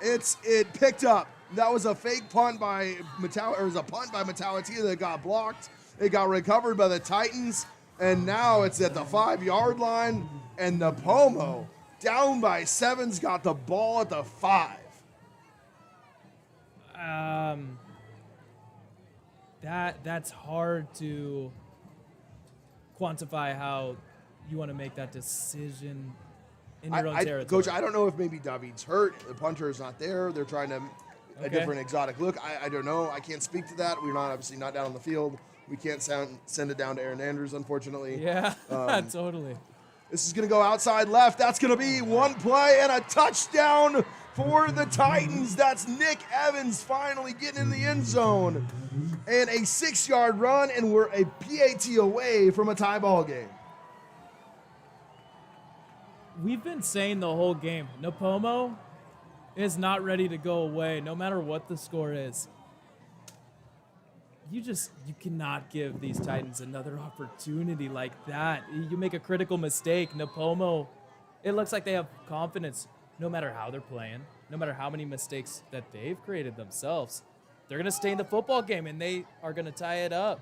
It picked up. That was a fake punt by Matauatia. It was a punt by Matauatia that got blocked. It got recovered by the Titans. And now it's at the 5-yard line. And Nipomo, down by 7's got the ball at the 5. That's hard to quantify how you want to make that decision in your own territory. Coach, I don't know if maybe David's hurt. The punter is not there. They're trying to a different exotic look. I don't know. I can't speak to that. We're obviously not down on the field. We can't send it down to Aaron Andrews, unfortunately. Yeah, totally. This is going to go outside left. That's going to be one play and a touchdown for the Titans. That's Nick Evans finally getting in the end zone. And a 6-yard run, and we're a PAT away from a tie ball game. We've been saying the whole game, Nipomo is not ready to go away, no matter what the score is. You cannot give these Titans another opportunity like that. You make a critical mistake, Nipomo, it looks like they have confidence no matter how they're playing, no matter how many mistakes that they've created themselves. They're going to stay in the football game, and they are going to tie it up.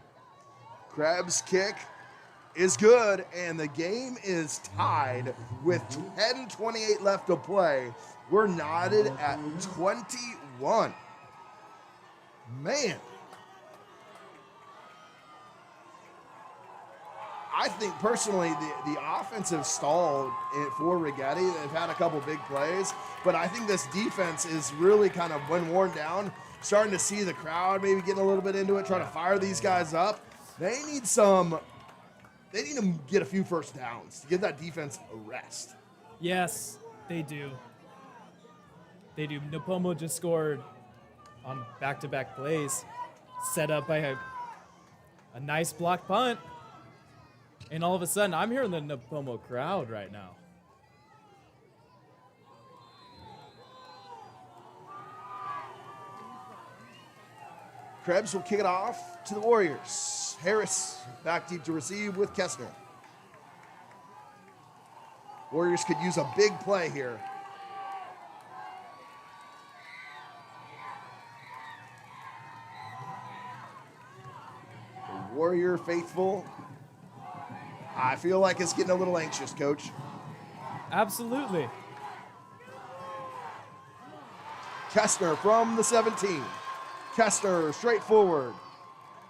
Krebs' kick is good, and the game is tied with 10:28 left to play. We're knotted at 21. Man. I think personally the offensive stalled for Righetti. They've had a couple big plays, but I think this defense is really kind of, when worn down, starting to see the crowd maybe getting a little bit into it, trying to fire these guys up. They need to get a few first downs to give that defense a rest. Yes, they do. They do. Nipomo just scored on back-to-back plays, set up by a nice block punt. And all of a sudden, I'm hearing the Nipomo crowd right now. Krebs will kick it off to the Warriors. Harris back deep to receive with Kessner. Warriors could use a big play here. The Warrior faithful, I feel like it's getting a little anxious, Coach. Absolutely. Kessner from the 17. Kessner straight forward,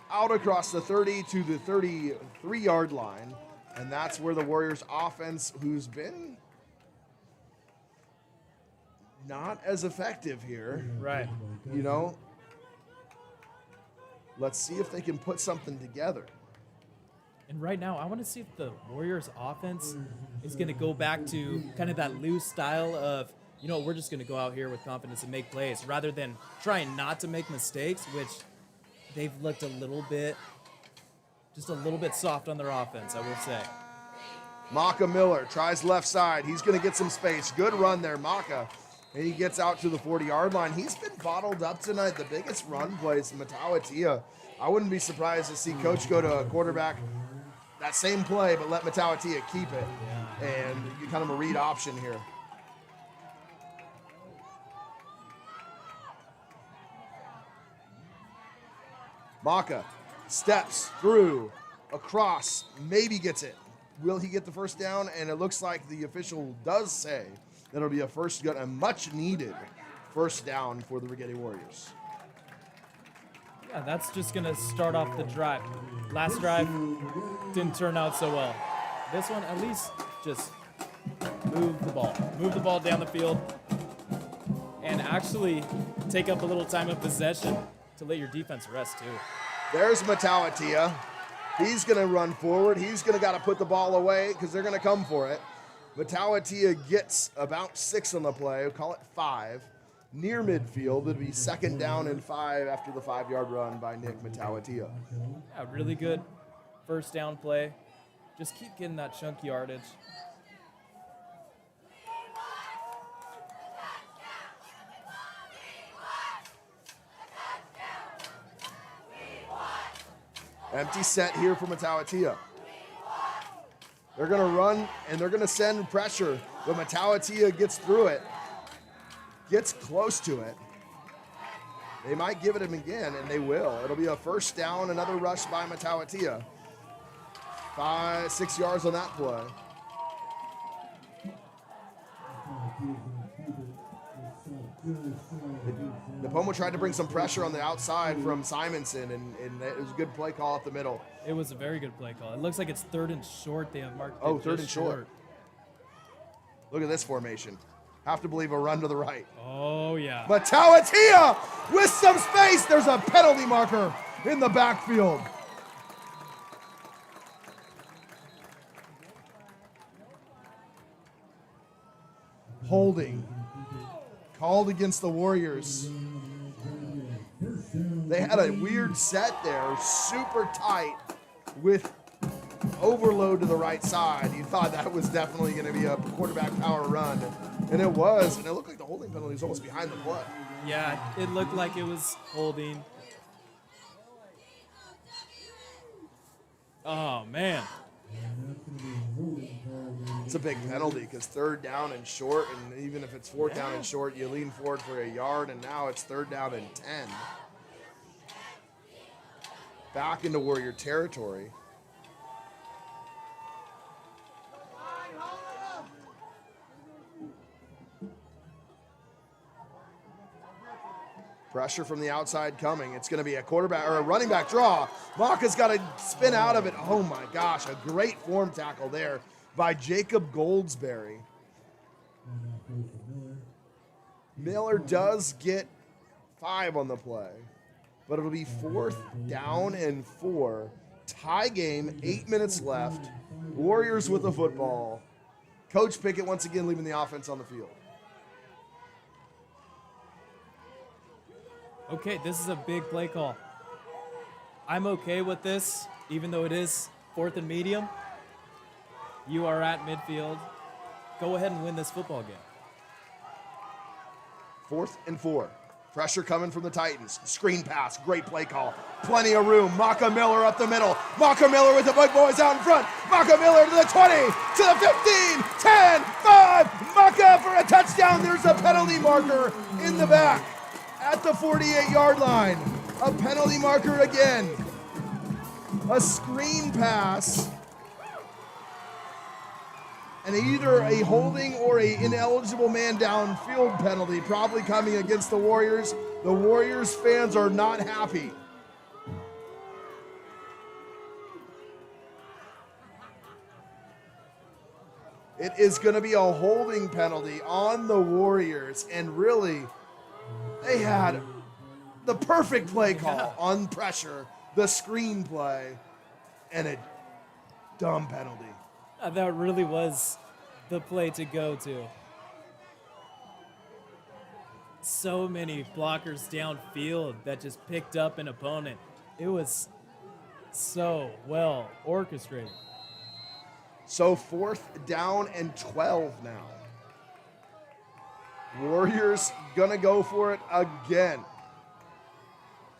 out across the 30 to the 33-yard line. And that's where the Warriors offense, who's been not as effective here. Right. Let's see if they can put something together. And right now, I want to see if the Warriors offense is going to go back to kind of that loose style of, we're just going to go out here with confidence and make plays rather than trying not to make mistakes, which they've looked just a little bit soft on their offense, I will say. Maka Miller tries left side. He's going to get some space. Good run there, Maka. And he gets out to the 40-yard line. He's been bottled up tonight. The biggest run plays, Matauatia. I wouldn't be surprised to see Coach go to a quarterback that same play, but let Matauatia keep it. Yeah. And you kind of a read option here. Maka steps through, across, maybe gets it. Will he get the first down? And it looks like the official does say that it'll be a much needed first down for the Righetti Warriors. Yeah, that's just going to start off the drive. Last drive didn't turn out so well. This one, at least, just move the ball down the field, and actually take up a little time of possession to let your defense rest too. There's Matawatia. He's going to run forward. He's going to got to put the ball away because they're going to come for it. Matawatia gets about 6 on the play. We'll call it 5. Near midfield, it'll be 2nd down and 5 after the 5-yard run by Nick Matawatia. Yeah, really good first down play. Just keep getting that chunk yardage. Empty set here for Matawatia. They're going to run, and they're going to send pressure, but Matawatia gets through it, gets close to it. They might give it him again, and they will. It'll be a first down, another rush by Matawatia. 6 yards on that play. Nipomo tried to bring some pressure on the outside from Simonson, and it was a good play call up the middle. It was a very good play call. It looks like it's 3rd and short. They have marked. Oh, 3rd and short. Look at this formation. Have to believe a run to the right. Oh, yeah. Matawatia with some space. There's a penalty marker in the backfield. Holding. Called against the Warriors. They had a weird set there, super tight with overload to the right side. You thought that was definitely going to be a quarterback power run, and it was, and it looked like the holding penalty was almost behind the play. Yeah, it looked like it was holding. Oh, man. It's a big penalty because 3rd down and short, and even if it's 4th down and short, you lean forward for a yard, and now it's 3rd down and 10. Back into Warrior territory. Pressure from the outside coming. It's going to be a quarterback or a running back draw. Maka's got to spin out of it. Oh my gosh, a great form tackle there by Jacob Goldsberry. Miller does get 5 on the play, but it'll be 4th down and 4. Tie game, 8 minutes left. Warriors with the football. Coach Pickett once again leaving the offense on the field. Okay, this is a big play call. I'm okay with this, even though it is 4th and medium. You are at midfield. Go ahead and win this football game. 4th and 4. Pressure coming from the Titans. Screen pass, great play call. Plenty of room. Maka Miller up the middle. Maka Miller with the big boys out in front. Maka Miller to the 20, to the 15, 10, 5. Maka for a touchdown. There's a penalty marker in the back at the 48-yard line. A penalty marker again. A screen pass. And either a holding or a ineligible man downfield penalty probably coming against the Warriors. The Warriors fans are not happy. It is going to be a holding penalty on the Warriors, and really, they had the perfect play call on pressure, the screen play, and a dumb penalty. That really was the play to go to. So many blockers downfield that just picked up an opponent. It was so well orchestrated. So 4th down and 12 now. Warriors gonna go for it again.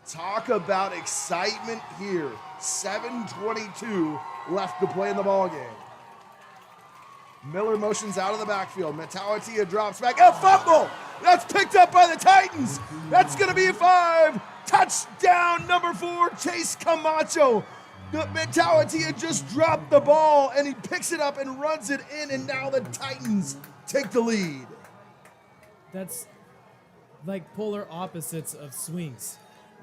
Talk about excitement here. 7:22 left to play in the ball game. Miller motions out of the backfield. Matawatia drops back. A fumble! That's picked up by the Titans. That's going to be 5. Touchdown number 4, Chase Camacho. Matawatia just dropped the ball, and he picks it up and runs it in, and now the Titans take the lead. That's like polar opposites of swings.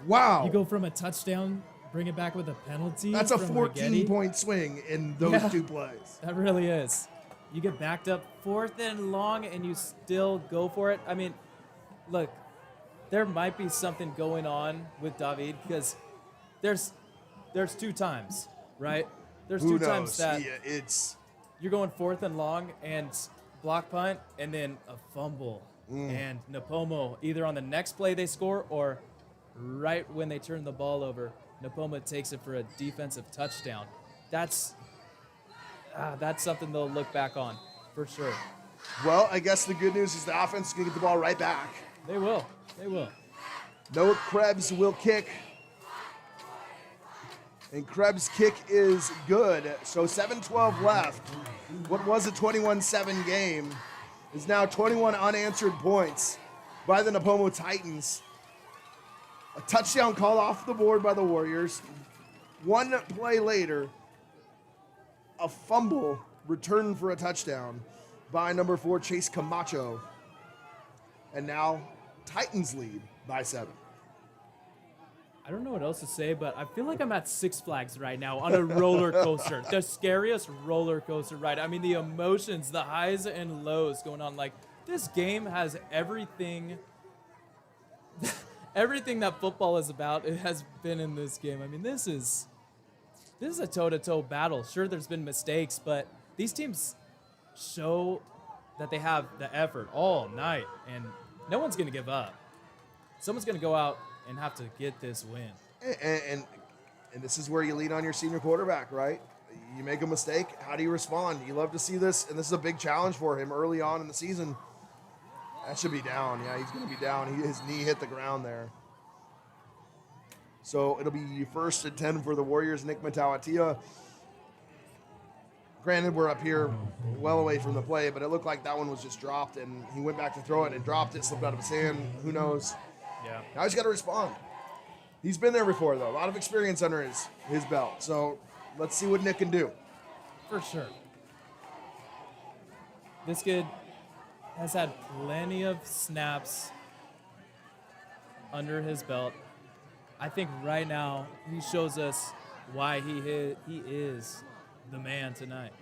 Wow. You go from a touchdown, bring it back with a penalty. That's a from Righetti. 14-point swing in those 2 plays. That really is. You get backed up 4th and long, and you still go for it. I mean, look, there might be something going on with David because there's 2 times, right? There's Who 2 times knows? that Yeah, it's you're going 4th and long and block punt and then a fumble. And Nipomo, either on the next play they score or right when they turn the ball over, Nipomo takes it for a defensive touchdown. That's something they'll look back on for sure. well. I guess the good news is the offense is going to get the ball right back. They will. They will. Noah Krebs will kick. And Krebs' kick is good. So 7:12 left. What was a 21-7 game is now 21 unanswered points by the Nipomo Titans. A touchdown call off the board by the Warriors. One play later, a fumble returned for a touchdown by number 4, Chase Camacho. And now Titans lead by 7. I don't know what else to say, but I feel like I'm at Six Flags right now on a roller coaster. The scariest roller coaster ride. I mean, the emotions, the highs and lows going on. Like, this game has everything that football is about. It has been in this game. I mean, this is a toe-to-toe battle. Sure, there's been mistakes, but these teams show that they have the effort all night, and no one's going to give up. Someone's going to go out and have to get this win. And this is where you lean on your senior quarterback, right? You make a mistake, how do you respond? You love to see this, and this is a big challenge for him early on in the season. That should be down. Yeah, he's going to be down. His knee hit the ground there. So it'll be 1st and 10 for the Warriors. Nick Matawatia. Granted, we're up here well away from the play, but it looked like that one was just dropped, and he went back to throw it and dropped it, slipped out of his hand. Who knows? Yeah. Now he's got to respond. He's been there before, though. A lot of experience under his belt. So let's see what Nick can do. For sure. This kid has had plenty of snaps under his belt. I think right now he shows us why he is the man tonight.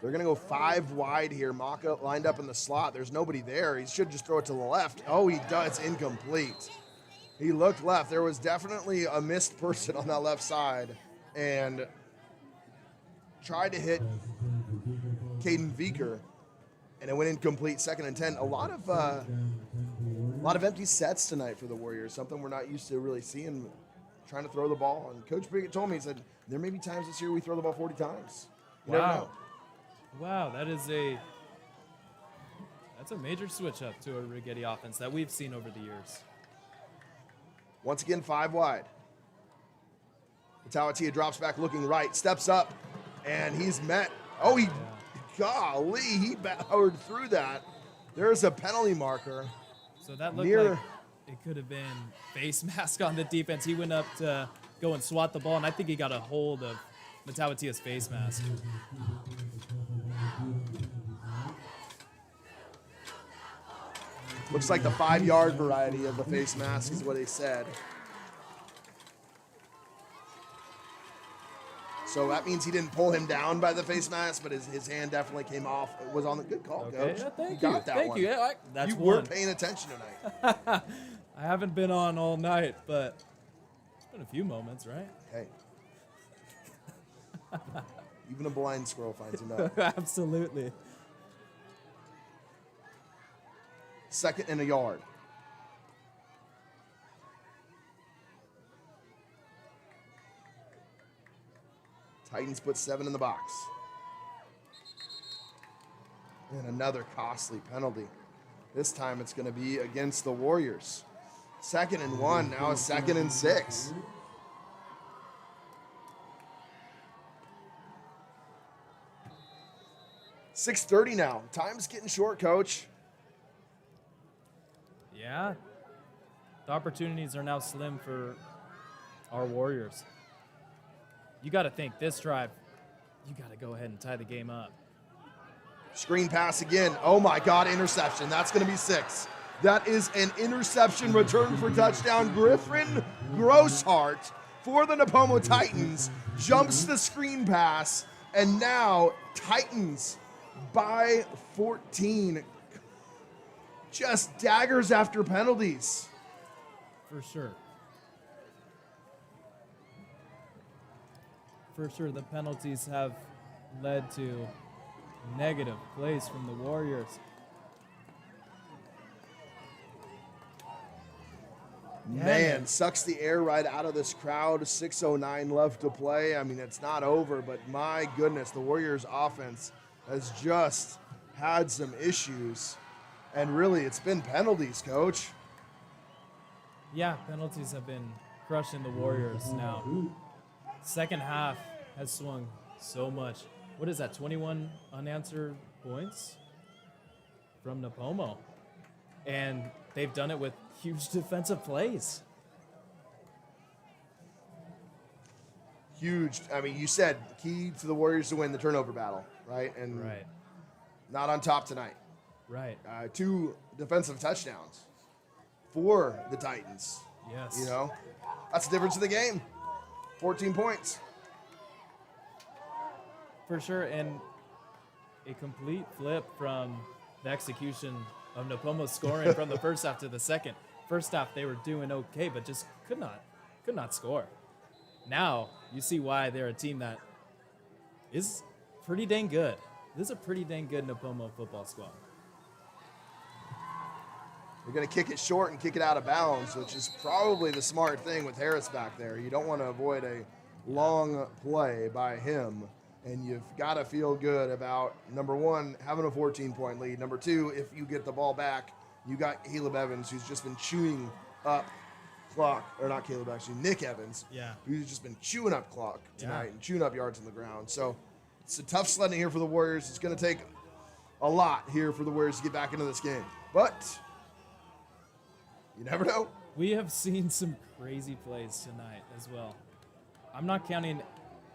They're going to go 5 wide here. Maka lined up in the slot. There's nobody there. He should just throw it to the left. Oh, he does. Incomplete. He looked left. There was definitely a missed person on that left side and tried to hit Caden Veeker, and it went incomplete. 2nd and 10. A lot of empty sets tonight for the Warriors, something we're not used to really seeing, trying to throw the ball. And Coach Biggett told me, he said, there may be times this year we throw the ball 40 times. You never know. Wow, that's a major switch up to a Righetti offense that we've seen over the years. Once again, 5 wide. Tawatia drops back looking right, steps up, and he's met. Oh, golly, he powered through that. There's a penalty marker. So that looked like it could have been face mask on the defense. He went up to go and swat the ball, and I think he got a hold of Matawatia's face mask. Looks like the 5-yard variety of the face mask is what they said. So that means he didn't pull him down by the face mask, but his hand definitely came off. It was on the good call, Coach. Yeah, thank you you. got that Thank one. you. Yeah, that's you one. were paying attention tonight. I haven't been on all night, but it's been a few moments, right? Hey. Even a blind squirrel finds a nut. Absolutely. 2nd and a yard. Titans put 7 in the box. And another costly penalty. This time it's going to be against the Warriors. 2nd and 1, now a 2nd and 6. $6:30 now. Time's getting short, Coach. Yeah. The opportunities are now slim for our Warriors. You got to think this drive, you got to go ahead and tie the game up. Screen pass again. Oh my God, interception. That's going to be 6. That is an interception return for touchdown. Griffin Grosshart for the Nipomo Titans jumps the screen pass, and now Titans by 14. Just daggers after penalties. For sure. For sure, the penalties have led to negative plays from the Warriors. Man, sucks the air right out of this crowd. 6:09 left to play. I mean, it's not over, but my goodness, the Warriors offense has just had some issues. And really, it's been penalties, Coach. Yeah, penalties have been crushing the Warriors now. Second half has swung so much. What is that, 21 unanswered points from Nipomo? And they've done it with huge defensive plays. Huge. I mean, you said key to the Warriors to win the turnover battle, right? And Right, not on top tonight. right. 2 defensive touchdowns for the Titans. Yes. You know, that's the difference in the game. 14 points. For sure, and a complete flip from the execution of Nipomo scoring from the first half to the second. First half, they were doing okay, but just could not score. Now, you see why they're a team that is pretty dang good. This is a pretty dang good Nipomo football squad. They're going to kick it short and kick it out of bounds, which is probably the smart thing with Harris back there. You don't want to avoid a long play by him, and you've got to feel good about, number one, having a 14-point lead. Number two, if you get the ball back, you got Caleb Evans, who's just been chewing up clock, or not Caleb, actually, Nick Evans, Yeah. who's just been chewing up clock tonight Yeah. and chewing up yards on the ground. So it's a tough sledding here for the Warriors. It's going to take a lot here for the Warriors to get back into this game. But you never know. We have seen some crazy plays tonight as well. I'm not counting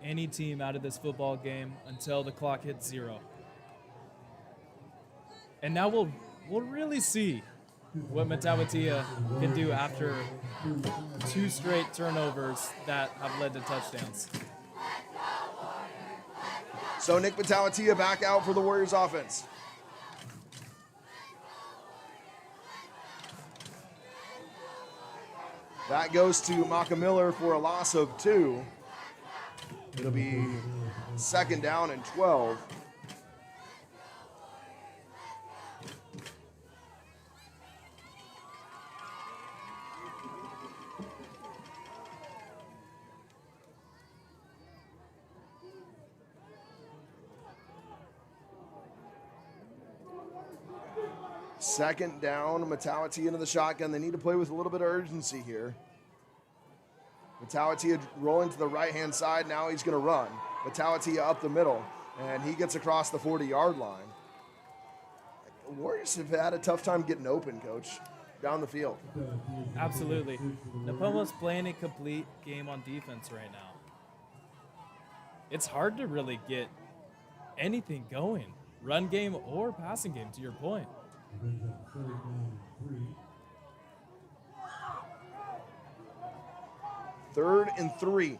any team out of this football game until the clock hits 0. And now we'll really see what Matawatia can do after 2 straight turnovers that have led to touchdowns. So Nick Matawatia back out for the Warriors offense. That goes to Maka Miller for a loss of 2. It'll be 2nd down and 12. Second down, Matawatia into the shotgun. They need to play with a little bit of urgency here. Matawatia rolling to the right-hand side. Now he's going to run. Matawatia up the middle, and he gets across the 40-yard line. The Warriors have had a tough time getting open, Coach, down the field. Absolutely. Nipomo's playing a complete game on defense right now. It's hard to really get anything going, run game or passing game, to your point. Brings up 3rd down and 3. 3rd and 3.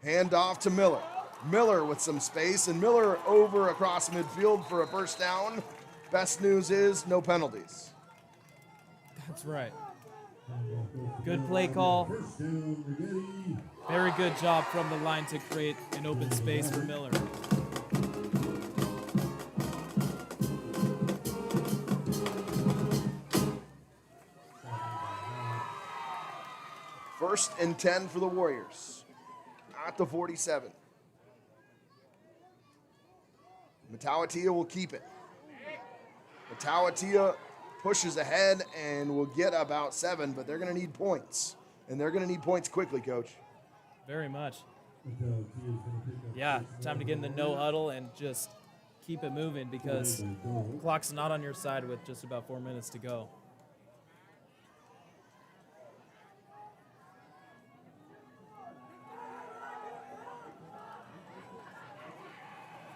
Hand off to Miller. Miller with some space, and Miller over across midfield for a first down. Best news is no penalties. That's right. Good play call. First down, Righetti. Very good job from the line to create an open space for Miller. First and 10 for the Warriors at the 47. Matawatia will keep it. Matawatia pushes ahead and will get about 7, but they're going to need points. And they're going to need points quickly, Coach. Very much. Matawatia is going to pick up Yeah, 6 time to get in the no huddle and just keep it moving because clock's not on your side with just about 4 minutes to go.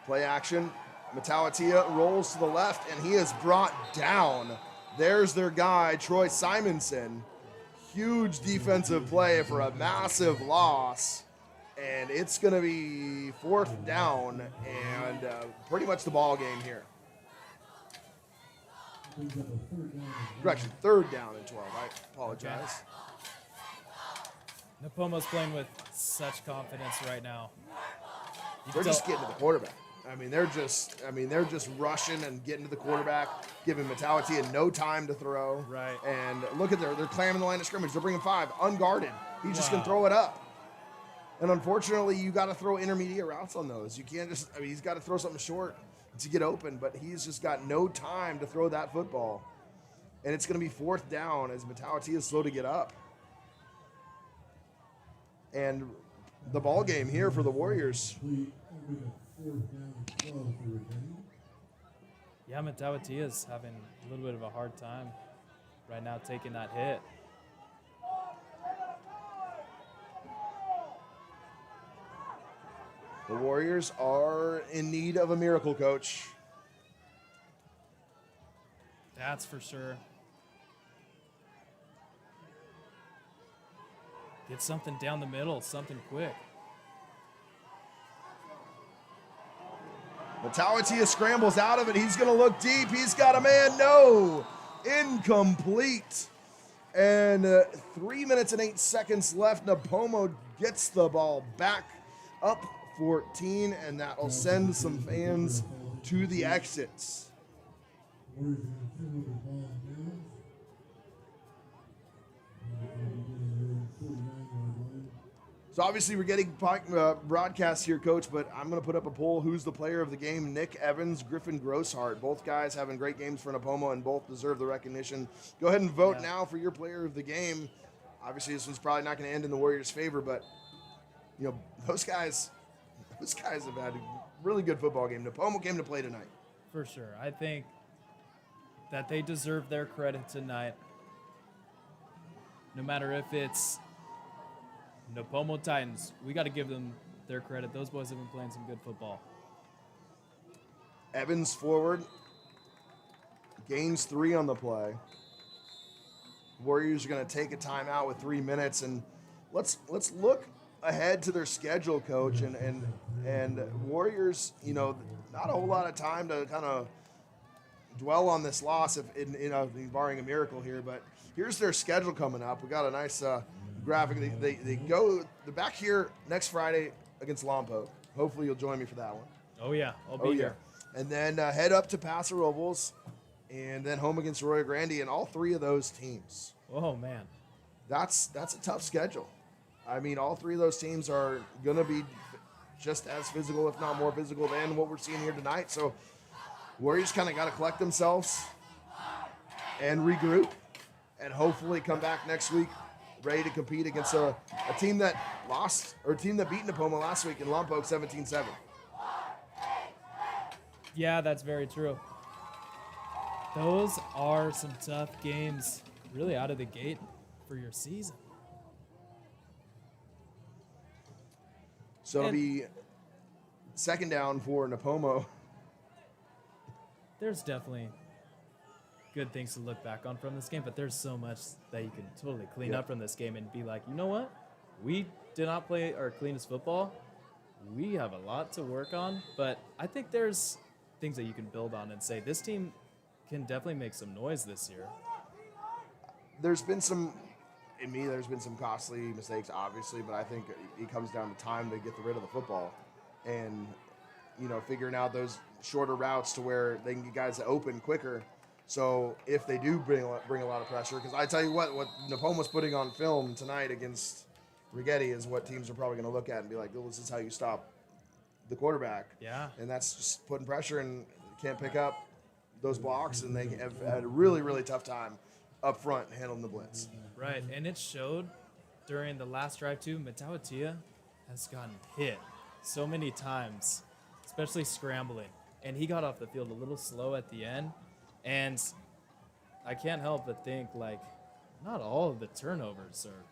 Play action. Matawatia rolls to the left, and he is brought down. There's their guy, Troy Simonson. Huge defensive play for a massive loss. And and it's going to be 4th down and pretty much the ball game here. Correction, 3rd down and 12. I apologize. Nipomo's playing with such confidence right now. They're just getting to the quarterback. They're just rushing and getting to the quarterback, giving Metawatia no time to throw. Right. And look at they're clamming the line of scrimmage. They're bringing 5, unguarded. He's just going to throw it up. And unfortunately, you got to throw intermediate routes on those. You can't just, he's got to throw something short to get open, but he's just got no time to throw that football. And it's going to be 4th down as Metawatia is slow to get up. And the ball game here for the Warriors. Yeah, Metawatia's having a little bit of a hard time right now taking that hit. The Warriors are in need of a miracle, Coach. That's for sure. Get something down the middle, something quick. Metawatia scrambles out of it. He's going to look deep. He's got a man. No. Incomplete. And 3 minutes and 8 seconds left. Nipomo gets the ball back up 14, and that will send some fans to the exits. So obviously we're getting broadcast here, Coach, but I'm going to put up a poll. Who's the player of the game? Nick Evans, Griffin Grosshart. Both guys having great games for Nipomo and both deserve the recognition. Go ahead and vote now for your player of the game. Obviously this one's probably not going to end in the Warriors' favor, but those guys have had a really good football game. Nipomo came to play tonight. For sure. I think that they deserve their credit tonight. No matter if it's Nipomo Titans, we got to give them their credit. Those boys have been playing some good football. Evans forward. Gains 3 on the play. Warriors are going to take a timeout with 3 minutes, and let's look ahead to their schedule, Coach. And Warriors, not a whole lot of time to kind of dwell on this loss, barring a miracle here. But here's their schedule coming up. We got a nice graphic. They're back here next Friday against Lompoc. Hopefully you'll join me for that one. Oh yeah, I'll be here. And then head up to Paso Robles, and then home against Arroyo Grande, and all 3 of those teams. Oh man, that's a tough schedule. All 3 of those teams are going to be just as physical, if not more physical, than what we're seeing here tonight. So Warriors kind of got to collect themselves and regroup, and hopefully come back next week ready to compete against a team that lost, or a team that beat Nipomo last week in Lompoc 17-7. Yeah, that's very true. Those are some tough games really out of the gate for your season. So it'll be 2nd down for Nipomo. There's definitely good things to look back on from this game, but there's so much that you can totally clean up from this game and be like, you know what? We did not play our cleanest football. We have a lot to work on, but I think there's things that you can build on and say this team can definitely make some noise this year. There's been some costly mistakes, obviously, but I think it comes down to time to get rid of the football and, figuring out those shorter routes to where they can get guys open quicker. So if they do bring a lot of pressure, because I tell you what Nipomo's putting on film tonight against Righetti is what teams are probably going to look at and be like, oh, this is how you stop the quarterback. Yeah. And that's just putting pressure, and can't pick up those blocks, and they have had a really, really tough time up front handling the blitz. Right, and it showed during the last drive too. Metawatia has gotten hit so many times, especially scrambling, and he got off the field a little slow at the end. And I can't help but think, not all of the turnovers are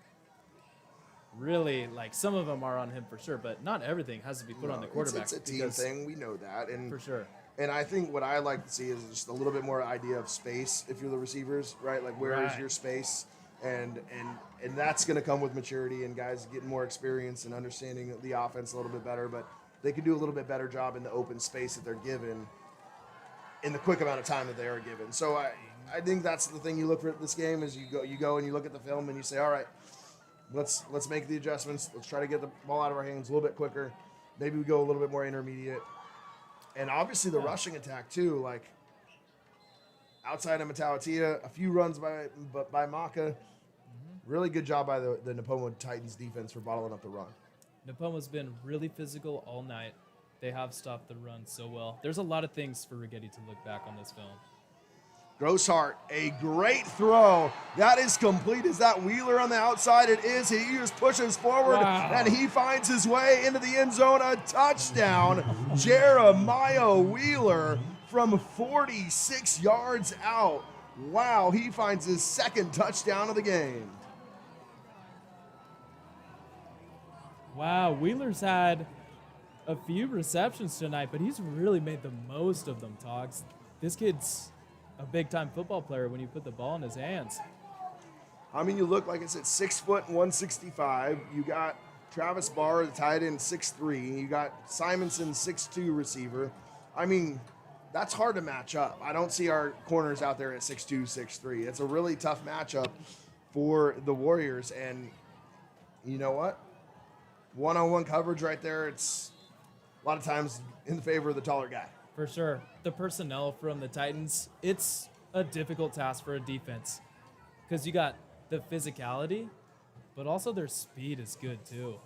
really, some of them are on him for sure, but not everything has to be put on the quarterback. It's a team thing. We know that. And for sure. And I think what I like to see is just a little bit more idea of space if you're the receivers, right? Where is your space? and that's going to come with maturity and guys getting more experience and understanding the offense a little bit better. But they can do a little bit better job in the open space that they're given in the quick amount of time that they are given. So I think that's the thing you look for at this game is you go and you look at the film and you say, all right, let's make the adjustments. Let's try to get the ball out of our hands a little bit quicker. Maybe we go a little bit more intermediate. And obviously the rushing attack too, like outside of Matawatia, a few runs by Maka. Really good job by the Nipomo Titans defense for bottling up the run. Nipomo's been really physical all night. They have stopped the run so well. There's a lot of things for Righetti to look back on this film. Grosshart, a great throw. That is complete. Is that Wheeler on the outside? It is. He just pushes forward, and he finds his way into the end zone. A touchdown. Jeremiah Wheeler from 46 yards out. Wow, he finds his second touchdown of the game. Wow, Wheeler's had a few receptions tonight, but he's really made the most of them, Togs. This kid's a big-time football player when you put the ball in his hands. I mean, you look, like I said, 6 foot and 165. You got Travis Barr, the tight end, 6'3". You got Simonson, 6'2" receiver. I mean, that's hard to match up. I don't see our corners out there at 6'2", 6'3". It's a really tough matchup for the Warriors. And you know what? One-on-one coverage right there, it's a lot of times in favor of the taller guy. For sure. The personnel from the Titans, it's a difficult task for a defense because you got the physicality, but also their speed is good too.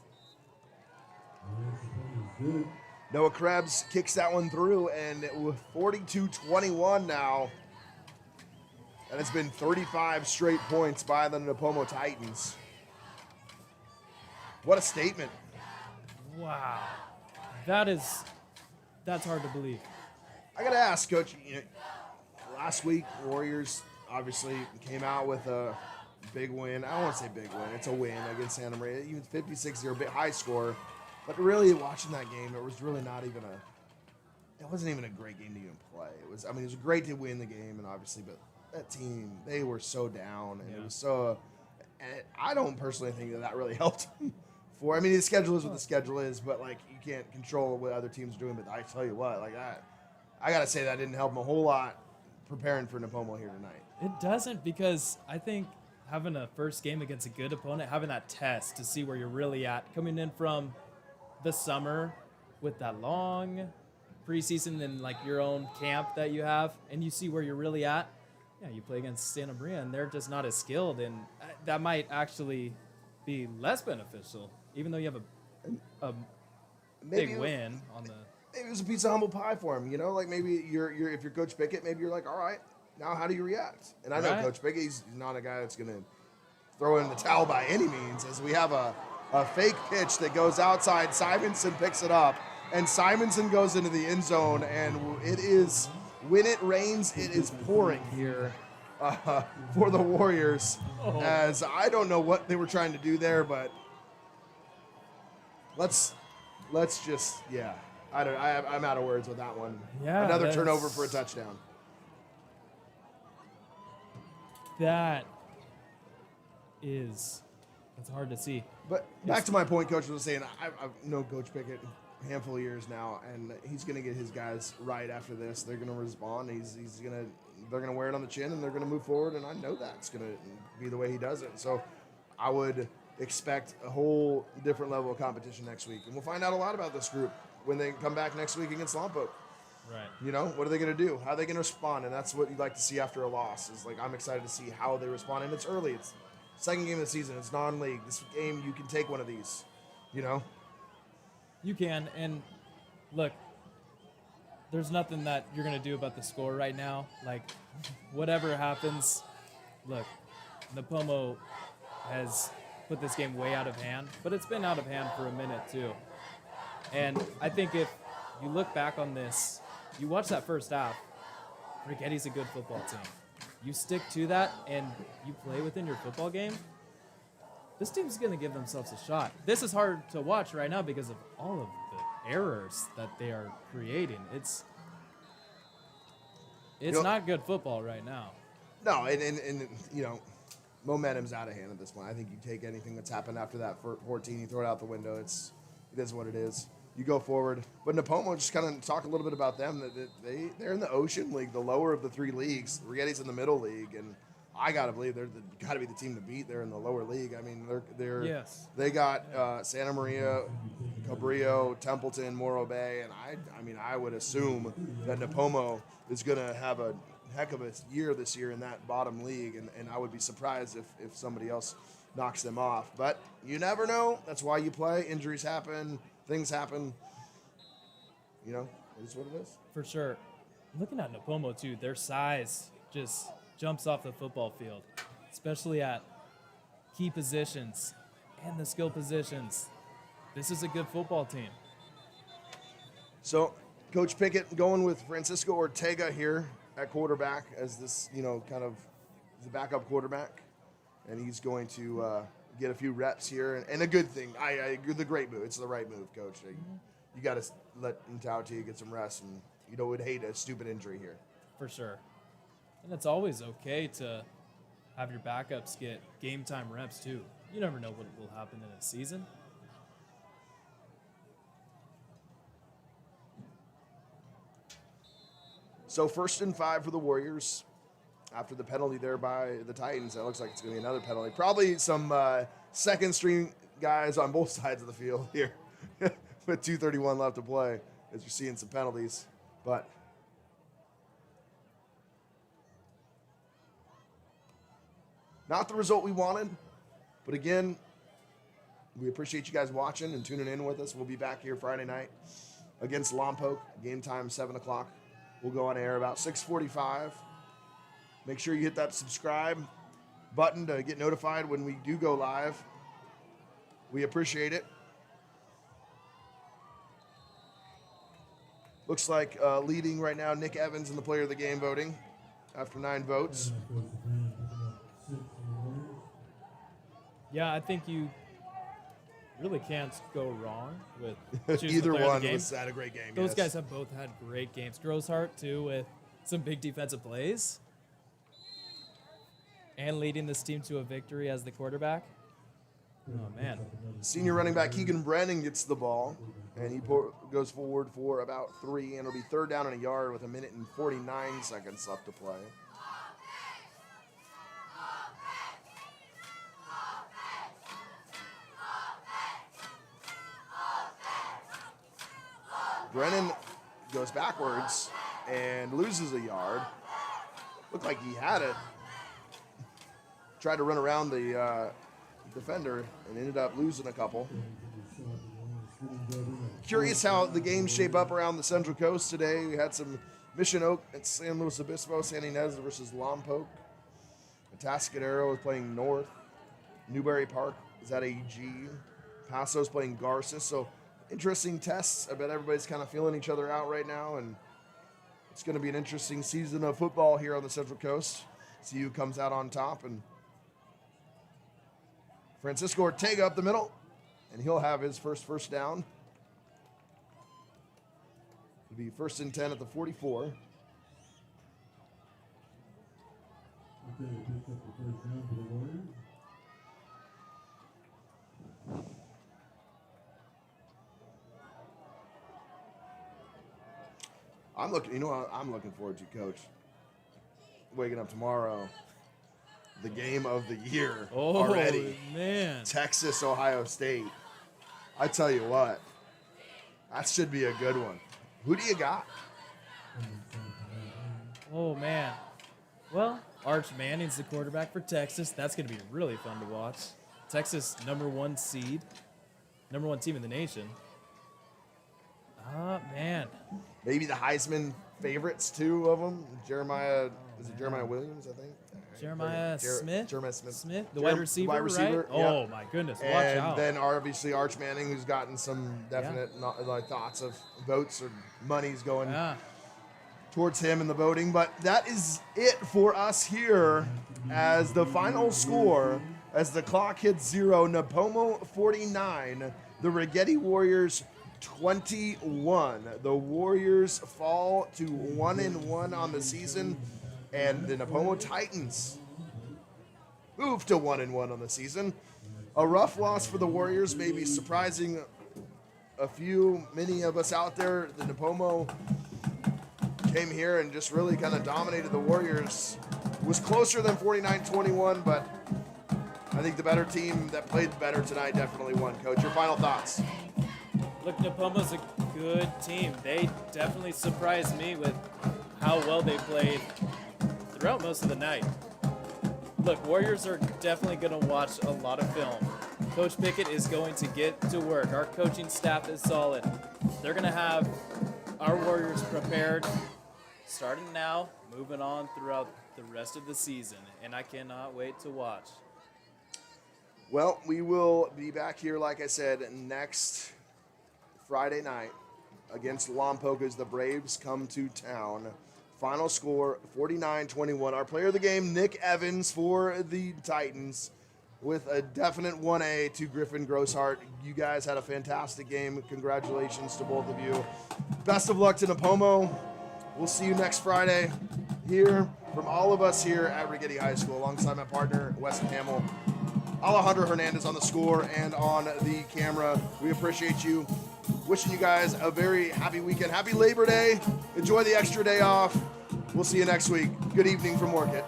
Noah Krebs kicks that one through, and with 42-21 now, and it's been 35 straight points by the Nipomo Titans. What a statement. Wow. That's hard to believe. I got to ask, Coach, last week, Warriors obviously came out with a big win. I don't want to say big win. It's a win against Santa Maria. Even 56-0, a bit high score. But really, watching that game, it was really not even it wasn't even a great game to even play. It was great to win the game, and obviously, but that team, they were so down, and it was so, and I don't personally think that really helped them. The schedule is what the schedule is, but like you can't control what other teams are doing. But I tell you what, like I gotta say that didn't help them a whole lot preparing for Nipomo here tonight. It doesn't, because I think having a first game against a good opponent, having that test to see where you're really at, coming in from the summer with that long preseason and like your own camp that you have, and you see where you're really at. Yeah, you play against Santa Maria, and they're just not as skilled, and that might actually be less beneficial, even though you have a big win on the. Maybe it was a piece of humble pie for him, Like maybe you're if you're Coach Pickett, maybe you're like, all right, now how do you react? And I know Coach Pickett, he's not a guy that's gonna throw in the towel by any means. As we have a fake pitch that goes outside, Simonson picks it up, and Simonson goes into the end zone, and it is when it rains, it is pouring here. For the Warriors, as I don't know what they were trying to do there, but let's just I'm out of words with that one. Yeah, another turnover for a touchdown. That's hard to see. But back to my point, Coach was saying, I've known Coach Pickett a handful of years now, and he's going to get his guys right after this. They're going to respond. They're going to wear it on the chin, and they're going to move forward, and I know that's going to be the way he does it. So I would expect a whole different level of competition next week. And we'll find out a lot about this group when they come back next week against Lompoc. Right. What are they going to do? How are they going to respond? And that's what you'd like to see after a loss. Is like, I'm excited to see how they respond. And it's early. It's second game of the season. It's non-league. This game, you can take one of these, You can. And look, there's nothing that you're going to do about the score right now. Like, whatever happens, look, Nipomo has put this game way out of hand, but it's been out of hand for a minute too. And I think if you look back on this, you watch that first half, Righetti's a good football team. You stick to that and you play within your football game, this team's going to give themselves a shot. This is hard to watch right now because of all of the errors that they are creating. It's not good football right now. No, and momentum's out of hand at this point. I think you take anything that's happened after that 14, you throw it out the window. It is what it is. You go forward. But Nipomo, just kind of talk a little bit about them. They're in the Ocean League, the lower of the 3 leagues. Righetti's in the middle league, and I gotta believe they're got to be the team to beat. They're in the lower league. I mean, Yes. they got Santa Maria, Cabrillo, Templeton, Morro Bay, and I would assume that Nipomo is gonna have a heck of a year this year in that bottom league, and I would be surprised if somebody else knocks them off. But you never know. That's why you play. Injuries happen. Things happen. You know, it is what it is. For sure. Looking at Nipomo, too, their size just jumps off the football field, especially at key positions and the skill positions. This is a good football team. So, Coach Pickett going with Francisco Ortega here at quarterback as this, kind of the backup quarterback. And he's going to get a few reps here. And a good thing. I agree, the great move. It's the right move, Coach. You got to let Ntautia get some rest. And you would hate a stupid injury here. For sure. And it's always okay to have your backups get game time reps, too. You never know what will happen in a season. So 1st and 5 for the Warriors. After the penalty there by the Titans, it looks like it's going to be another penalty. Probably some second string guys on both sides of the field here with 2:31 left to play as you're seeing some penalties. But not the result we wanted. But again, we appreciate you guys watching and tuning in with us. We'll be back here Friday night against Lompoc. Game time, 7 o'clock. We'll go on air about 6:45. Make sure you hit that subscribe button to get notified when we do go live. We appreciate it. Looks like leading right now, Nick Evans in the player of the game voting after 9 votes. Yeah, I think you really can't go wrong with choosing Either the player of one the game. had a great game. Those yes. guys have both had great games. Grosshart, too, with some big defensive plays. And leading this team to a victory as the quarterback. Oh, man. Senior running back Keegan Brennan gets the ball, and he goes forward for about 3, and it'll be 3rd down and a yard with 1 minute and 49 seconds left to play. Brennan goes backwards and loses a yard. Looked like he had it. Tried to run around the defender and ended up losing a couple. Curious how the games shape up around the Central Coast today. We had some Mission Oak at San Luis Obispo, San Ynez versus Lompoc. Atascadero is playing North. Newberry Park is at AG. Paso's playing Garces. So interesting tests. I bet everybody's kind of feeling each other out right now, and it's going to be an interesting season of football here on the Central Coast. See who comes out on top. And Francisco Ortega up the middle, and he'll have his first down. It'll be 1st and 10 at the 44. Okay, picks up the first down for the Warriors. I'm looking. You know what I'm looking forward to, Coach? Waking up tomorrow, the game of the year already. Man. Texas, Ohio State. I tell you what, that should be a good one. Who do you got? Oh, man. Well, Arch Manning's the quarterback for Texas. That's going to be really fun to watch. Texas, #1 seed, #1 team in the nation. Man. Maybe the Heisman favorites, 2 of them. Jeremiah Williams, I think? Jeremiah Smith? Jeremiah Smith. The wide receiver, right? yeah. Oh, my goodness. Watch And out. then obviously Arch Manning, who's gotten some definite thoughts of votes or monies going towards him in the voting. But that is it for us here as the final score, as the clock hits 0, Nipomo 49, the Righetti Warriors 21. The Warriors fall to 1-1 on the season, and the Nipomo Titans moved to 1-1 on the season. A rough loss for the Warriors, maybe surprising many of us out there. The Nipomo came here and just really kind of dominated the Warriors. Was closer than 49-21, but I think the better team that played better tonight definitely won. Coach, your final thoughts? Look, Nipomo's a good team. They definitely surprised me with how well they played throughout most of the night. Look, Warriors are definitely going to watch a lot of film. Coach Pickett is going to get to work. Our coaching staff is solid. They're going to have our Warriors prepared starting now, moving on throughout the rest of the season, and I cannot wait to watch. Well, we will be back here, like I said, next Friday night against Lompoc as the Braves come to town. Final score, 49-21. Our player of the game, Nick Evans for the Titans, with a definite 1A to Griffin Grosshart. You guys had a fantastic game. Congratulations to both of you. Best of luck to Nipomo. We'll see you next Friday here from all of us here at Righetti High School, alongside my partner, Weston Hamill. Alejandro Hernandez on the score and on the camera. We appreciate you. Wishing you guys a very happy weekend. Happy Labor Day. Enjoy the extra day off. We'll see you next week. Good evening from Orcutt.